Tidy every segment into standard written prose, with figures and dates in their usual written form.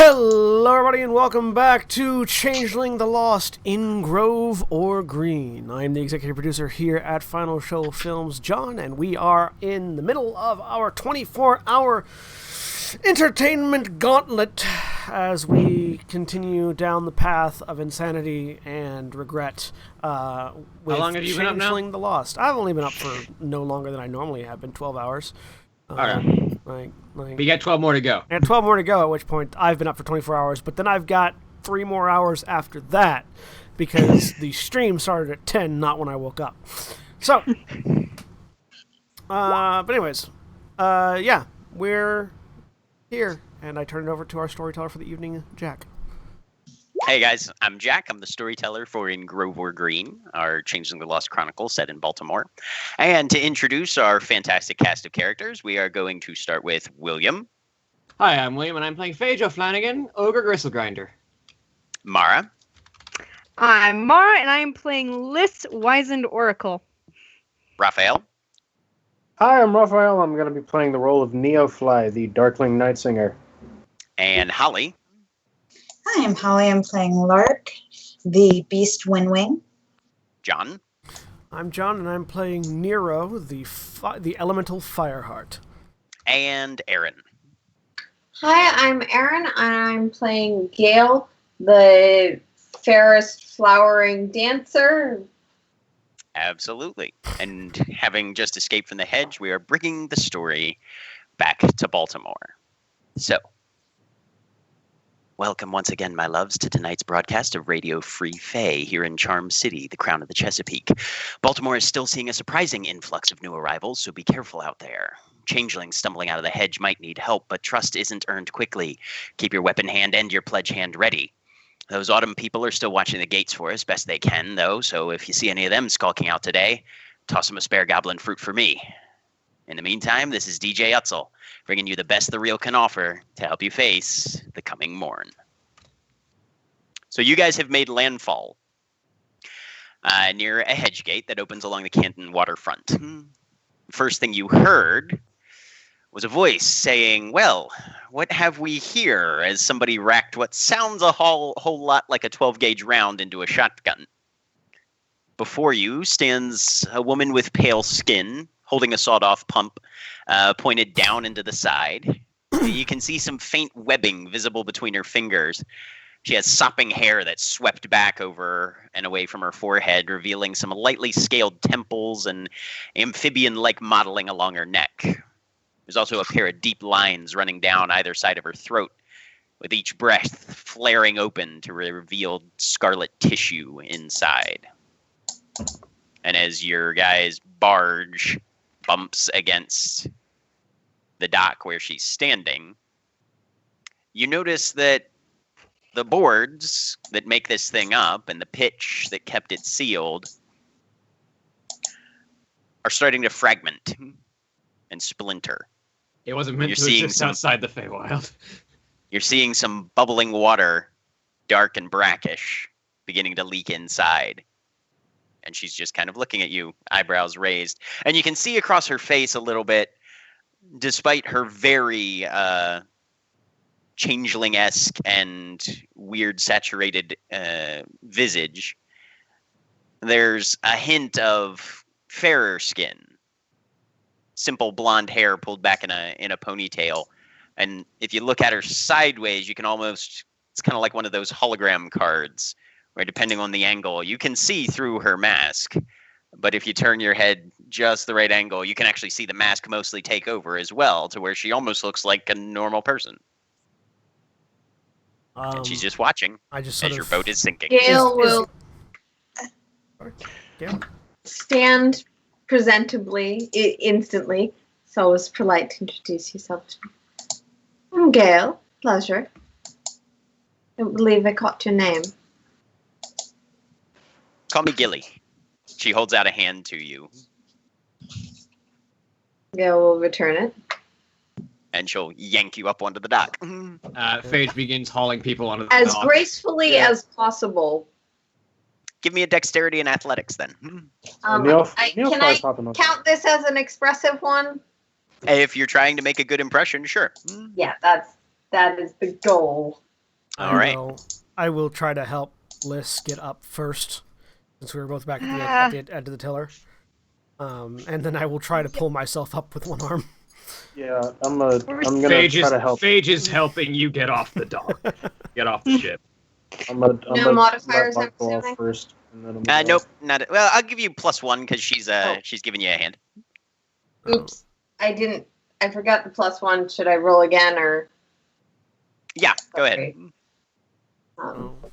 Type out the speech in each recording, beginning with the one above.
Hello, everybody, and welcome back to Changeling the Lost in Grove or Green. I am the executive producer here at Final Show Films, John, and we are in the middle of our 24-hour entertainment gauntlet as we continue down the path of insanity and regret with How long have you been up now? Changeling the Lost. I've only been up for no longer than I normally have been, 12 hours. We got 12 more to go. I got 12 more to go, at which point I've been up for 24 hours, but then I've got 3 more hours after that because the stream started at 10, not when I woke up. So, but anyways, yeah, we're here, and I turn it over to our storyteller for the evening, Jack. Hey guys, I'm Jack. I'm the storyteller for In Grove or Green, our Changeling the Lost Chronicle set in Baltimore. And to introduce our fantastic cast of characters, we are going to start with William. Hi, I'm William, and I'm playing Phaedra Flanagan, Ogre Gristlegrinder. Mara. I'm Mara, and I am playing Liz Wizened Oracle. Raphael. Hi, I'm Raphael. I'm going to be playing the role of Neofly, the Darkling Night Singer. And Holly. Hi, I'm Holly. I'm playing Lark, the Beast Windwing. John. I'm John, and I'm playing Nero, the Elemental Fireheart. And Aaron. Hi, I'm Erin, and I'm playing Gale, the fairest flowering dancer. Absolutely. And having just escaped from the hedge, we are bringing the story back to Baltimore. So, welcome once again, my loves, to tonight's broadcast of Radio Free Faye here in Charm City, the crown of the Chesapeake. Baltimore is still seeing a surprising influx of new arrivals, so be careful out there. Changelings stumbling out of the hedge might need help, but trust isn't earned quickly. Keep your weapon hand and your pledge hand ready. Those autumn people are still watching the gates for us, best they can, though, so if you see any of them skulking out today, toss them a spare goblin fruit for me. In the meantime, this is DJ Utzel, bringing you the best the reel can offer to help you face the coming morn. So you guys have made landfall near a hedge gate that opens along the Canton waterfront. First thing you heard was a voice saying, "Well, what have we here?" as somebody racked what sounds a whole lot like a 12-gauge round into a shotgun. Before you stands a woman with pale skin, holding a sawed-off pump pointed down into the side. You can see some faint webbing visible between her fingers. She has sopping hair that's swept back over and away from her forehead, revealing some lightly scaled temples and amphibian-like modeling along her neck. There's also a pair of deep lines running down either side of her throat, with each breath flaring open to reveal scarlet tissue inside. And as your guy's barge bumps against the dock where she's standing, you notice that the boards that make this thing up and the pitch that kept it sealed are starting to fragment and splinter. It wasn't meant to exist outside the Feywild. You're seeing some bubbling water, dark and brackish, beginning to leak inside. And she's just kind of looking at you, eyebrows raised. And you can see across her face a little bit, despite her very changeling-esque and weird saturated visage, there's a hint of fairer skin. Simple blonde hair pulled back in a ponytail. And if you look at her sideways, you can almost, it's kind of like one of those hologram cards, where depending on the angle, you can see through her mask. But if you turn your head just the right angle, you can actually see the mask mostly take over as well, to where she almost looks like a normal person. And she's just watching as your boat is sinking. Gale will stand presentably, instantly. It's always polite to introduce yourself to me. I'm Gale. Pleasure. I don't believe I caught your name. Call me Gilly. She holds out a hand to you. Gale will return it. And she'll yank you up onto the dock. Phage begins hauling people onto the As dock. gracefully as possible. Give me a dexterity and athletics then. Can I count this as an expressive one? If you're trying to make a good impression, sure. Yeah, that is the goal. All right. I will try to help Liz get up first, since we were both back at the end of the tiller. And then I will try to pull myself up with one arm. Yeah, I'm gonna Phage try to help. Phage is helping you get off the dock. Get off the ship. I'm gonna No modifiers, let I'm Mark go assuming? off first, and then I'm gonna Nope, not. Well, I'll give you +1 because she's giving you a hand. Oops. I forgot the +1. Should I roll again or? Yeah, go ahead. Okay.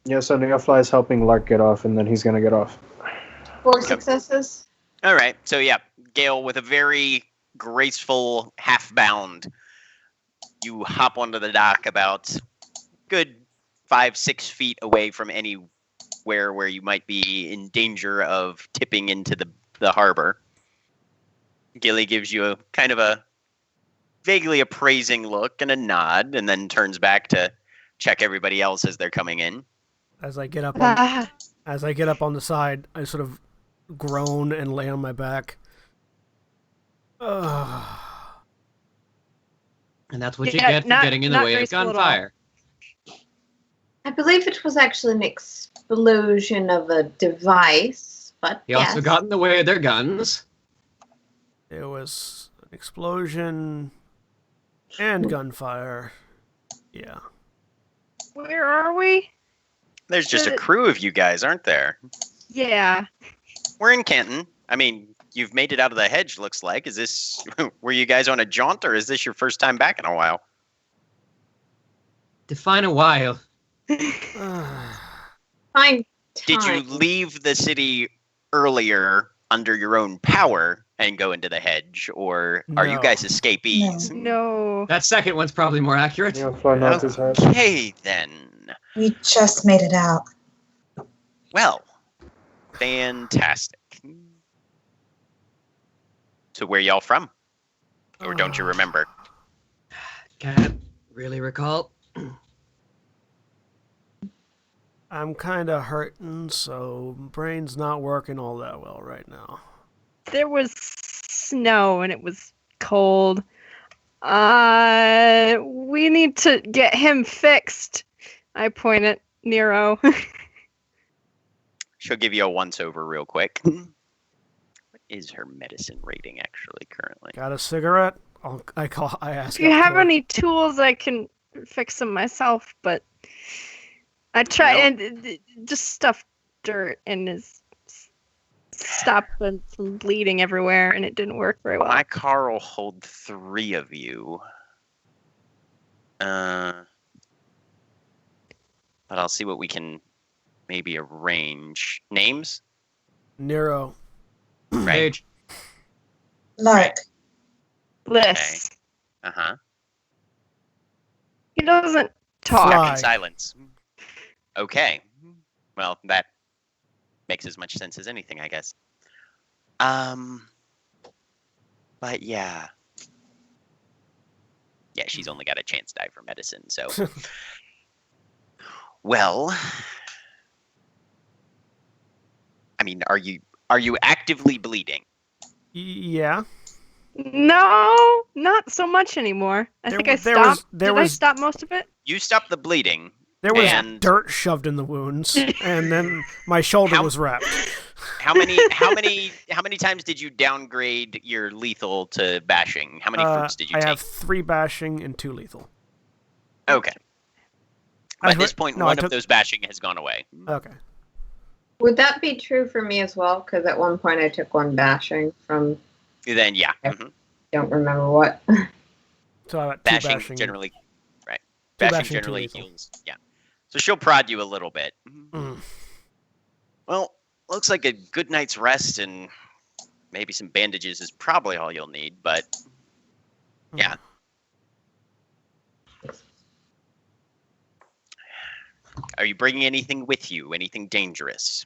Yeah, so Neofly is helping Lark get off, and then he's gonna get off. 4 successes. All right. So yeah, Gale, with a very graceful half bound, you hop onto the dock about good 5-6 feet away from anywhere where you might be in danger of tipping into the harbor. Gilly gives you a kind of a vaguely appraising look and a nod, and then turns back to check everybody else as they're coming in. As I get up on the side, I sort of groan and lay on my back. And that's what you get for getting in the way of gunfire. I believe it was actually an explosion of a device, but He also got in the way of their guns. There was an explosion and gunfire. Yeah. Where are we? There's just a crew of you guys, aren't there? Yeah. We're in Canton. I mean, you've made it out of the hedge, looks like. Were you guys on a jaunt, or is this your first time back in a while? Define a while. Fine. Did you leave the city earlier under your own power and go into the hedge, or are you guys escapees? No. That second one's probably more accurate. Neofly nods his head. Okay, then. We just made it out. Well, fantastic. So where y'all from? Or don't you remember? Can't really recall. I'm kind of hurting, so brain's not working all that well right now. There was snow and it was cold. We need to get him fixed. I point at Nero. She'll give you a once-over real quick. What is her medicine rating actually currently? Got a cigarette? I ask. If you have any tools, I can fix him myself, but I try and just stuff dirt in his stop him from bleeding everywhere, and it didn't work very well. My car will hold 3 of you. But I'll see what we can maybe arrange. Names? Nero. Right. Phage. Lark. Bliss. Uh-huh. He doesn't talk. Fly. In silence. Okay. Well, that makes as much sense as anything, I guess. But yeah. Yeah, she's only got a chance die for medicine, so. Well, I mean, are you actively bleeding? Yeah. No, not so much anymore. I think I stopped. Did I stop most of it? You stopped the bleeding. There was and dirt shoved in the wounds, and then my shoulder was wrapped. How many times did you downgrade your lethal to bashing? How many fruits did you take? I have 3 bashing and 2 lethal. Okay. At this point, one of those bashing has gone away. Okay. Would that be true for me as well? Because at one point I took 1 bashing from. Then yeah. Don't remember what. So I got 2 bashing generally, right? 2 Bashing generally heals. Yeah. So she'll prod you a little bit. Well, looks like a good night's rest and maybe some bandages is probably all you'll need, but yeah. Are you bringing anything with you? Anything dangerous?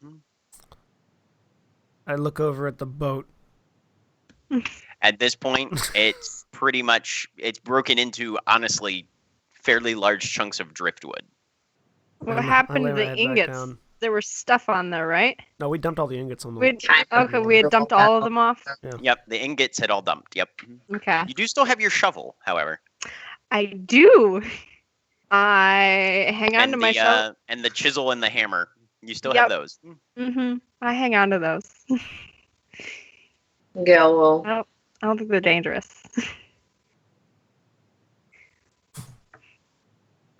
I look over at the boat. At this point, it's pretty much, it's broken into, honestly, fairly large chunks of driftwood. What happened to the ingots? There was stuff on there, right? No, we dumped all the ingots on the Okay, we had dumped all of them off? Yeah. Yep, the ingots had all dumped, yep. Okay. You do still have your shovel, however. I do. I hang on And to my shovel. and the chisel and the hammer. You still Yep. have those. I hang on to those. Gail will. I don't think they're dangerous.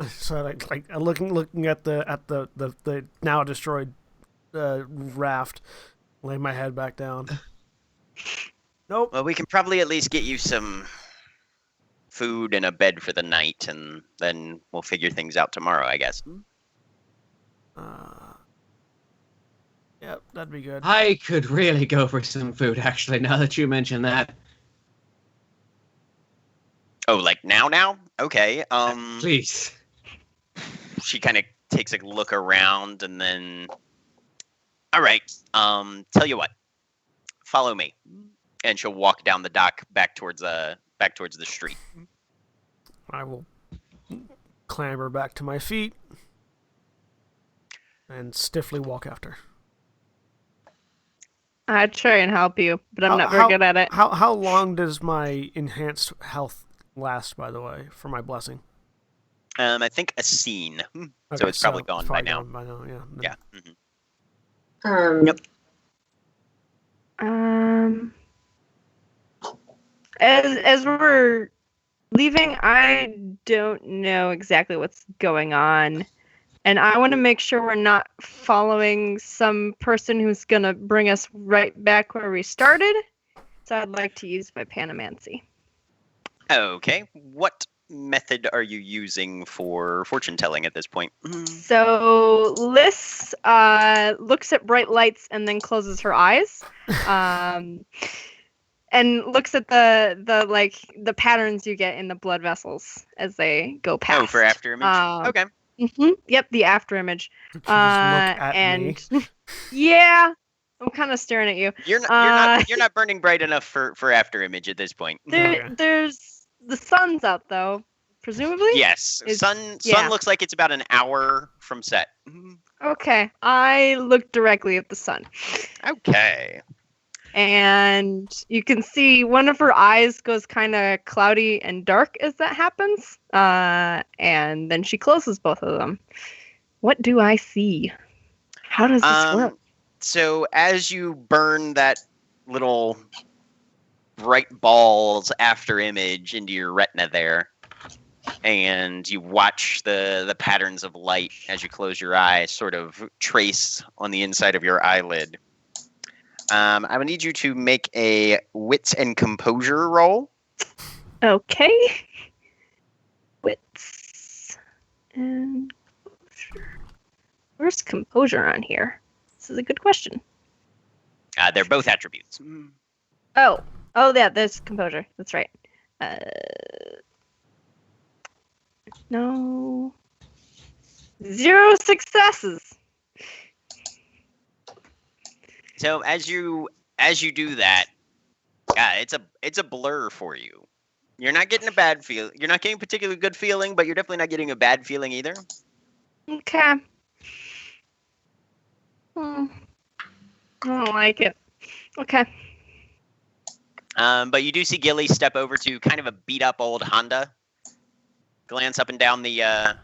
So like looking at the now destroyed raft, lay my head back down. Nope. Well, we can probably at least get you some food and a bed for the night, and then we'll figure things out tomorrow, I guess. Yep, that'd be good. I could really go for some food, actually, now that you mention that. Oh, like now? Okay. Please. She kind of takes a look around, and then, all right. Tell you what, follow me, and she'll walk down the dock back towards the street. I will clamber back to my feet and stiffly walk after. I try and help you, but I'm not very good at it. How long does my enhanced health last, by the way, for my blessing? I think a scene. Okay, So it's probably gone by now. Gone by now, yeah. Yeah. Mm-hmm. Yep. As we're leaving, I don't know exactly what's going on, and I want to make sure we're not following some person who's gonna bring us right back where we started. So I'd like to use my Panamancy. Okay. What method are you using for fortune telling at this point? So Liz looks at bright lights and then closes her eyes, and looks at the patterns you get in the blood vessels as they go past. Oh, for after image. Okay. Yep, the after image. Could you just look at me? Yeah, I'm kind of staring at you. You're not burning bright enough for after image at this point. There's the sun's out though, presumably. Yes, sun yeah. looks like it's about an hour from set. Okay, I look directly at the sun. Okay. And you can see one of her eyes goes kind of cloudy and dark as that happens. And then she closes both of them. What do I see? How does this work? So as you burn that little bright balls after image into your retina there, and you watch the patterns of light as you close your eyes sort of trace on the inside of your eyelid. I would need you to make a wits and composure roll. Okay. Wits and composure. Where's composure on here? This is a good question. They're both attributes. Oh, yeah, there's composure. That's right. No. 0 successes. So as you do that, it's a blur for you. You're not getting a bad feel. You're not getting a particularly good feeling, but you're definitely not getting a bad feeling either. Okay. I don't like it. Okay. But you do see Gilly step over to kind of a beat up old Honda, glance up and down the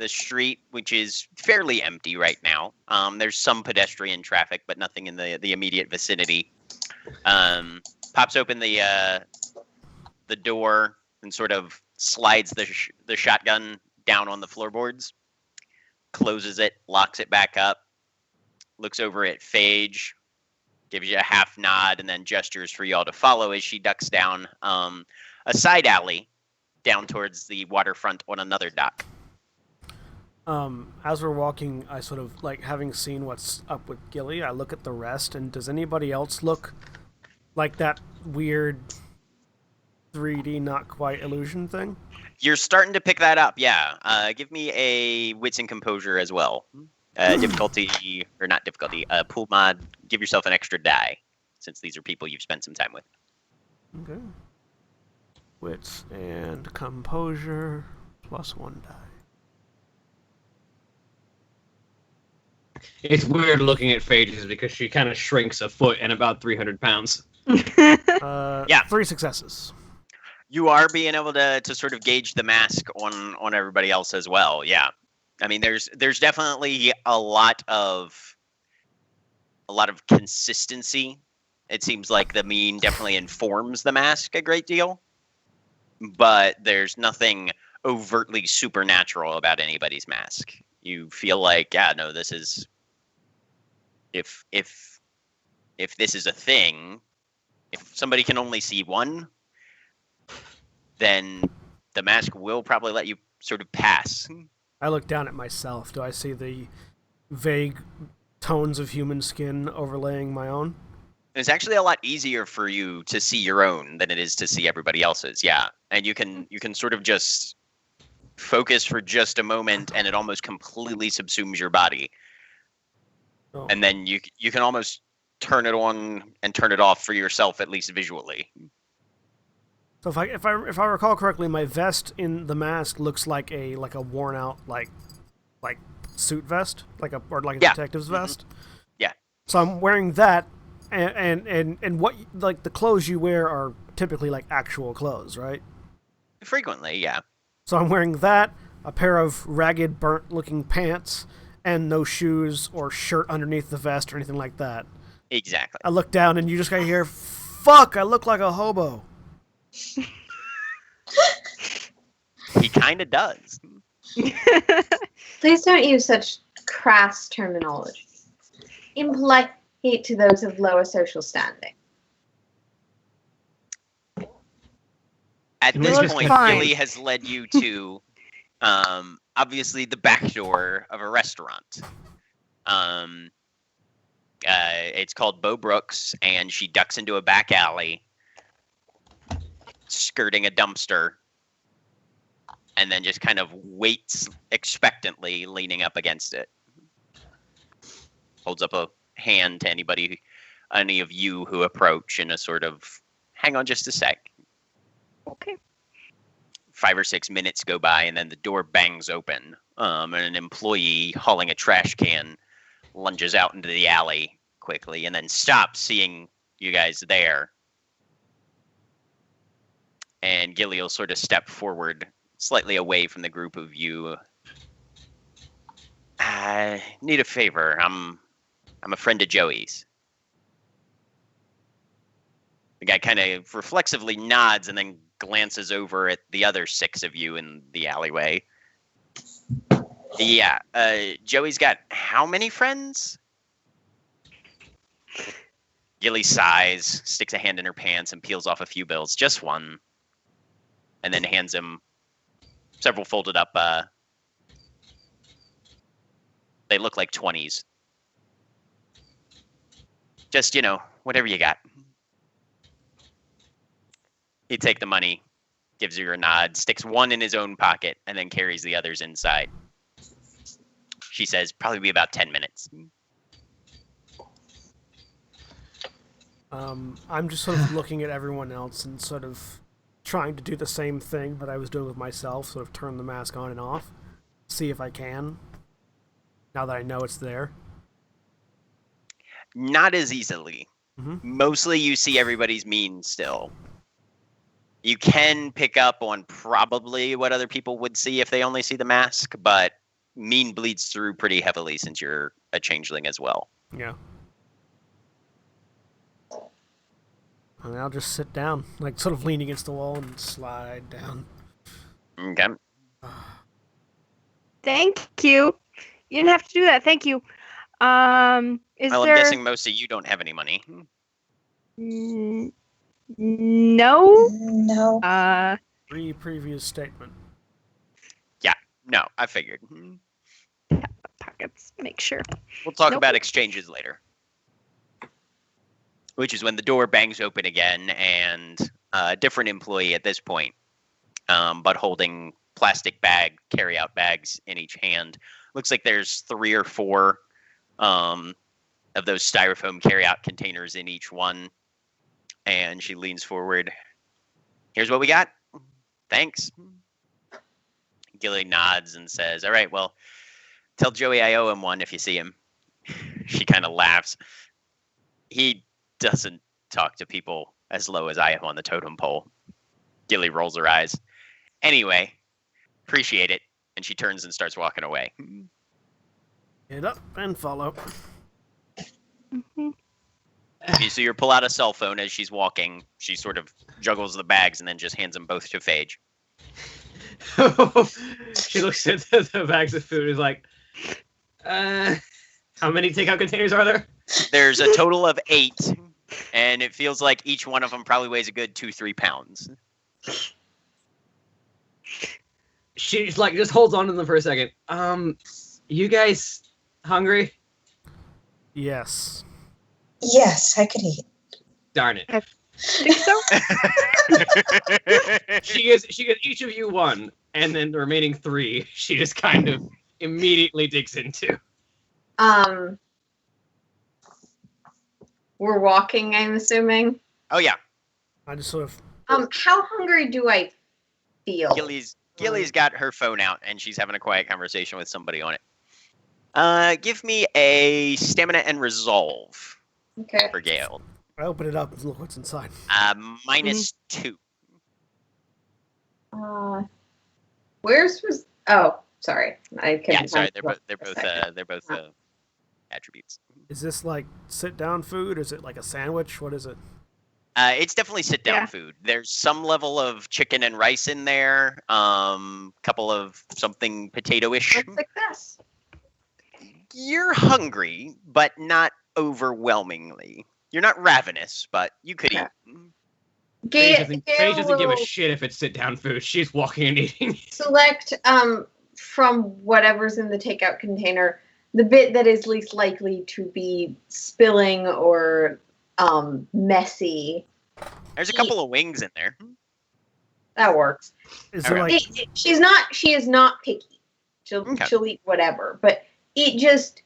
street, which is fairly empty right now. There's some pedestrian traffic, but nothing in the immediate vicinity. Pops open the door and sort of slides the shotgun down on the floorboards, closes it, locks it back up, looks over at Phage, gives you a half nod, and then gestures for y'all to follow as she ducks down a side alley down towards the waterfront on another dock. As we're walking, I sort of, like, having seen what's up with Gilly, I look at the rest, and does anybody else look like that weird 3D not quite illusion thing? You're starting to pick that up, yeah. Give me a wits and composure as well. Difficulty, or not difficulty, pool mod, give yourself an extra die, since these are people you've spent some time with. Okay. Wits and composure, +1 die. It's weird looking at Phages because she kind of shrinks a foot and about 300 pounds. Yeah. 3 successes. You are being able to sort of gauge the mask on everybody else as well. Yeah, I mean, there's definitely a lot of consistency. It seems like the mien definitely informs the mask a great deal, but there's nothing overtly supernatural about anybody's mask. You feel like, yeah, no, this is if this is a thing, if somebody can only see one, then the mask will probably let you sort of pass. I look down at myself. Do I see the vague tones of human skin overlaying my own? It's actually a lot easier for you to see your own than it is to see everybody else's. Yeah, and you can sort of just focus for just a moment, and it almost completely subsumes your body. Oh. And then you can almost turn it on and turn it off for yourself, at least visually. So if I recall correctly, my vest in the mask looks like a worn out like suit vest, like a detective's vest. Yeah. So I'm wearing that, and what like the clothes you wear are typically like actual clothes, right? Frequently, yeah. So I'm wearing that, a pair of ragged, burnt-looking pants, and no shoes or shirt underneath the vest or anything like that. Exactly. I look down and you just gotta hear, "Fuck! I look like a hobo." He kind of does. Please don't use such crass terminology. Impolite to those of lower social standing. At this Looks point, fine. Gilly has led you to, obviously, the back door of a restaurant. It's called Bo Brooks, and she ducks into a back alley, skirting a dumpster, and then just kind of waits expectantly, leaning up against it. Holds up a hand to any of you who approach in a sort of, hang on just a sec. Okay. 5 or 6 minutes go by, and then the door bangs open, and an employee hauling a trash can lunges out into the alley quickly, and then stops, seeing you guys there. And Gilly will sort of step forward, slightly away from the group of you. I need a favor. I'm a friend of Joey's. The guy kind of reflexively nods and then glances over at the other 6 of you in the alleyway. Yeah, Joey's got how many friends? Gilly sighs, sticks a hand in her pants, and peels off a few bills. Just one. And then hands him several folded up, they look like 20s. Just, whatever you got. He'd take the money, gives her a nod, sticks one in his own pocket, and then carries the others inside. She says, probably be about 10 minutes. I'm just sort of looking at everyone else and sort of trying to do the same thing that I was doing with myself, sort of turn the mask on and off, see if I can, now that I know it's there. Not as easily. Mm-hmm. Mostly you see everybody's mien still. You can pick up on probably what other people would see if they only see the mask, but mien bleeds through pretty heavily since you're a changeling as well. Yeah. And I'll just sit down, like sort of lean against the wall and slide down. Okay. Thank you. You didn't have to do that. Thank you. I'm guessing most of you don't have any money. No. No. Previous statement. Yeah, no, I figured. Pockets. Make sure. We'll talk Nope. about exchanges later. Which is when the door bangs open again, and a different employee at this point, but holding plastic carry-out bags in each hand. Looks like there's 3 or 4 of those styrofoam carry-out containers in each one. And she leans forward. Here's what we got. Thanks. Gilly nods and says, all right, well, tell Joey I owe him one if you see him. She kind of laughs. He doesn't talk to people as low as I am on the totem pole. Gilly rolls her eyes. Anyway, appreciate it. And she turns and starts walking away. Get up and follow. Mhm. You see her pull out a cell phone as she's walking. She sort of juggles the bags and then just hands them both to Phage. She looks at the bags of food and is like, how many takeout containers are there? There's a total of 8, and it feels like each one of them probably weighs a good 2-3 pounds. She's like, just holds on to them for a second. You guys hungry? Yes. Yes, I could eat. Darn it. Think so? She gives each of you one, and then the remaining 3, she just kind of immediately digs into. We're walking, I'm assuming. Oh, yeah. I just sort of. How hungry do I feel? Gilly's got her phone out, and she's having a quiet conversation with somebody on it. Give me a stamina and resolve Okay. for Gale. I open it up and look what's inside. -2. Where's was? Oh, sorry. I couldn't Yeah, sorry. find They're it. both attributes. Is this like sit down food? Is it like a sandwich? What is it? It's definitely sit-down Yeah. food. There's some level of chicken and rice in there. Couple of something potato-ish. What's success? You're hungry, but not overwhelmingly. You're not ravenous, but you could Okay. eat. Paige doesn't give a will shit if it's sit-down food. She's walking and eating. select from whatever's in the takeout container the bit that is least likely to be spilling or messy. There's a couple of wings in there. That works. Is All it right. like She is not picky. Okay. She'll eat whatever, but eat just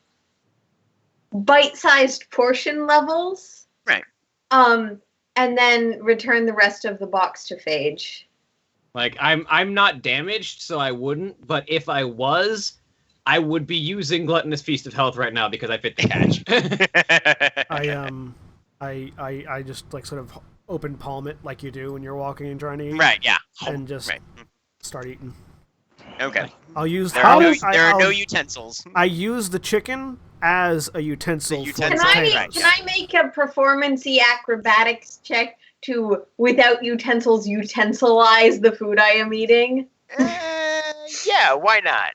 bite-sized portion levels. Right. And then return the rest of the box to Phage. Like, I'm not damaged, so I wouldn't. But if I was, I would be using Gluttonous Feast of Health right now because I fit the catch. I just like sort of open palm it like you do when you're walking and trying to eat. Right, yeah. And just Right. start eating. Okay. I'll use. There are I'll- no utensils. I use the chicken as a utensil. The for utensil. potatoes. Can I make a performance-y acrobatics check to, without utensils, utensilize the food I am eating? Yeah, why not?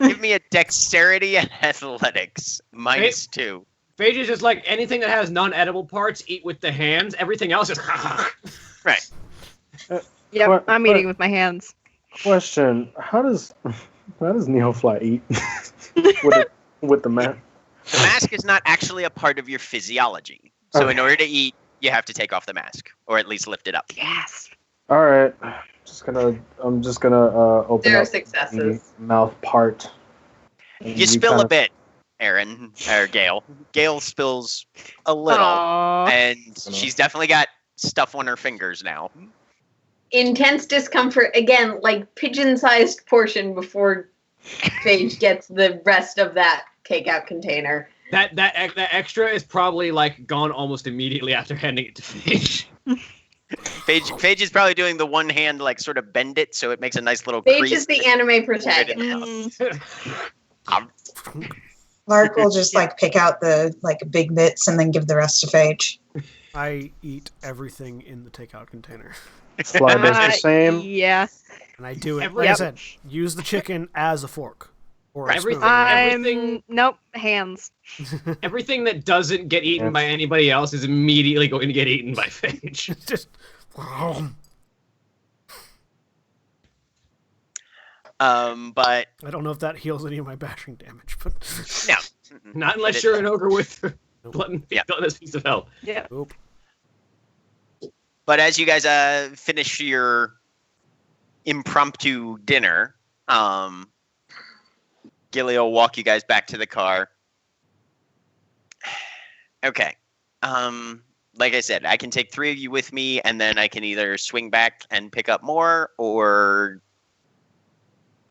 Give me a dexterity and athletics. -2. Phage is just like, anything that has non-edible parts, eat with the hands. Everything else is... Right. Yep, What- I'm what- eating with my hands. Question: How does Neofly eat with the man? The mask is not actually a part of your physiology. So in Okay. order to eat, you have to take off the mask. Or at least lift it up. Yes. All right, I'm just gonna open There are up successes. the mouth part. And You spill kinda- a bit, Aaron, or Gale. Gale spills a little. Aww. And she's definitely got stuff on her fingers now. Intense discomfort, again, like pigeon-sized portion before Phage gets the rest of that takeout container. That extra is probably like gone almost immediately after handing it to Phage. Phage is probably doing the one hand, like, sort of bend it so it makes a nice little Phage crease. is the anime protagonist. Lark will just like pick out the like big bits and then give the rest to Phage. I eat everything in the takeout container, Fly bits the same. Yeah. and I do it. Like I Yep. said, use the chicken as a fork or a Everything- spoon. Everything- Nope, hands. Everything that doesn't get eaten Yeah. by anybody else is immediately going to get eaten by Phage. Just. But I don't know if that heals any of my bashing damage, but no. Not unless But it- you're an ogre with gluttonous piece of hell. Yeah. Oop. But as you guys finish your impromptu dinner, Gilly will walk you guys back to the car. Okay. Like I said, I can take 3 of you with me, and then I can either swing back and pick up more, or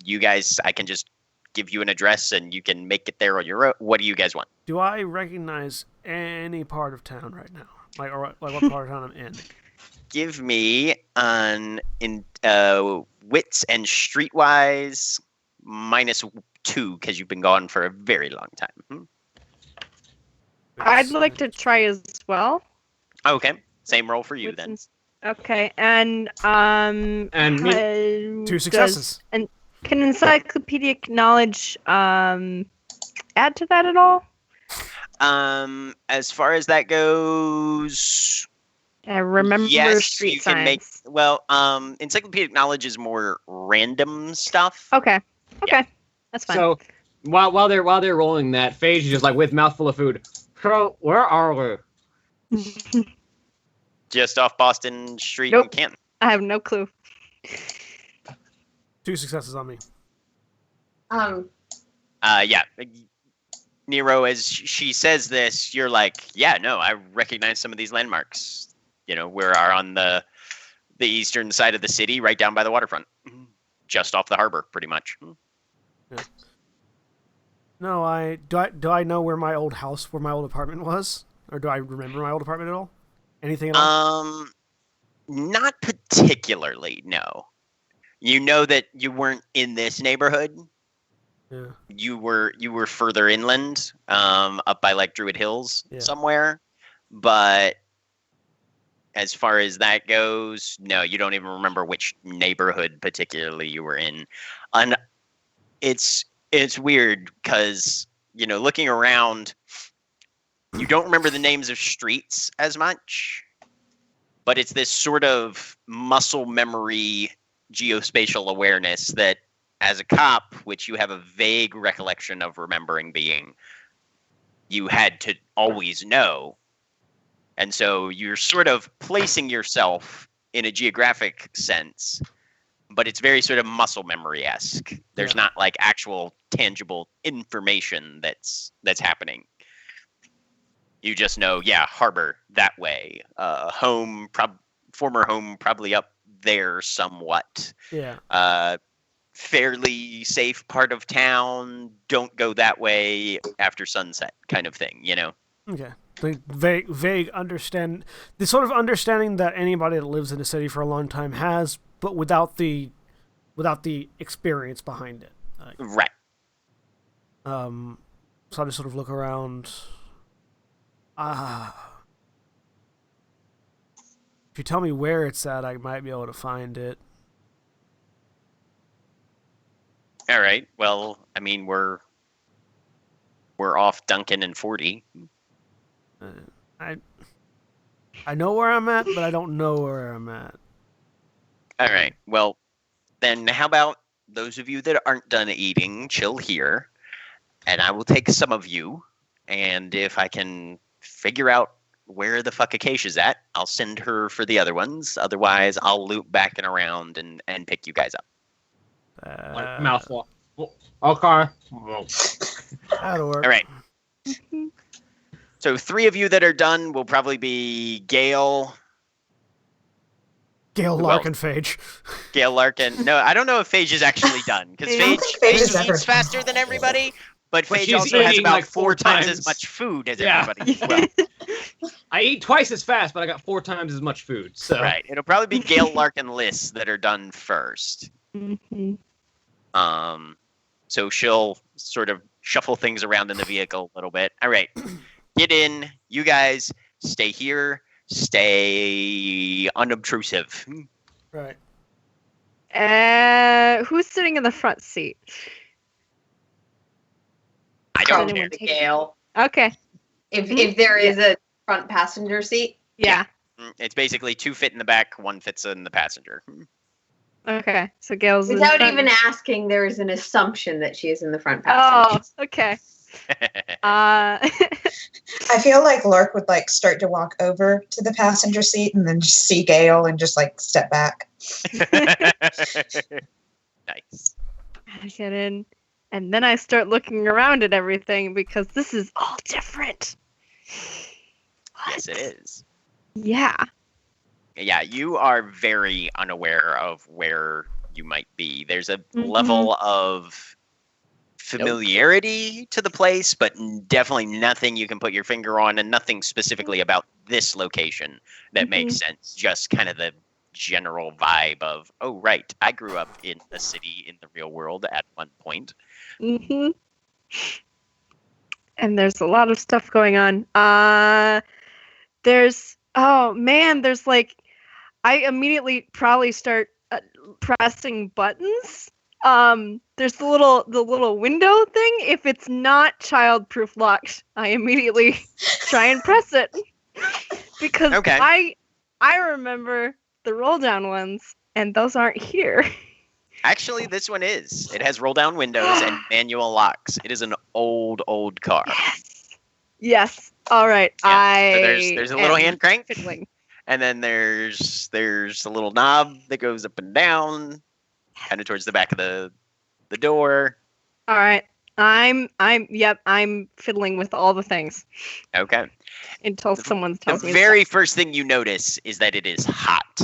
you guys, I can just give you an address and you can make it there on your own. What do you guys want? Do I recognize any part of town right now? Like, or like what part of town I'm in? Give me an wits and streetwise -2 because you've been gone for a very long time. I'd like to try as well. Okay, same roll for you Wits then. and Okay, and And 2 successes. And can encyclopedic knowledge add to that at all? As far as that goes, I remember yes, street you can make. signs. Well, encyclopedic knowledge is more random stuff. Okay, that's fine. so while they're rolling that, Phage is just like with mouthful of food. So where are we? Just off Boston Street Nope. in Canton. I have no clue. 2 successes on me. Yeah. Nero, as she says this, you're like, yeah, no, I recognize some of these landmarks. You know, we are on the eastern side of the city, right down by the waterfront, just off the harbor, pretty much. Yeah. No, do I know where my old apartment was, or do I remember my old apartment at all? Anything at all? Not particularly. No. You know that you weren't in this neighborhood. Yeah. You were further inland, up by like Druid Hills somewhere. But as far as that goes, no, you don't even remember which neighborhood particularly you were in. And it's weird because, you know, looking around, you don't remember the names of streets as much, but it's this sort of muscle memory geospatial awareness that as a cop, which you have a vague recollection of remembering being, you had to always know. And so you're sort of placing yourself in a geographic sense, but it's very sort of muscle memory-esque. There's not like actual tangible information that's happening. You just know, yeah, harbor that way. Former home probably up there somewhat. Yeah. Fairly safe part of town. Don't go that way after sunset, kind of thing. You know. Okay. The vague the sort of understanding that anybody that lives in a city for a long time has, but without the experience behind it. Right. So I just sort of look around. If you tell me where it's at, I might be able to find it. All right. Well, I mean, we're off Duncan and 40. I know where I'm at, but I don't know where I'm at. All right. Well, then how about those of you that aren't done eating, chill here, and I will take some of you, and if I can figure out where the fuck Acacia's at, I'll send her for the other ones. Otherwise, I'll loop back and around and pick you guys up. Like mouthful. Okay. That'll work. All right. So 3 of you that are done will probably be Gale. Gale Larkin Phage. Gale Larkin. No, I don't know if Phage is actually done because I don't think Phage is ever eats done. faster than everybody, but Phage she's also has eating about like 4 times times. as much food as Yeah. everybody. Well, I eat twice as fast, but I got 4 times as much food. So right. It'll probably be Gale Larkin lists that are done first. Mm-hmm. So she'll sort of shuffle things around in the vehicle a little bit. All right. Get in. You guys stay here. Stay unobtrusive. Right. Who's sitting in the front seat? I don't Anyone care. take- Gale. Okay. If there is a front passenger seat, Yeah. It's basically 2 fit in the back, 1 fits in the passenger. Okay. So Gail's in without front. even asking, there is an assumption that she is in the front passenger. Oh, okay. I feel like Lark would like start to walk over to the passenger seat and then just see Gale and just like step back. Nice. I get in, and then I start looking around at everything because this is all different. Yes, it is. Yeah. Yeah, you are very unaware of where you might be. There's a level of familiarity to the place, but definitely nothing you can put your finger on, and nothing specifically about this location that makes sense. Just kind of the general vibe of, oh, right, I grew up in a city in the real world at one point. Mm-hmm. And there's a lot of stuff going on. There's like, I immediately probably start pressing buttons. There's the little window thing. If it's not childproof locked, I immediately try and press it because I remember the roll down ones, and those aren't here. Actually, this one is. It has roll down windows and manual locks. It is an old car. Yes. All right. Yeah. So there's a little hand crank, fiddling. and then there's a little knob that goes up and down, kind of towards the back of the door. All right. I'm fiddling with all the things. Okay. Until someone tells me. The very first thing you notice is that it is hot.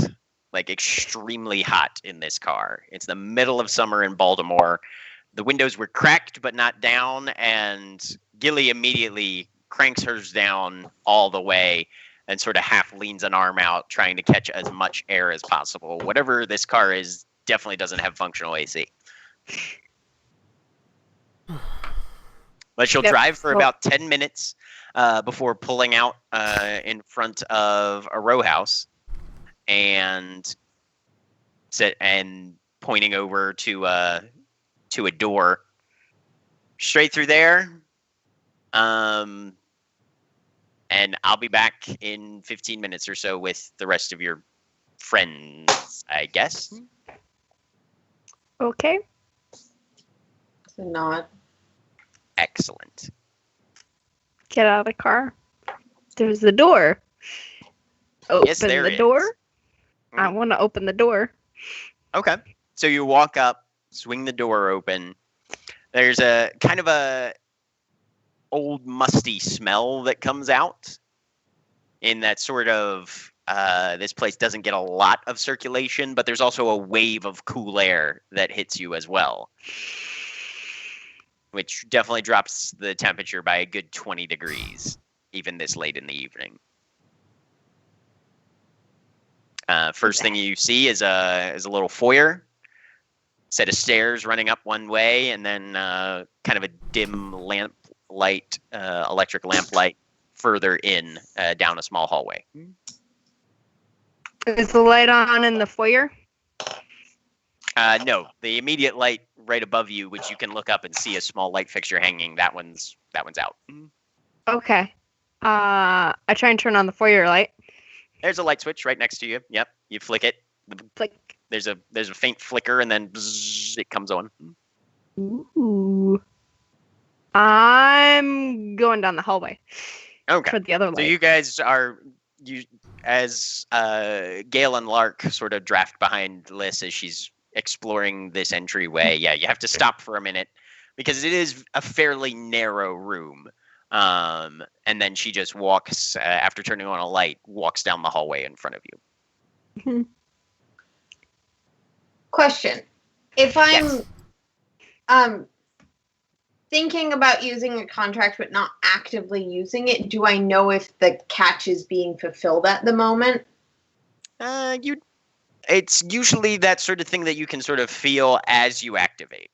Like extremely hot in this car. It's the middle of summer in Baltimore. The windows were cracked but not down, and Gilly immediately cranks hers down all the way and sort of half leans an arm out, trying to catch as much air as possible. Whatever this car is definitely doesn't have functional AC. But she'll drive for about 10 minutes before pulling out in front of a row house and pointing over to a door straight through there. And I'll be back in 15 minutes or so with the rest of your friends, I guess. Okay. It's a nod. Excellent. Get out of the car. There's the door. Open Yes, there the is. door. I want to open the door. Okay. So you walk up, swing the door open. There's a kind of a old musty smell that comes out in that sort of this place doesn't get a lot of circulation, but there's also a wave of cool air that hits you as well, which definitely drops the temperature by a good 20 degrees, even this late in the evening. First thing you see is a little foyer, set of stairs running up one way, and then kind of a dim electric lamp light further in down a small hallway. Is the light on in the foyer? No, the immediate light right above you, which you can look up and see a small light fixture hanging, that one's out. Okay. I try and turn on the foyer light. There's a light switch right next to you. Yep, you flick it. Click. There's a faint flicker, and then bzzz, it comes on. Ooh. I'm going down the hallway. Okay. Toward the other light. So you guys are as Gale and Lark sort of draft behind Liz as she's exploring this entryway. Yeah, you have to stop for a minute because it is a fairly narrow room. And then she just walks, after turning on a light, walks down the hallway in front of you. Mm-hmm. Question. If I'm Yes. Thinking about using a contract but not actively using it, do I know if the catch is being fulfilled at the moment? It's usually that sort of thing that you can sort of feel as you activate.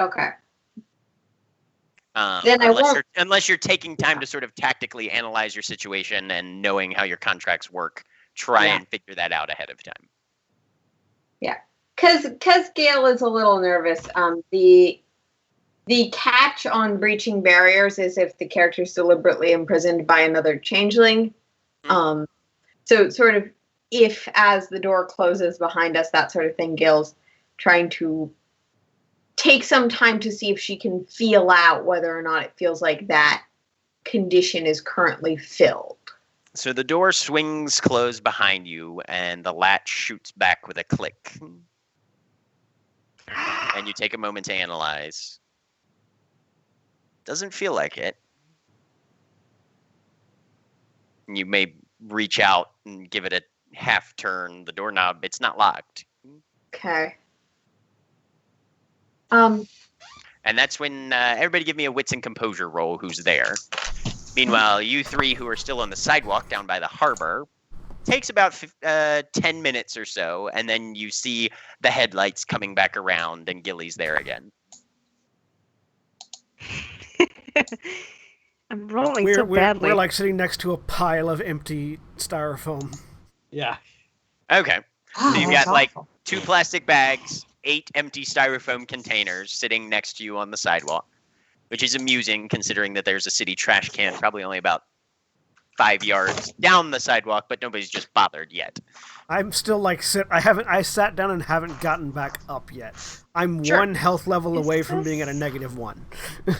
Okay. Then unless you're taking time to sort of tactically analyze your situation and knowing how your contracts work, try and figure that out ahead of time. Yeah, because Gale is a little nervous. The catch on breaching barriers is if the character is deliberately imprisoned by another changeling. So sort of if as the door closes behind us, that sort of thing, Gale's trying to take some time to see if she can feel out whether or not it feels like that condition is currently filled. So the door swings closed behind you, and the latch shoots back with a click. And you take a moment to analyze. Doesn't feel like it. You may reach out and give it a half turn. The doorknob, it's not locked. Okay. And that's when everybody give me a wits and composure roll who's there. Meanwhile, you three who are still on the sidewalk down by the harbor, takes about 10 minutes or so, and then you see the headlights coming back around, and Gilly's there again. I'm rolling so badly. We're like sitting next to a pile of empty styrofoam. Yeah. Okay. Oh, So you've that's got like awful. 2 plastic bags, 8 empty styrofoam containers sitting next to you on the sidewalk, which is amusing considering that there's a city trash can probably only about 5 yards down the sidewalk, but nobody's just bothered yet. I'm still like I sat down and haven't gotten back up yet. I'm Sure. 1 health level Is away from this- being at a -1.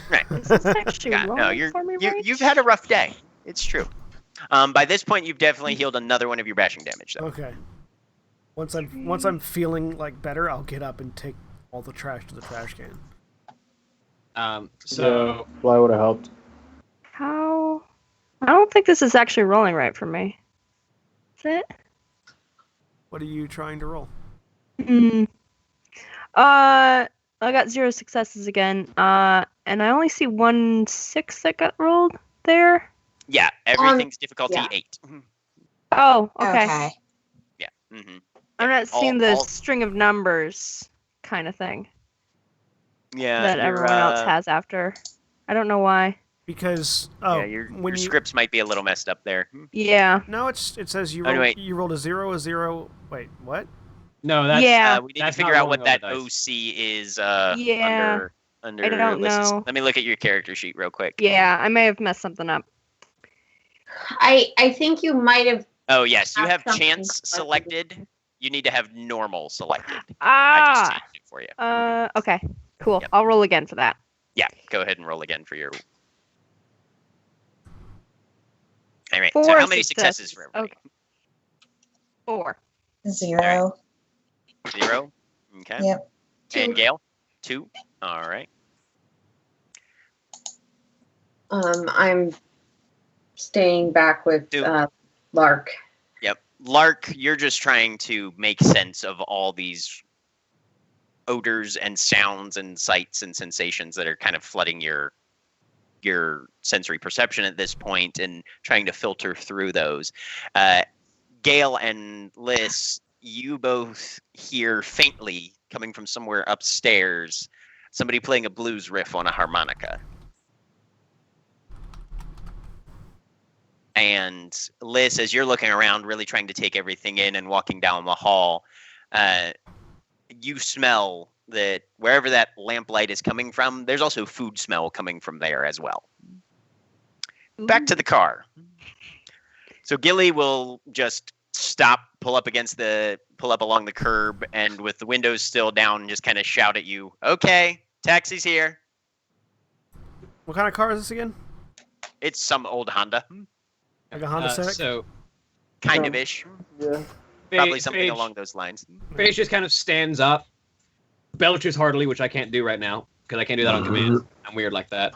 Right. Is this actually Yeah, no, rolling for me, right? you've had a rough day. It's true. By this point, you've definitely healed another one of your bashing damage, though. Okay. Once I'm feeling like better, I'll get up and take all the trash to the trash can. So Fly would have helped. How? I don't think this is actually rolling right for me. Is it? What are you trying to roll? I got 0 successes again. And I only see 1 6 that got rolled there. Yeah, everything's difficulty yeah. 8. Oh, okay. Okay. Yeah. Mm-hmm. I'm not seeing the all- string of numbers kind of thing Yeah. that your, everyone else has after. I don't know why. Because yeah, your scripts might be a little messed up there. Yeah. No, it says you Oh, no, rolled, wait. you rolled a 0. Wait, what? no, that's Yeah. We need to That's figure not out what rolling that all the dice. OC is Yeah. under I don't Alyssa's. know. Let me look at your character sheet real quick. Yeah, I may have messed something up. I think you might have. Oh, yes, you have Something chance selected. You need to have normal selected. I just Ah. changed it for you. Okay. Cool. Yep. I'll roll again for that. Yeah, go ahead and roll again for your... All right, 4 so how many successes for everybody? Okay. 4. 0. 0? Okay. Yep. And Gale? 2? All right. I'm staying back with Two. Lark. Yep. Lark, you're just trying to make sense of all these odors and sounds and sights and sensations that are kind of flooding your sensory perception at this point and trying to filter through those. Gale and Liz, you both hear faintly coming from somewhere upstairs somebody playing a blues riff on a harmonica. And Liz, as you're looking around, really trying to take everything in and walking down the hall, you smell that wherever that lamplight is coming from, there's also food smell coming from there as well. Back to the car. So Gilly will just stop, pull up along the curb, and with the windows still down, just kind of shout at you, "Okay, taxi's here." What kind of car is this again? It's some old Honda, Like a Honda Civic? So kind of ish, Yeah. probably something Paige, along those lines. Paige just kind of stands up, belches heartily, which I can't do right now because I can't do that on command. I'm weird like that.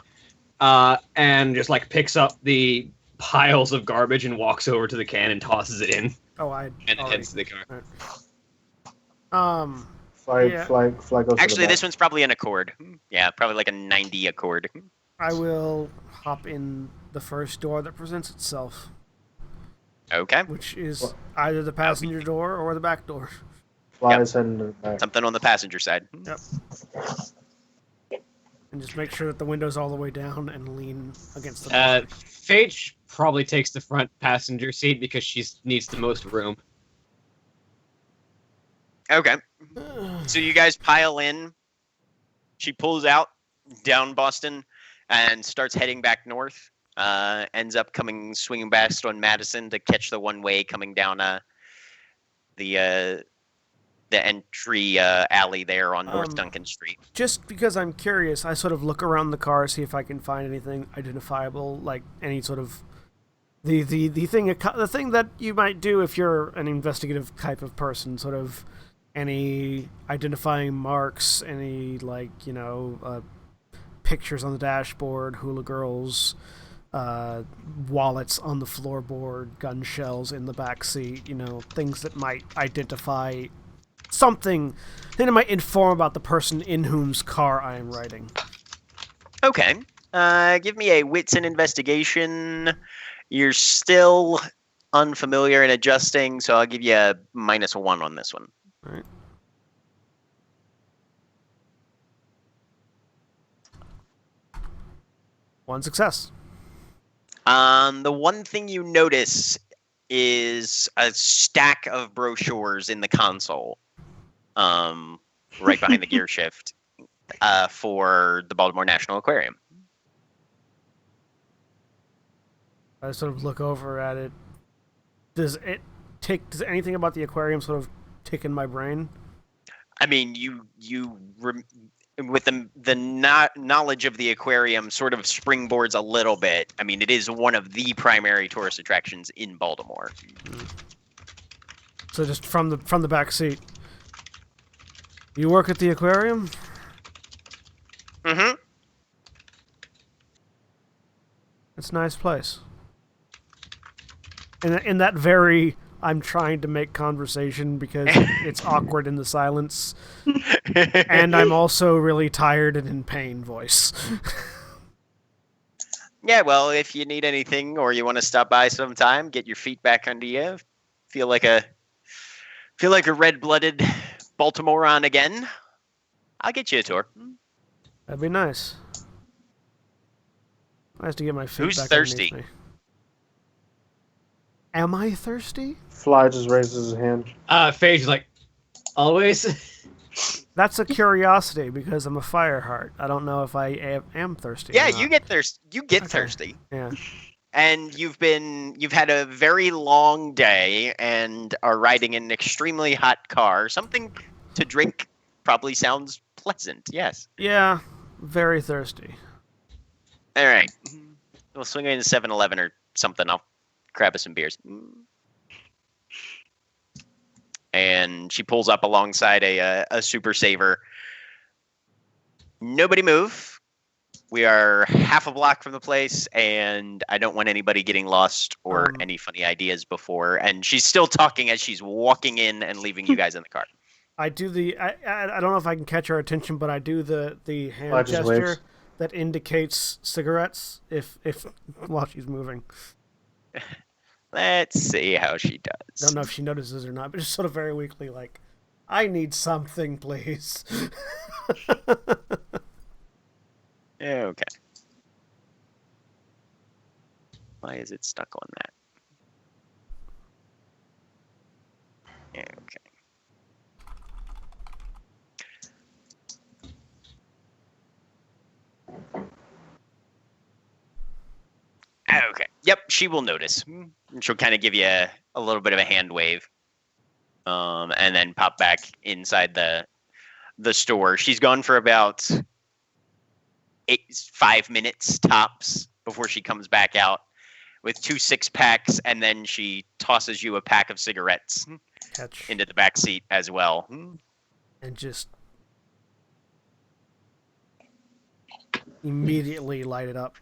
And just like picks up the piles of garbage and walks over to the can and tosses it in, Oh, I and then already... heads to the car. Fly Yeah. goes to Actually, the this one's probably an Accord. Yeah, probably like a 90 Accord. I will hop in the first door that presents itself, Okay. which is either the passenger door or the back door. Flies heading to the back. Something on the passenger side. Yep. And just make sure that the window's all the way down and lean against the door. Paige probably takes the front passenger seat because she needs the most room. Okay. So you guys pile in. She pulls out down Boston and starts heading back north. Ends up swinging past on Madison to catch the one-way coming down the entry alley there on North Duncan Street. Just because I'm curious, I sort of look around the car, see if I can find anything identifiable, like any sort of the thing that you might do if you're an investigative type of person, sort of any identifying marks, any pictures on the dashboard, hula girls, wallets on the floorboard, gun shells in the back seat, things that might identify something that might inform about the person in whose car I am riding. Okay. Give me a wits and investigation. You're still unfamiliar and adjusting, so I'll give you a -1 on this one. All right. One success. The one thing you notice is a stack of brochures in the console, right behind the gear shift, for the Baltimore National Aquarium. I sort of look over at it. Does anything about the aquarium sort of tick in my brain? I mean, with the knowledge of the aquarium sort of springboards a little bit. I mean, it is one of the primary tourist attractions in Baltimore. So just from the back seat. You work at the aquarium? Mm-hmm. It's a nice place. In that very, I'm trying to make conversation because it's awkward in the silence, and I'm also really tired and in pain voice. Yeah, well, if you need anything or you want to stop by sometime, get your feet back under you, feel like a red-blooded Baltimorean again, I'll get you a tour. That'd be nice. Nice to get my feet Who's back thirsty? underneath me. Am I thirsty? Fly just raises his hand. Phage is like, always. That's a curiosity because I'm a fireheart. I don't know if I am thirsty. Yeah, or not. you get thirsty. Okay. Thirsty. Yeah. And you've had a very long day and are riding an extremely hot car. Something to drink probably sounds pleasant. Yes. Yeah. Very thirsty. All right. We'll swing in 7-Eleven or something. I'll grab us some beers. And she pulls up alongside a Super Saver. Nobody move. We are half a block from the place, and I don't want anybody getting lost or any funny ideas before. And she's still talking as she's walking in and leaving you guys in the car. I do I don't know if I can catch her attention, but I do the hand gesture waves. that indicates cigarettes if while she's moving. Let's see how she does. Don't know if she notices or not, but just sort of very weakly like, I need something, please. Okay. Why is it stuck on that? Okay. Okay. Yep, she will notice. She'll kind of give you a little bit of a hand wave, and then pop back inside the store. She's gone for about 5 minutes tops before she comes back out with 2 6-packs, and then she tosses you a pack of cigarettes Catch. into the back seat as well. And just immediately light it up.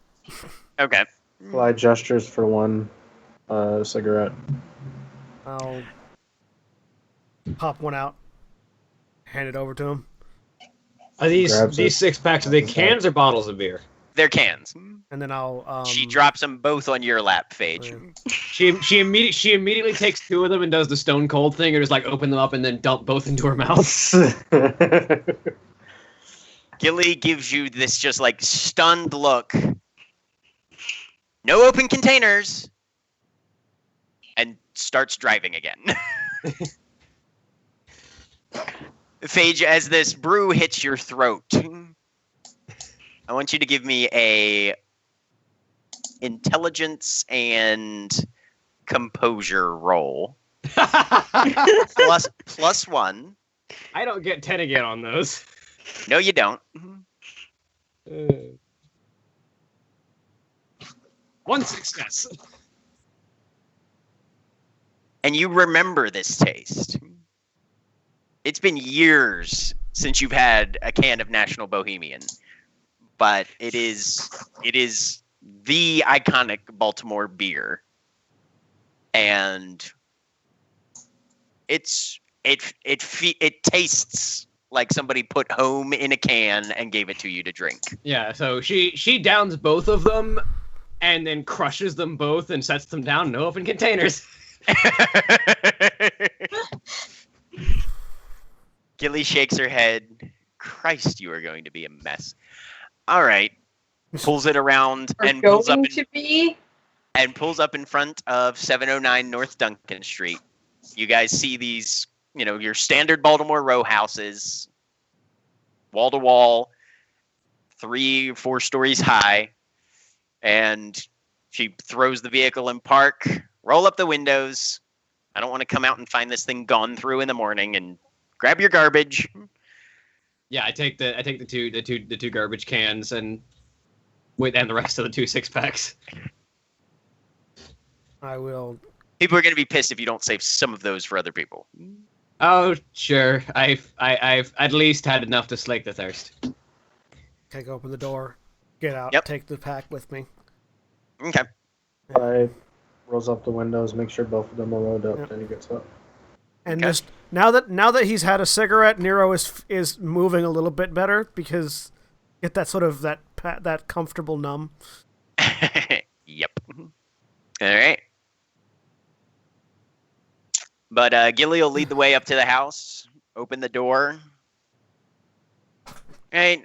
Okay. Fly gestures for one cigarette. I'll pop one out, hand it over to him. Are these Grabs it. 6-packs, are they cans or bottles of beer? They're cans. And then I'll She drops them both on your lap, Phage. She immediately takes 2 of them and does the Stone Cold thing, or just like open them up and then dump both into her mouth. Gilly gives you this just like stunned look. No open containers. And starts driving again. Phage, as this brew hits your throat, I want you to give me a intelligence and composure roll. plus 1. I don't get 10 again on those. No, you don't. One success. And you remember this taste. It's been years since you've had a can of National Bohemian, but it is the iconic Baltimore beer, and it tastes like somebody put home in a can and gave it to you to drink. Yeah, so she downs both of them and then crushes them both and sets them down. No open containers. Gilly shakes her head. Christ, you are going to be a mess. All right. Pulls it around and pulls up in front of 709 North Duncan Street. You guys see these, your standard Baltimore row houses, wall to wall, 3 or 4 stories high, and she throws the vehicle in park. Roll up the windows. I don't want to come out and find this thing gone through in the morning. And grab your garbage. Yeah, I take the two garbage cans and the rest of the 2 6-packs. I will. People are going to be pissed if you don't save some of those for other people. Oh, sure. I've at least had enough to slake the thirst. Take open the door, get out, take the pack with me. Okay. I rolls up the windows, make sure both of them are rolled up, then he gets up. And just now that he's had a cigarette, Nero is moving a little bit better because get that sort of that comfortable numb. Yep. All right. But Gilly will lead the way up to the house. Open the door. All right.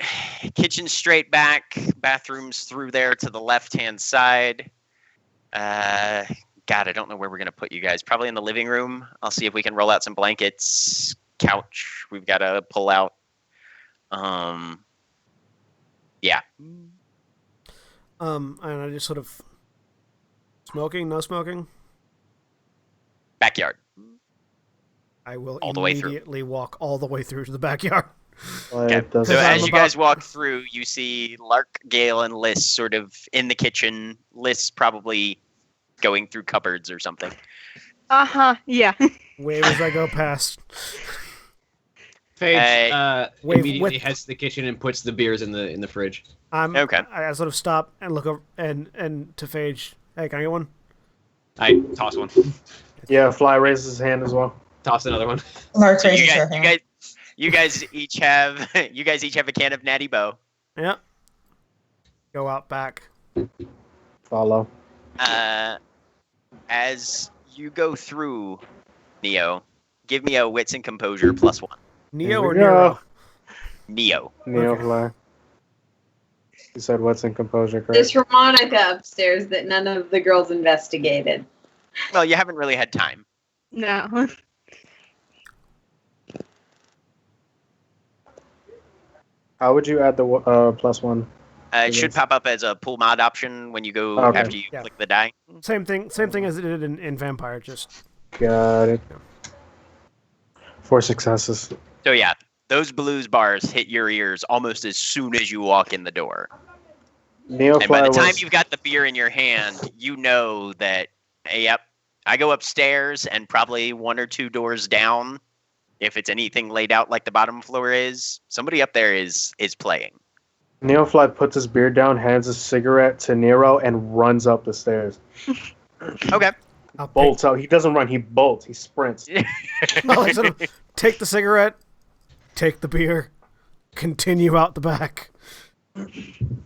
Kitchen straight back. Bathrooms through there to the left-hand side. God, I don't know where we're going to put you guys. Probably in the living room. I'll see if we can roll out some blankets. Couch we've got to pull out. Yeah. And I just sort of... Smoking? No smoking? Backyard. I will all the way immediately walk all the way through to the backyard. Okay. So as you guys walk through, you see Lark, Gale, and Liz sort of in the kitchen. Liz probably going through cupboards or something. Yeah. Wave as I go past. Phage immediately heads to the kitchen and puts the beers in the fridge. Okay. I sort of stop and look over and to Phage. Hey, can I get one? I toss one. Yeah, Fly raises his hand as well. Toss another one. Lark So raises her hand. you guys each have a can of Natty Bow. Yeah. Go out back. Follow. As you go through, Neo, give me a wits and composure +1. Neo or Nero? Neo. Neo Fly. You said what's in composure, correct? There's harmonica upstairs that none of the girls investigated. Well, you haven't really had time. No. How would you add the +1? It should pop up as a pull mod option when you go after you click the die. Same thing as it did in Vampire. Just got it. 4 successes. So yeah, those blues bars hit your ears almost as soon as you walk in the door. And by the time you've got the beer in your hand, you know that, yep, I go upstairs and probably 1 or 2 doors down, if it's anything laid out like the bottom floor is, somebody up there is playing. Neofly puts his beer down, hands a cigarette to Nero, and runs up the stairs. Okay. Bolts out. He doesn't run, he bolts. He sprints. I sort of take the cigarette, take the beer, continue out the back.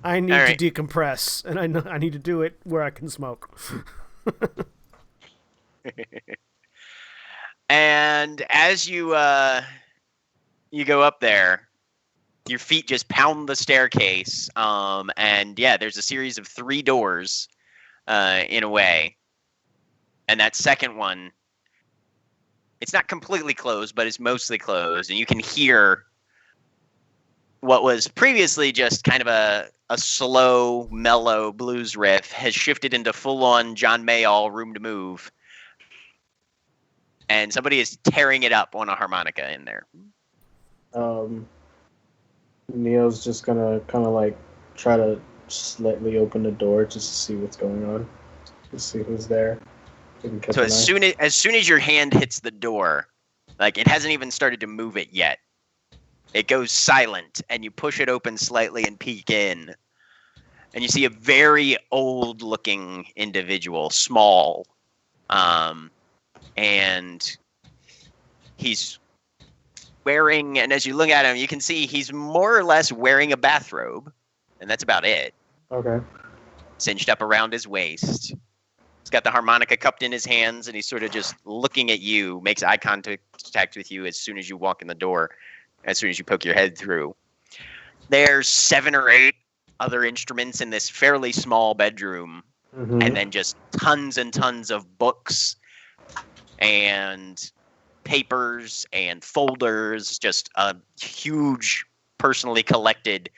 I need to decompress, and I need to do it where I can smoke. And as you go up there, your feet just pound the staircase, and yeah, there's a series of 3 doors in a way. And that second one, it's not completely closed, but it's mostly closed, and you can hear what was previously just kind of a slow, mellow blues riff has shifted into full-on John Mayall Room to Move. And somebody is tearing it up on a harmonica in there. Neo's just gonna kind of like try to slightly open the door just to see what's going on. Just see who's there. So as soon as your hand hits the door, like it hasn't even started to move it yet. It goes silent, and you push it open slightly and peek in. And you see a very old-looking individual, small. And he's wearing, and as you look at him, you can see he's more or less wearing a bathrobe, and that's about it. Okay. Cinched up around his waist. He's got the harmonica cupped in his hands, and he's sort of just looking at you, makes eye contact with you as soon as you walk in the door, as soon as you poke your head through. There's 7 or 8 other instruments in this fairly small bedroom, and then just tons and tons of books and papers and folders, just a huge personally collected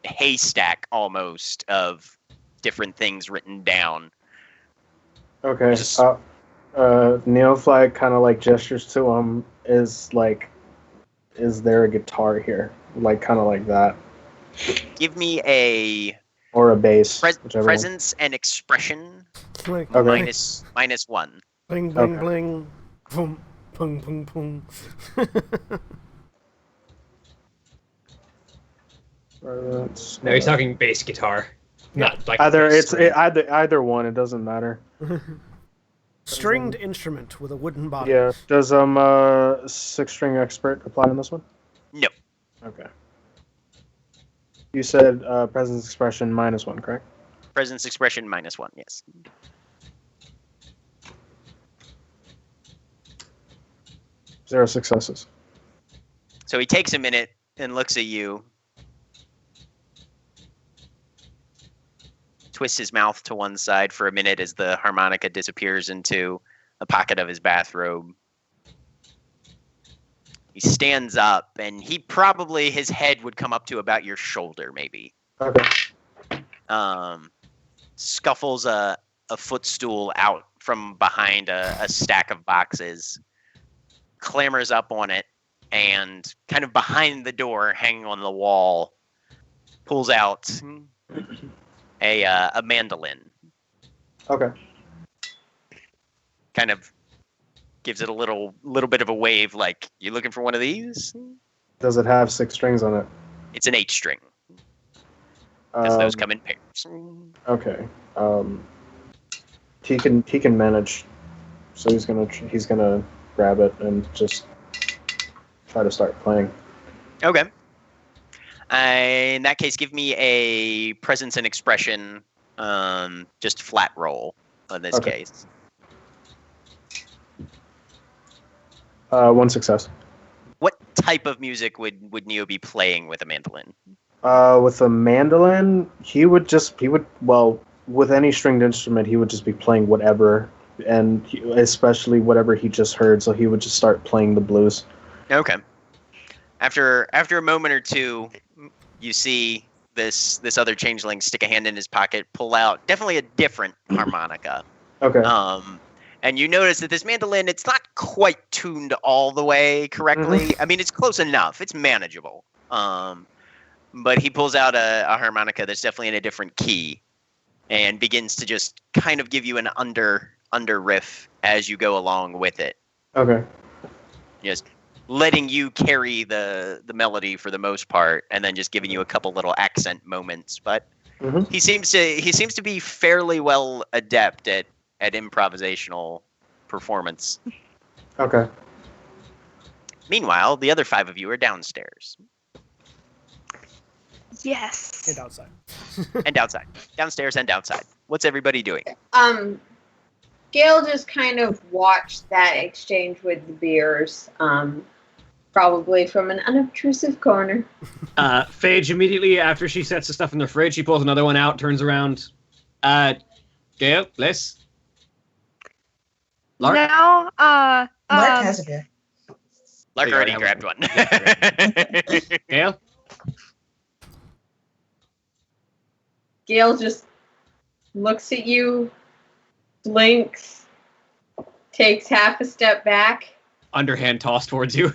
haystack almost of different things written down. Okay. Neofly kind of like gestures to him. Is there a guitar here? Like kind of like that. Give me a or a bass. Presence and expression. Okay. Minus 1. Bling bling bling. Boom boom boom boom. No, he's talking bass guitar. Not like either one. It doesn't matter. Stringed instrument with a wooden body. Yeah. Does 6-string expert apply on this one? No. Okay. You said presence expression -1, correct? Presence expression -1, yes. 0 successes. So he takes a minute and looks at you. Twists his mouth to one side for a minute as the harmonica disappears into a pocket of his bathrobe. He stands up, and his head would come up to about your shoulder, maybe. Okay. Scuffles a footstool out from behind a stack of boxes, clambers up on it, and kind of behind the door, hanging on the wall, pulls out a mandolin. Okay. Kind of gives it a little bit of a wave, like, you looking for one of these? Does it have 6 strings on it? It's an 8-string. Because those come in pairs. Okay. He can manage. So he's gonna grab it and just try to start playing. Okay. In that case, give me a presence and expression, just flat roll in this case. 1 success. What type of music would Neo be playing with a mandolin? With a mandolin, with any stringed instrument, he would just be playing whatever, and especially whatever he just heard. So he would just start playing the blues. Okay. After a moment or two, you see this other changeling stick a hand in his pocket, pull out definitely a different harmonica. Okay. And you notice that this mandolin, it's not quite tuned all the way correctly. I mean, it's close enough. It's manageable. But he pulls out a harmonica that's definitely in a different key and begins to just kind of give you an under riff as you go along with it. Okay. Just letting you carry the melody for the most part, and then just giving you a couple little accent moments. But he seems to be fairly well adept at improvisational performance. Okay. Meanwhile, the other 5 of you are downstairs. Yes. And outside. And outside. Downstairs and outside. What's everybody doing? Gail just kind of watched that exchange with the beers, probably from an unobtrusive corner. Phage, immediately after she sets the stuff in the fridge, she pulls another one out, turns around. Gail, Bliss? Lark? No, Mark has a beer. Lark already grabbed one. Gail? Gail just looks at you, blinks, takes half a step back. Underhand toss towards you.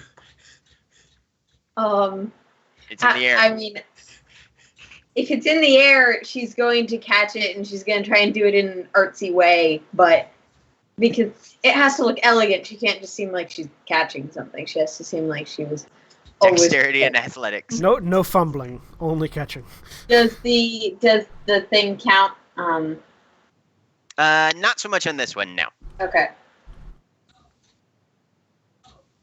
It's in the air. I mean, if it's in the air, she's going to catch it and she's going to try and do it in an artsy way, but because it has to look elegant, she can't just seem like she's catching something. She has to seem like she was Dexterity and athletics. No fumbling, only catching. Does the thing count? Not so much on this one, no. Okay.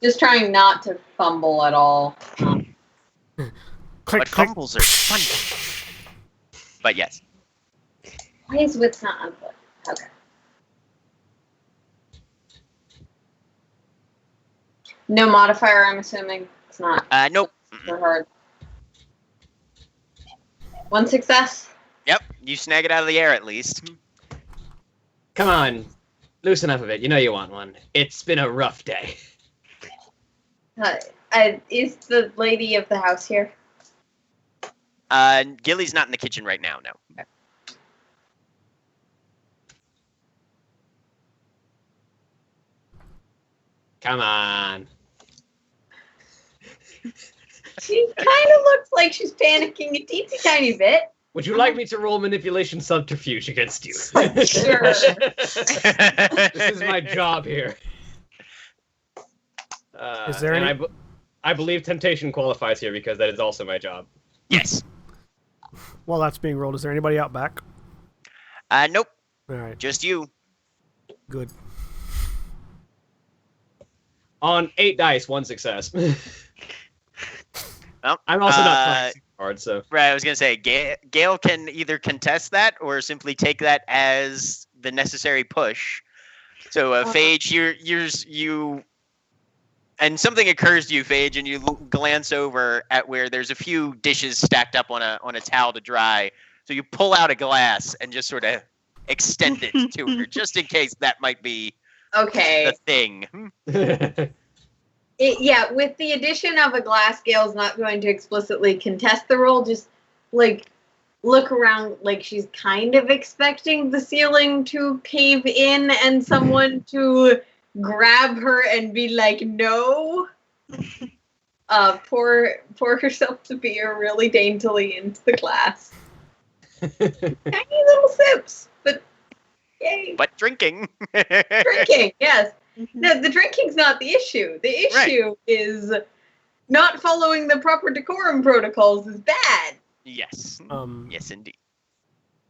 Just trying not to fumble at all. Click, But click. fumbles are fun. But yes. Why is wits not on foot? Okay. No modifier, I'm assuming. It's not Nope. super hard. One success. Yep, you snag it out of the air at least. Come on, loosen up a bit. You know you want one. It's been a rough day. Is the lady of the house here? Gilly's not in the kitchen right now, no. Come on. She kind of looks like she's panicking a teensy tiny bit. Would you like me to roll manipulation subterfuge against you? Sure. This is my job here. Is there and any... I believe temptation qualifies here because that is also my job. Yes. While that's being rolled, is there anybody out back? Nope. All right, Just you. good. On 8 dice, 1 success. Well, I'm also not trying super hard, so. Right, I was gonna say Gale can either contest that or simply take that as the necessary push. So, Phage, you, and something occurs to you, Phage, and you glance over at where there's a few dishes stacked up on a towel to dry. So you pull out a glass and just sort of extend it to her, just in case that might be Okay. the thing. Yeah, with the addition of a glass, Gale's not going to explicitly contest the roll. Just, like, look around like she's kind of expecting the ceiling to cave in and someone to grab her and be like, no. Pour herself the beer really daintily into the glass. Tiny little sips, but yay. But drinking. Drinking, yes. No, the drinking's not the issue. The issue is not following the proper decorum protocols is bad. Yes. Yes, indeed.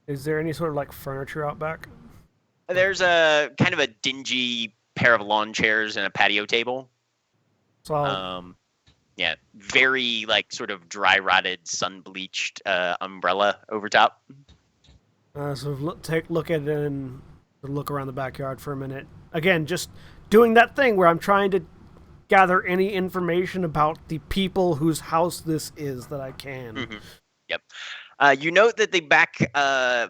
Is there any sort of like furniture out back? There's a kind of a dingy pair of lawn chairs and a patio table. So Yeah, very like sort of dry rotted, sun bleached umbrella over top. take a look at it and look around the backyard for a minute. Again, just doing that thing where I'm trying to gather any information about the people whose house this is that I can. Mm-hmm. Yep. You note that the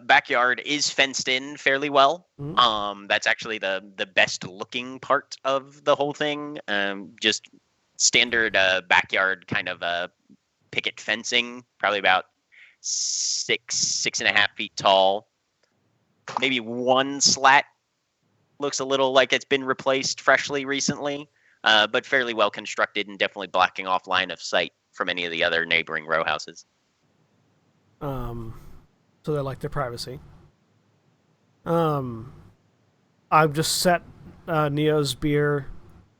backyard is fenced in fairly well. Mm-hmm. That's actually the best looking part of the whole thing. Just standard backyard kind of picket fencing, probably about 6.5 feet tall. Maybe one slat looks a little like it's been replaced freshly recently, but fairly well constructed and definitely blocking off line of sight from any of the other neighboring row houses. So they like their privacy. I've just set Neo's beer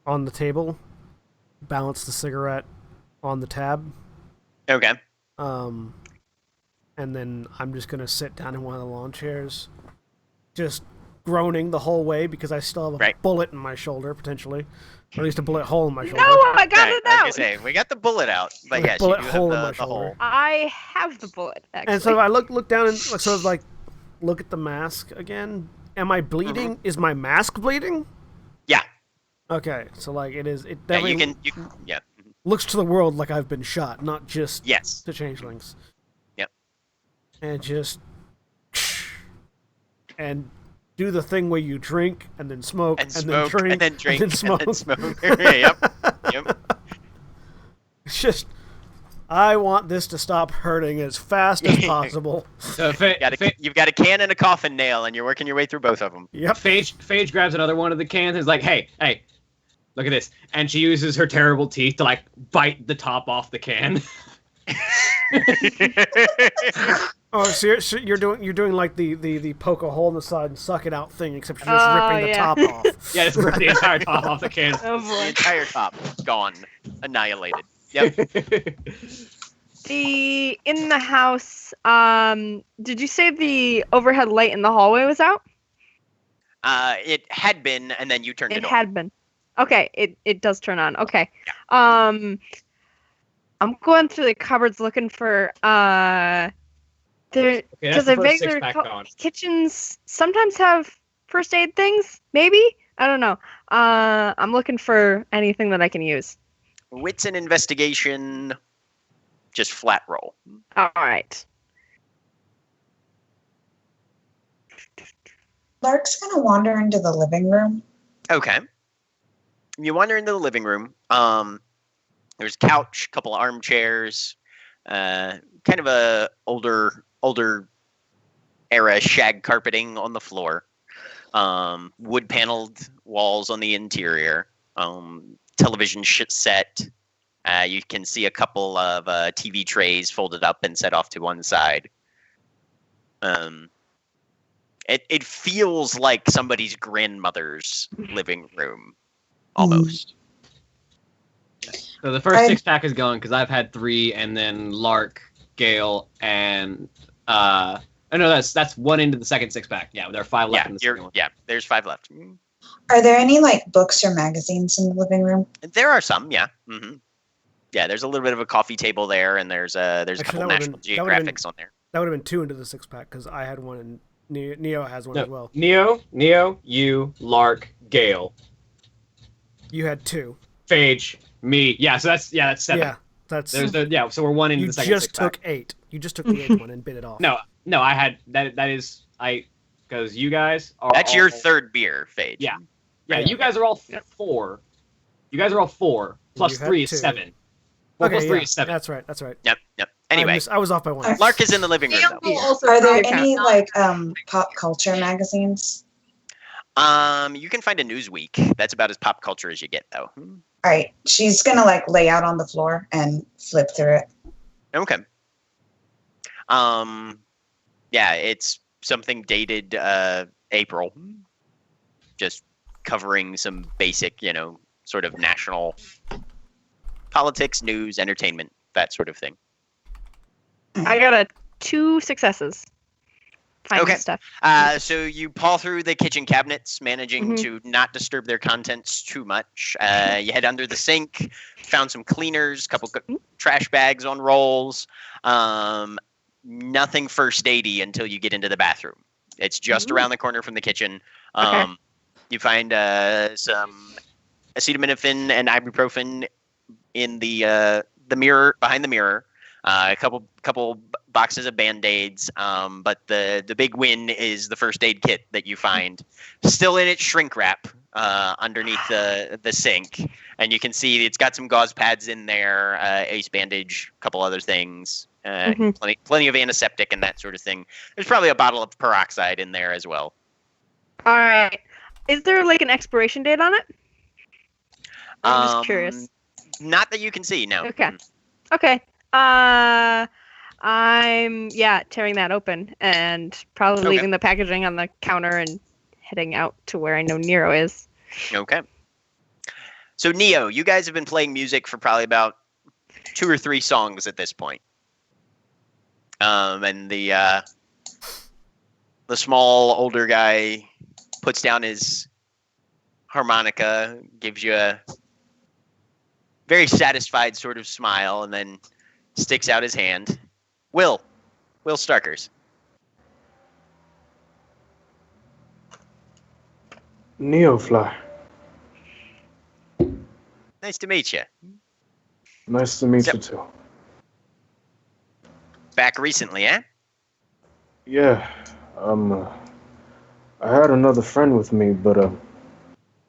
on the table, balanced the cigarette on the tab. Okay. And then I'm just gonna sit down in one of the lawn chairs, just groaning the whole way because I still have a bullet in my shoulder, potentially. Or at least a bullet hole in my shoulder. No, I got it I out! was gonna say, we got the bullet out, but yes, bullet you do hole in have my the shoulder. hole. I have the bullet, actually. And so I look down and sort of like look at the mask again. Am I bleeding? Mm-hmm. Is my mask bleeding? Yeah. Okay, so like it is. It Yeah, definitely yeah. looks to the world like I've been shot, not just Yes. to changelings. Yep. And just and do the thing where you drink and then smoke And then smoke, drink and then drink, and then smoke. and then smoke. Yep. It's just I want this to stop hurting as fast as possible. So You've got a can and a coffin nail, and you're working your way through both of them. Yep. Phage grabs another one of the cans and is like, hey, look at this. And she uses her terrible teeth to, like, bite the top off the can. Oh, so you're doing like the poke a hole in the side and suck it out thing, except you're just ripping the top off. Yeah, just rip the entire top off the can. Oh, The boy. entire top gone, annihilated. Yep. In the house, did you say the overhead light in the hallway was out? It had been, and then you turned it It on. had been. Okay, it does turn on. Okay. I'm going through the cupboards looking for there Okay, that's because the I first vaguely six-pack gone. kitchens sometimes have first aid things. Maybe I don't know. I'm looking for anything that I can use. Wits and investigation, just flat roll. All right. Lark's gonna wander into the living room. Okay. You wander into the living room. There's a couch, couple of armchairs, kind of a older era shag carpeting on the floor. Wood paneled walls on the interior. Television set. You can see a couple of TV trays folded up and set off to one side. It feels like somebody's grandmother's living room, almost. So the first six-pack is gone because I've had 3, and then Lark, Gale, and oh no, that's one into the second six-pack. Yeah, there are 5 left in the second one. Yeah, there's 5 left. Are there any like books or magazines in the living room? There are some, yeah. Mm-hmm. Yeah, there's a little bit of a coffee table there, and there's a couple National Geographics on there. That would have been 2 into the 6-pack because I had one and Neo has one as well. Neo, you, Lark, Gale. You had 2. Phage, me. Yeah, so that's 7. Yeah, that's. So we're 1 into the second. You just took 8. You just took the 8th one and bit it off. No, I had that. That is because you guys are. That's your 3rd beer, Phage. Yeah. You guys are all 4. You guys are all 4 plus 3 is 2. 7. 4 plus 3 is 7. That's right. Yep. Anyway, I was off by 1. Lark is in the living room, though. Are there any like pop culture magazines? You can find a Newsweek. That's about as pop culture as you get, though. All right, she's gonna like lay out on the floor and flip through it. Okay. Yeah, it's something dated April. Just covering some basic, sort of national politics, news, entertainment, that sort of thing. I got 2 successes. Finding stuff. So you paw through the kitchen cabinets, managing to not disturb their contents too much. You head under the sink, found some cleaners, couple trash bags on rolls. Nothing first aid-y until you get into the bathroom. It's just around the corner from the kitchen. You find some acetaminophen and ibuprofen in the mirror, behind the mirror. A couple boxes of Band-Aids, but the big win is the first aid kit that you find still in its shrink wrap underneath the sink, and you can see it's got some gauze pads in there, ace bandage, a couple other things, plenty of antiseptic and that sort of thing. There's probably a bottle of peroxide in there as well. All right, is there like an expiration date on it? I'm just curious. Not that you can see, no. Okay. I'm tearing that open and probably leaving the packaging on the counter and heading out to where I know Nero is. Okay. So Neo, you guys have been playing music for probably about 2 or 3 songs at this point. And the small older guy puts down his harmonica, gives you a very satisfied sort of smile, and then sticks out his hand. Will Starkers. Neofly. Nice to meet you. Nice to meet you too. Back recently, eh? Yeah. I had another friend with me, but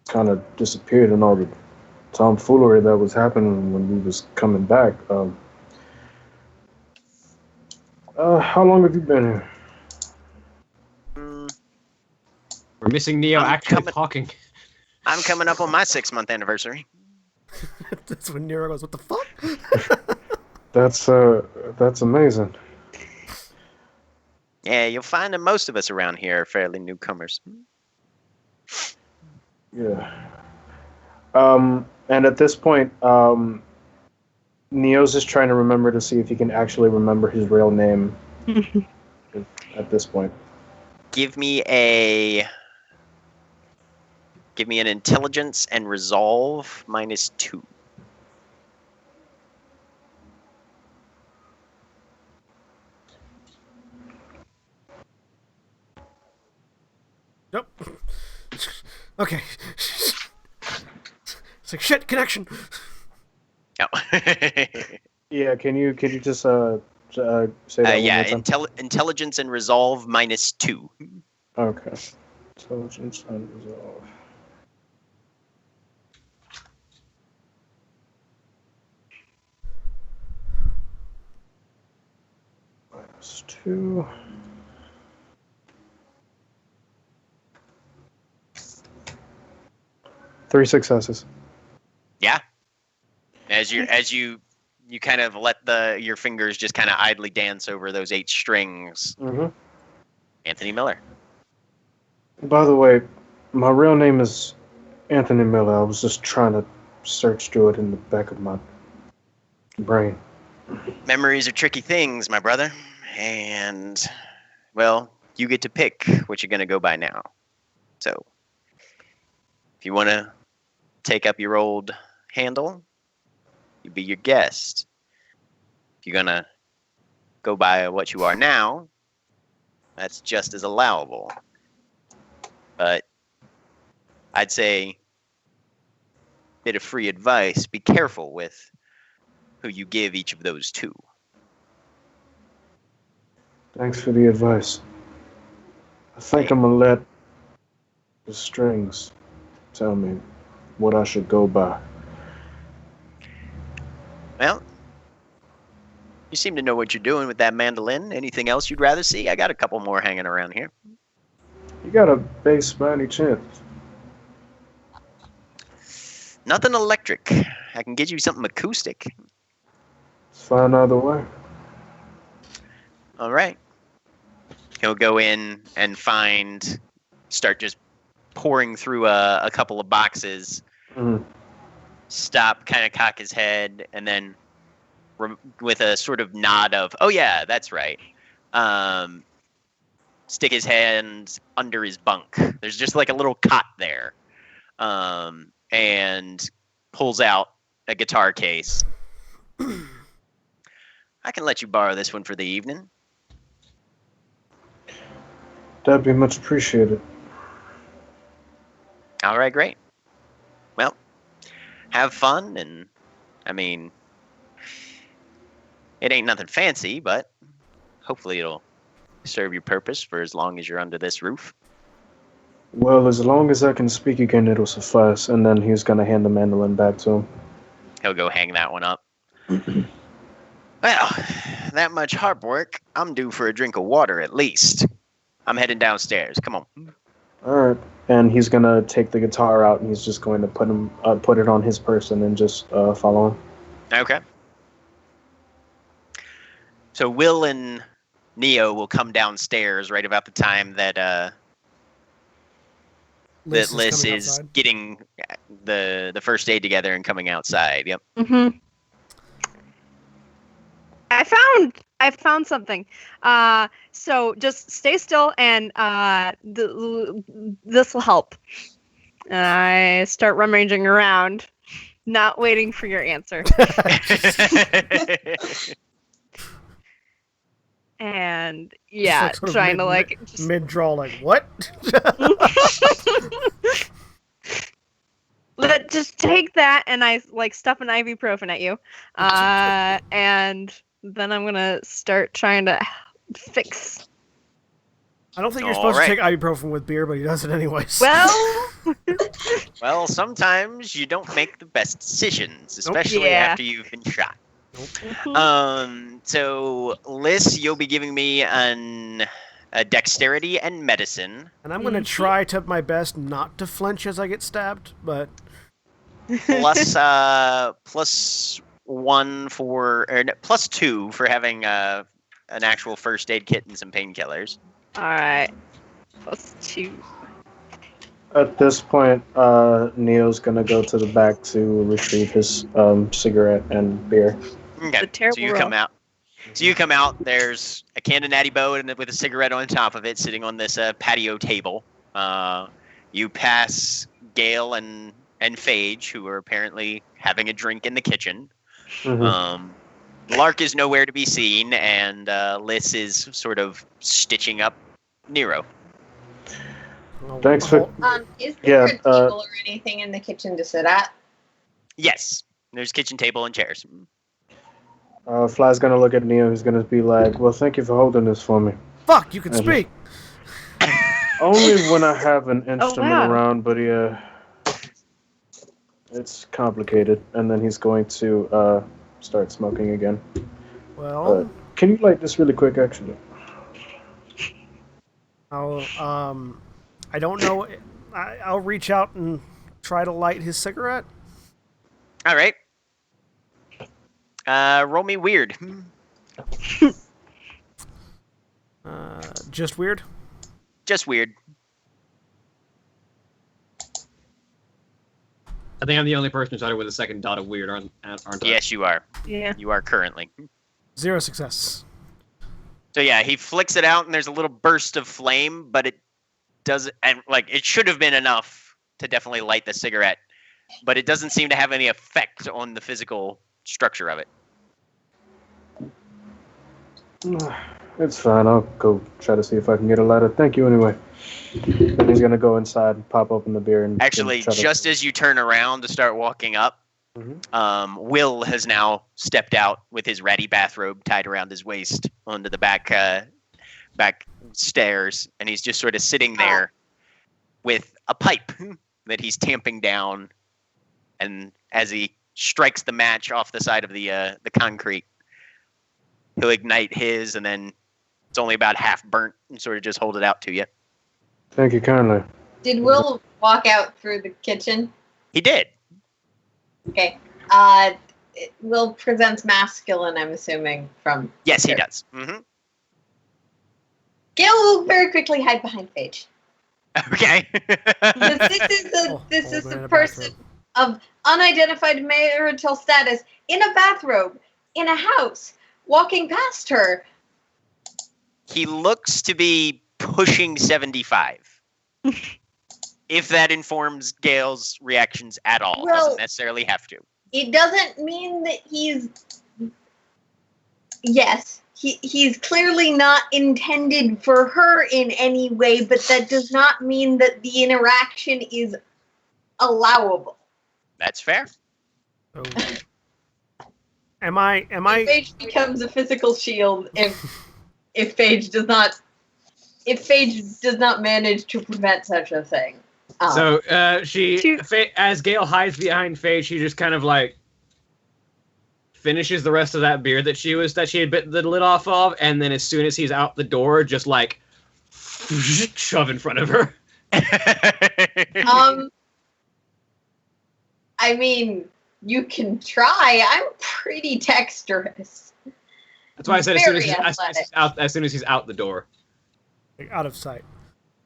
kind of disappeared in all the tomfoolery that was happening when we was coming back. How long have you been here? We're missing Neo actually talking. I'm coming up on my 6-month anniversary. That's when Nero goes, "What the fuck?" That's amazing. Yeah, you'll find that most of us around here are fairly newcomers. Yeah. And at this point, Neo's just trying to remember to see if he can actually remember his real name at this point. Give me a Give me an intelligence and resolve -2. Nope. Okay. It's like shit connection. Oh. Yeah, can you just say that yeah, one more time? intelligence and resolve -2. Okay. Intelligence and resolve. -2. 3 successes. Yeah. As you kind of let your fingers just kind of idly dance over those 8 strings. Mm-hmm. Anthony Miller. By the way, my real name is Anthony Miller. I was just trying to search through it in the back of my brain. Memories are tricky things, my brother. And, well, you get to pick what you're going to go by now. So, if you want to take up your old handle, you be your guest. If you're going to go by what you are now, that's just as allowable. But I'd say, bit of free advice, be careful with who you give each of those to. Thanks for the advice. I think I'm gonna let the strings tell me what I should go by. Well, you seem to know what you're doing with that mandolin. Anything else you'd rather see? I got a couple more hanging around here. You got a bass by any chance? Nothing electric. I can get you something acoustic. It's fine either way. All right. He'll go in and start just pouring through a couple of boxes. Mm-hmm. Stop, kind of cock his head, and then with a sort of nod of, oh yeah, that's right. Stick his hand under his bunk. There's just like a little cot there. And pulls out a guitar case. I can let you borrow this one for the evening. That'd be much appreciated. All right, great. Well, have fun, and I mean, it ain't nothing fancy, but hopefully it'll serve your purpose for as long as you're under this roof. Well, as long as I can speak again, it'll suffice. And then he's gonna hand the mandolin back to him. He'll go hang that one up. Well, that much harp work. I'm due for a drink of water at least. I'm heading downstairs. Come on. All right. And he's gonna take the guitar out, and he's just going to put it on his person and just follow him. Okay. So Will and Neo will come downstairs right about the time that Liz is getting the first aid together and coming outside. Yep. Mm-hmm. I found something. So just stay still, and this will help. And I start rummaging around, not waiting for your answer. And yeah, just like trying to just mid-draw, like what? just take that, and I stuff an ibuprofen at you, and then I'm gonna start trying to fix. I don't think you're supposed to take ibuprofen with beer, but he does it anyways. Well, well, sometimes you don't make the best decisions, especially after you've been shot. Nope. So, Liz, you'll be giving me a dexterity and medicine. And I'm going to try to my best not to flinch as I get stabbed, but... plus 1 plus 2 for having an actual first aid kit and some painkillers. Alright. Plus 2. At this point, Neo's gonna go to the back to retrieve his cigarette and beer. Okay. So you come out. There's a can of Natty Boh with a cigarette on top of it, sitting on this patio table. You pass Gale and Phage, who are apparently having a drink in the kitchen. Mhm. Lark is nowhere to be seen, and Liz is sort of stitching up Nero. Thanks for. Is there a Yeah, table or anything in the kitchen to sit at? Yes, there's kitchen table and chairs. Fly's gonna look at Neo. He's gonna be like, "Well, thank you for holding this for me." Fuck, you can And- speak. Only when I have an instrument wow. around, but it's complicated. And then he's going to start smoking again. Well, Can you light this really quick, actually? I don't know. I'll reach out and try to light his cigarette. All right. Roll me weird. Just weird. Just weird. I think I'm the only person who started with a second dot of weird, aren't I? Yes, you are. Yeah. You are currently. 0 success. So yeah, he flicks it out, and there's a little burst of flame, but it doesn't. And like it should have been enough to definitely light the cigarette, but it doesn't seem to have any effect on the physical structure of it. It's fine. I'll go try to see if I can get a lighter. Thank you anyway. Then he's gonna go inside and pop open the beer and Actually, try to- just as you turn around to start walking up, Will has now stepped out with his ratty bathrobe tied around his waist onto the back stairs, and he's just sort of sitting there with a pipe that he's tamping down, and as he strikes the match off the side of the concrete, he'll ignite his, and then it's only about half burnt, and sort of just hold it out to you. Thank you kindly. Did Will walk out through the kitchen? He did. Okay. Will presents masculine, I'm assuming, from... Yes, he does. Mm-hmm. Gale will very quickly hide behind Phage. Okay. Because this is the person of unidentified marital status in a bathrobe, in a house, walking past her. He looks to be pushing 75. If that informs Gale's reactions at all, Well, doesn't necessarily have to. It doesn't mean that he's... Yes, he's clearly not intended for her in any way, but that does not mean that the interaction is allowable. That's fair. So, am I? Phage becomes a physical shield if Phage does not manage to prevent such a thing. So as Gale hides behind Phage, she just kind of like finishes the rest of that beer that she had bitten the lid off of, and then as soon as he's out the door, just like shove in front of her. I mean, you can try. I'm pretty dexterous. That's why I said Very as soon as he's out the door. Like, out of sight.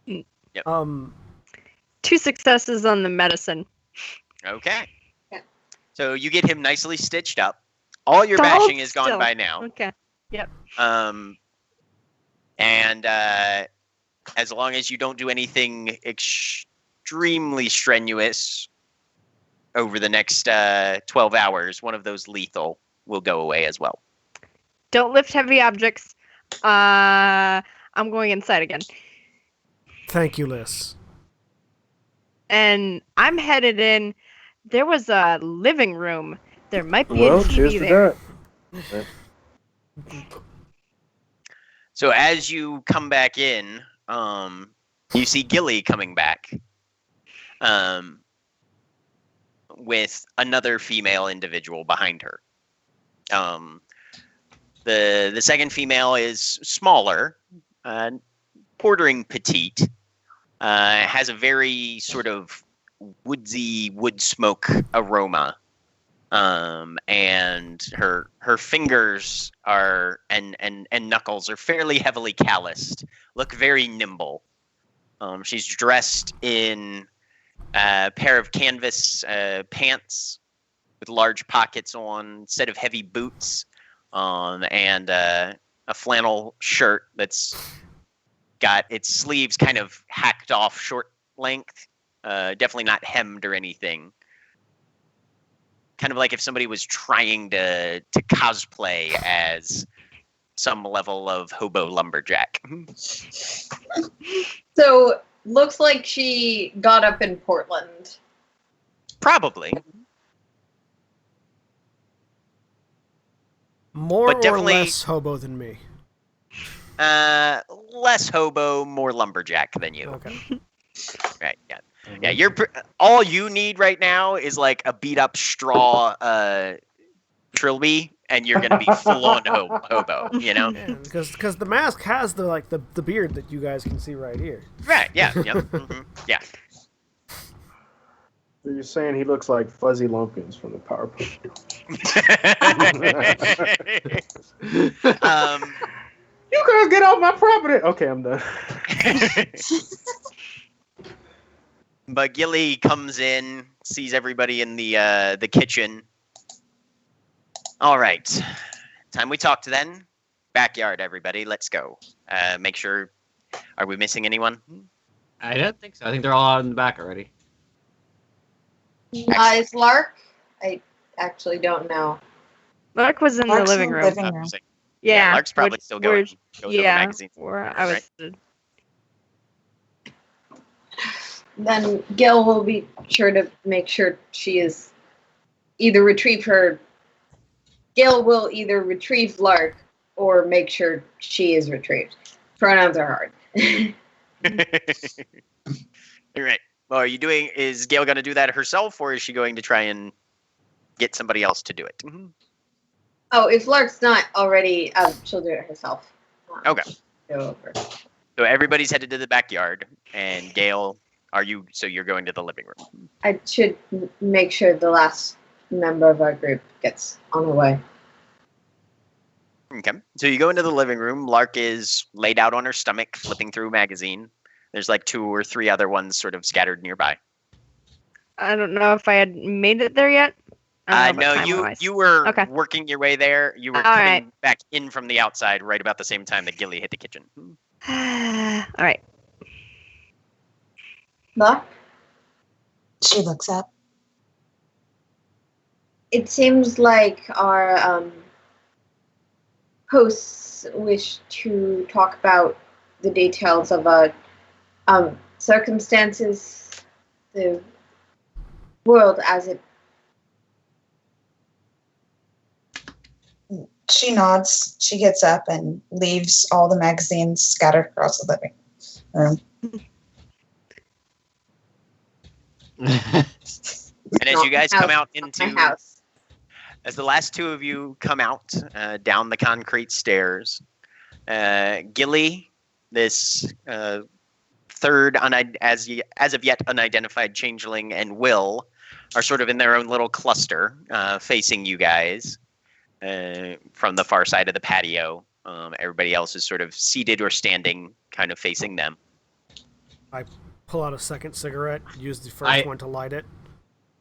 Yep. 2 successes on the medicine. Okay. Yeah. So you get him nicely stitched up. All your bashing is gone still. by now. Okay. Yep. And as long as you don't do anything extremely strenuous over the next 12 hours, one of those lethal will go away as well. Don't lift heavy objects. I'm going inside again. Thank you, Liz. And I'm headed in. There was a living room. There might be Well, a cheers TV to there. that. So as you come back in, you see Gilly coming back with another female individual behind her. The second female is smaller, bordering petite, has a very sort of woodsy wood smoke aroma. And her fingers are and knuckles are fairly heavily calloused, look very nimble. She's dressed in a pair of canvas pants with large pockets on, set of heavy boots, and a flannel shirt that's got its sleeves kind of hacked off short length Definitely not hemmed or anything. Kind of like if somebody was trying to cosplay as some level of hobo lumberjack. So, looks like she got up in Portland. Probably. More But or definitely- less hobo than me? Less hobo, more lumberjack than you. Okay. Right, yeah. Yeah, all you need right now is like a beat up straw trilby, and you're gonna be full on hobo, you know? Yeah, because the mask has the beard that you guys can see right here. Right, yeah, yep. Yeah. So you're saying he looks like Fuzzy Lumpkins from the Powerpuff Girls. You gotta get off my property. Okay, I'm done. But Gilly comes in, sees everybody in the kitchen. All right, time we talked then. Backyard, everybody, let's go. Make sure. Are we missing anyone? I don't think so. I think they're all out in the back already. Is Lark? I actually don't know. Lark was in Lark's the in living the room. living room. Yeah, Lark's probably still going over magazines. Where I was. Then Gil will be sure to make sure she is either retrieve her. Gil will either retrieve Lark or make sure she is retrieved. Pronouns are hard. All right. Well, is Gail going to do that herself, or is she going to try and get somebody else to do it? Oh, if Lark's not already, she'll do it herself. Okay. Go over. So everybody's headed to the backyard, and Gail, you're going to the living room? I should make sure the last member of our group gets on her way. Okay. So you go into the living room. Lark is laid out on her stomach, flipping through a magazine. There's like 2 or 3 other ones sort of scattered nearby. I don't know if I had made it there yet. I don't know No, about time-wise. you were Okay. working your way there. You were All coming right. back in from the outside right about the same time that Gilly hit the kitchen. All right. Lark? She looks up. It seems like our hosts wish to talk about the details of circumstances, the world as it. She nods. She gets up and leaves all the magazines scattered across the living room. And as you guys come out into my house. As the last 2 of you come out down the concrete stairs, Gilly, this third as of yet unidentified changeling, and Will are sort of in their own little cluster facing you guys from the far side of the patio. Everybody else is sort of seated or standing, kind of facing them. I pull out a second cigarette, use the first one to light it,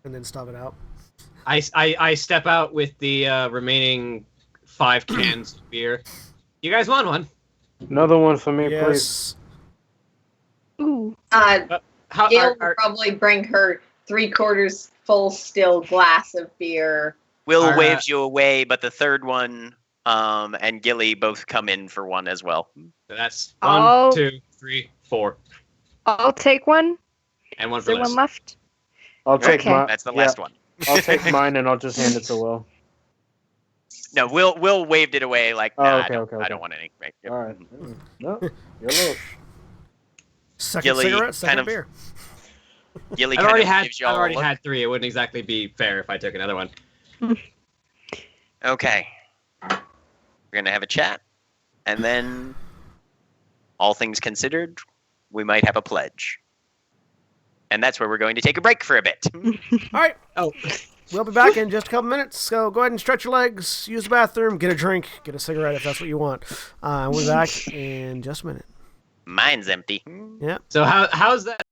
and then stub it out. I step out with the remaining 5 cans of beer. You guys want one? Another one for me, Yes. Ooh. Gail will probably bring her 3/4 full still glass of beer. Will waves you away, but the third one and Gilly both come in for one as well. That's 1, 2, 3, 4. I'll take one. And one Is for there Liz. one left? I'll take Okay. mine. That's the last one. I'll take mine and I'll just hand it to Will. No, Will waved it away like, nah, okay, I don't want any. Right, yep. All right. No, you're low. Second Gilly cigarette, second kind of- beer. Gilly I've kind already of had. gives you I've all a already look. had 3. It wouldn't exactly be fair if I took another one. Okay. We're going to have a chat. And then, all things considered, we might have a pledge. And that's where we're going to take a break for a bit. All right. Oh. We'll be back in just a couple minutes, so go ahead and stretch your legs, use the bathroom, get a drink, get a cigarette if that's what you want. We'll be back in just a minute. Mine's empty. Yeah. So how's that?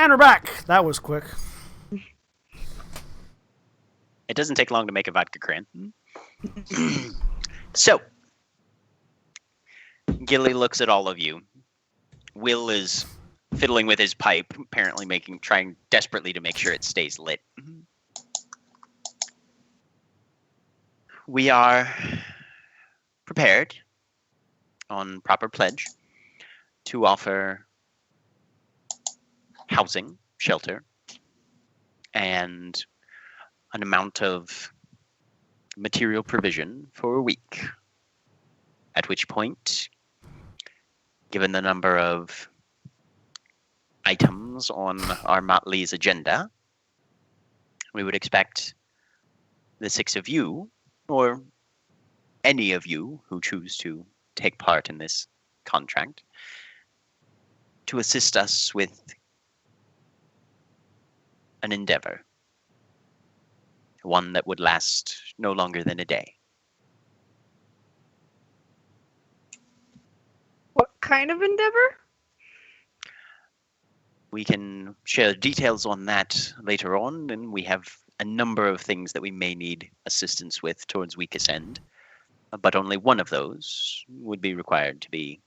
And we're back. That was quick. It doesn't take long to make a vodka cran. So, Gilly looks at all of you. Will is fiddling with his pipe, apparently trying desperately to make sure it stays lit. We are prepared on proper pledge to offer housing, shelter, and an amount of material provision for a week. At which point, given the number of items on our Motley's agenda, we would expect the 6 of you, or any of you who choose to take part in this contract, to assist us with an endeavor. One that would last no longer than a day. What kind of endeavor? We can share details on that later on, and we have a number of things that we may need assistance with towards weakest end. But only one of those would be required to be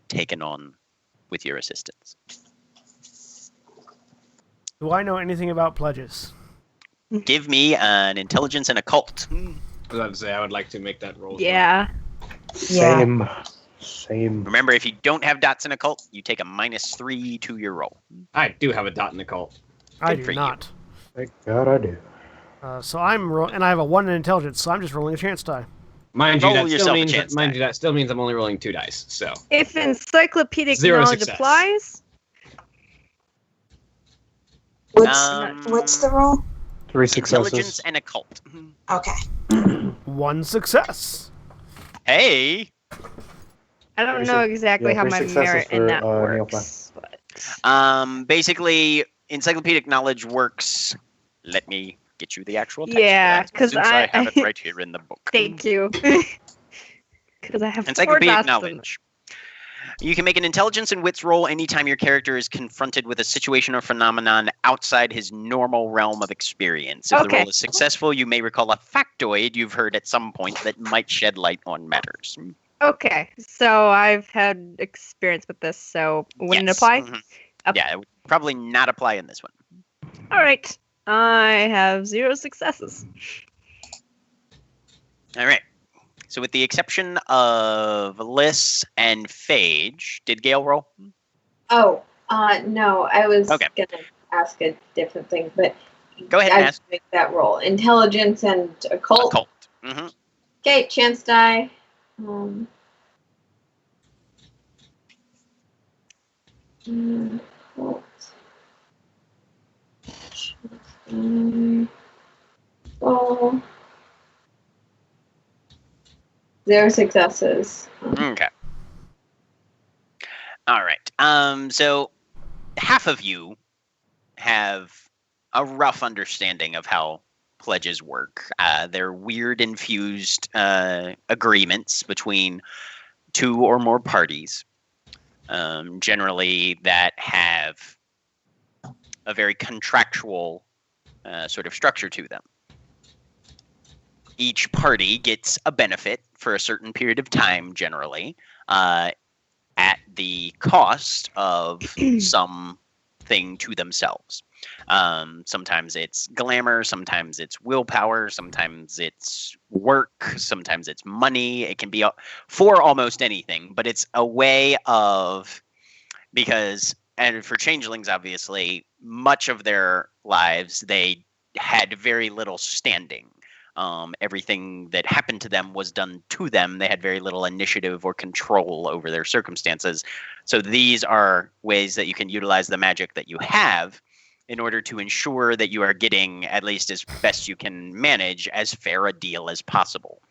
taken on with your assistance. Do I know anything about pledges? Give me an intelligence and occult. I was about to say, I would like to make that roll. Yeah. Same. Remember, if you don't have dots in occult, you take a -3 to your roll. I do have a dot in the cult. I Good for do you. not. Thank God I do. So and I have a 1 in intelligence, so I'm just rolling a chance die. Mind you, Roll that still yourself a means chance that still means I'm only rolling 2 dice. So If encyclopedic 0 knowledge success. applies, What's the roll? 3 Intelligence successes. and occult. Okay. 1 success. Hey! I don't Three know suc- exactly yeah, how 3 my successes merit in for, that Neil works. But... Basically, encyclopedic knowledge works. Let me get you the actual text. Yeah, for that, 'cause since I have it right here in the book. Thank you. Because I have 4 Encyclopedic dots. knowledge. You can make an intelligence and wits roll anytime your character is confronted with a situation or phenomenon outside his normal realm of experience. If the Okay. roll is successful, you may recall a factoid you've heard at some point that might shed light on matters. Okay, so I've had experience with this, so wouldn't Yes. it apply? Mhm. Up. Yeah, it would probably not apply in this one. All right. I have 0 successes. All right. So with the exception of Liss and Phage, did Gale roll? Oh, no, I was Okay. gonna ask a different thing, but Go ahead and I ask. make that roll. Intelligence and occult. Occult. Mm-hmm. Okay, chance die. Occult. Roll. 0 successes. Okay. All right. So half of you have a rough understanding of how pledges work. They're weird infused agreements between 2 or more parties, generally that have a very contractual sort of structure to them. Each party gets a benefit for a certain period of time, generally, at the cost of something to themselves. Sometimes it's glamour, sometimes it's willpower, sometimes it's work, sometimes it's money. It can be for almost anything, but it's a way of, and for changelings, obviously, much of their lives, they had very little standing. Everything that happened to them was done to them. They had very little initiative or control over their circumstances. So these are ways that you can utilize the magic that you have in order to ensure that you are getting, at least as best you can manage, as fair a deal as possible.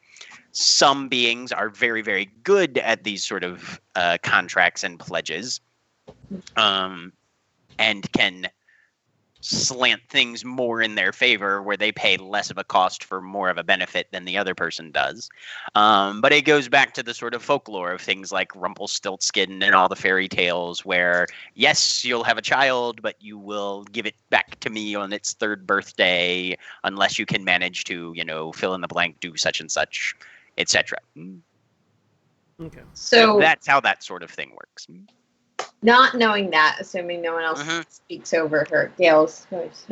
Some beings are very, very good at these sort of contracts and pledges, and can slant things more in their favor, where they pay less of a cost for more of a benefit than the other person does. But it goes back to the sort of folklore of things like Rumpelstiltskin and all the fairy tales, where yes, you'll have a child, but you will give it back to me on its 3rd birthday unless you can manage to, fill in the blank, do such and such, etc. Okay. So that's how that sort of thing works. not knowing that, assuming no one else speaks over her, Gail's voice.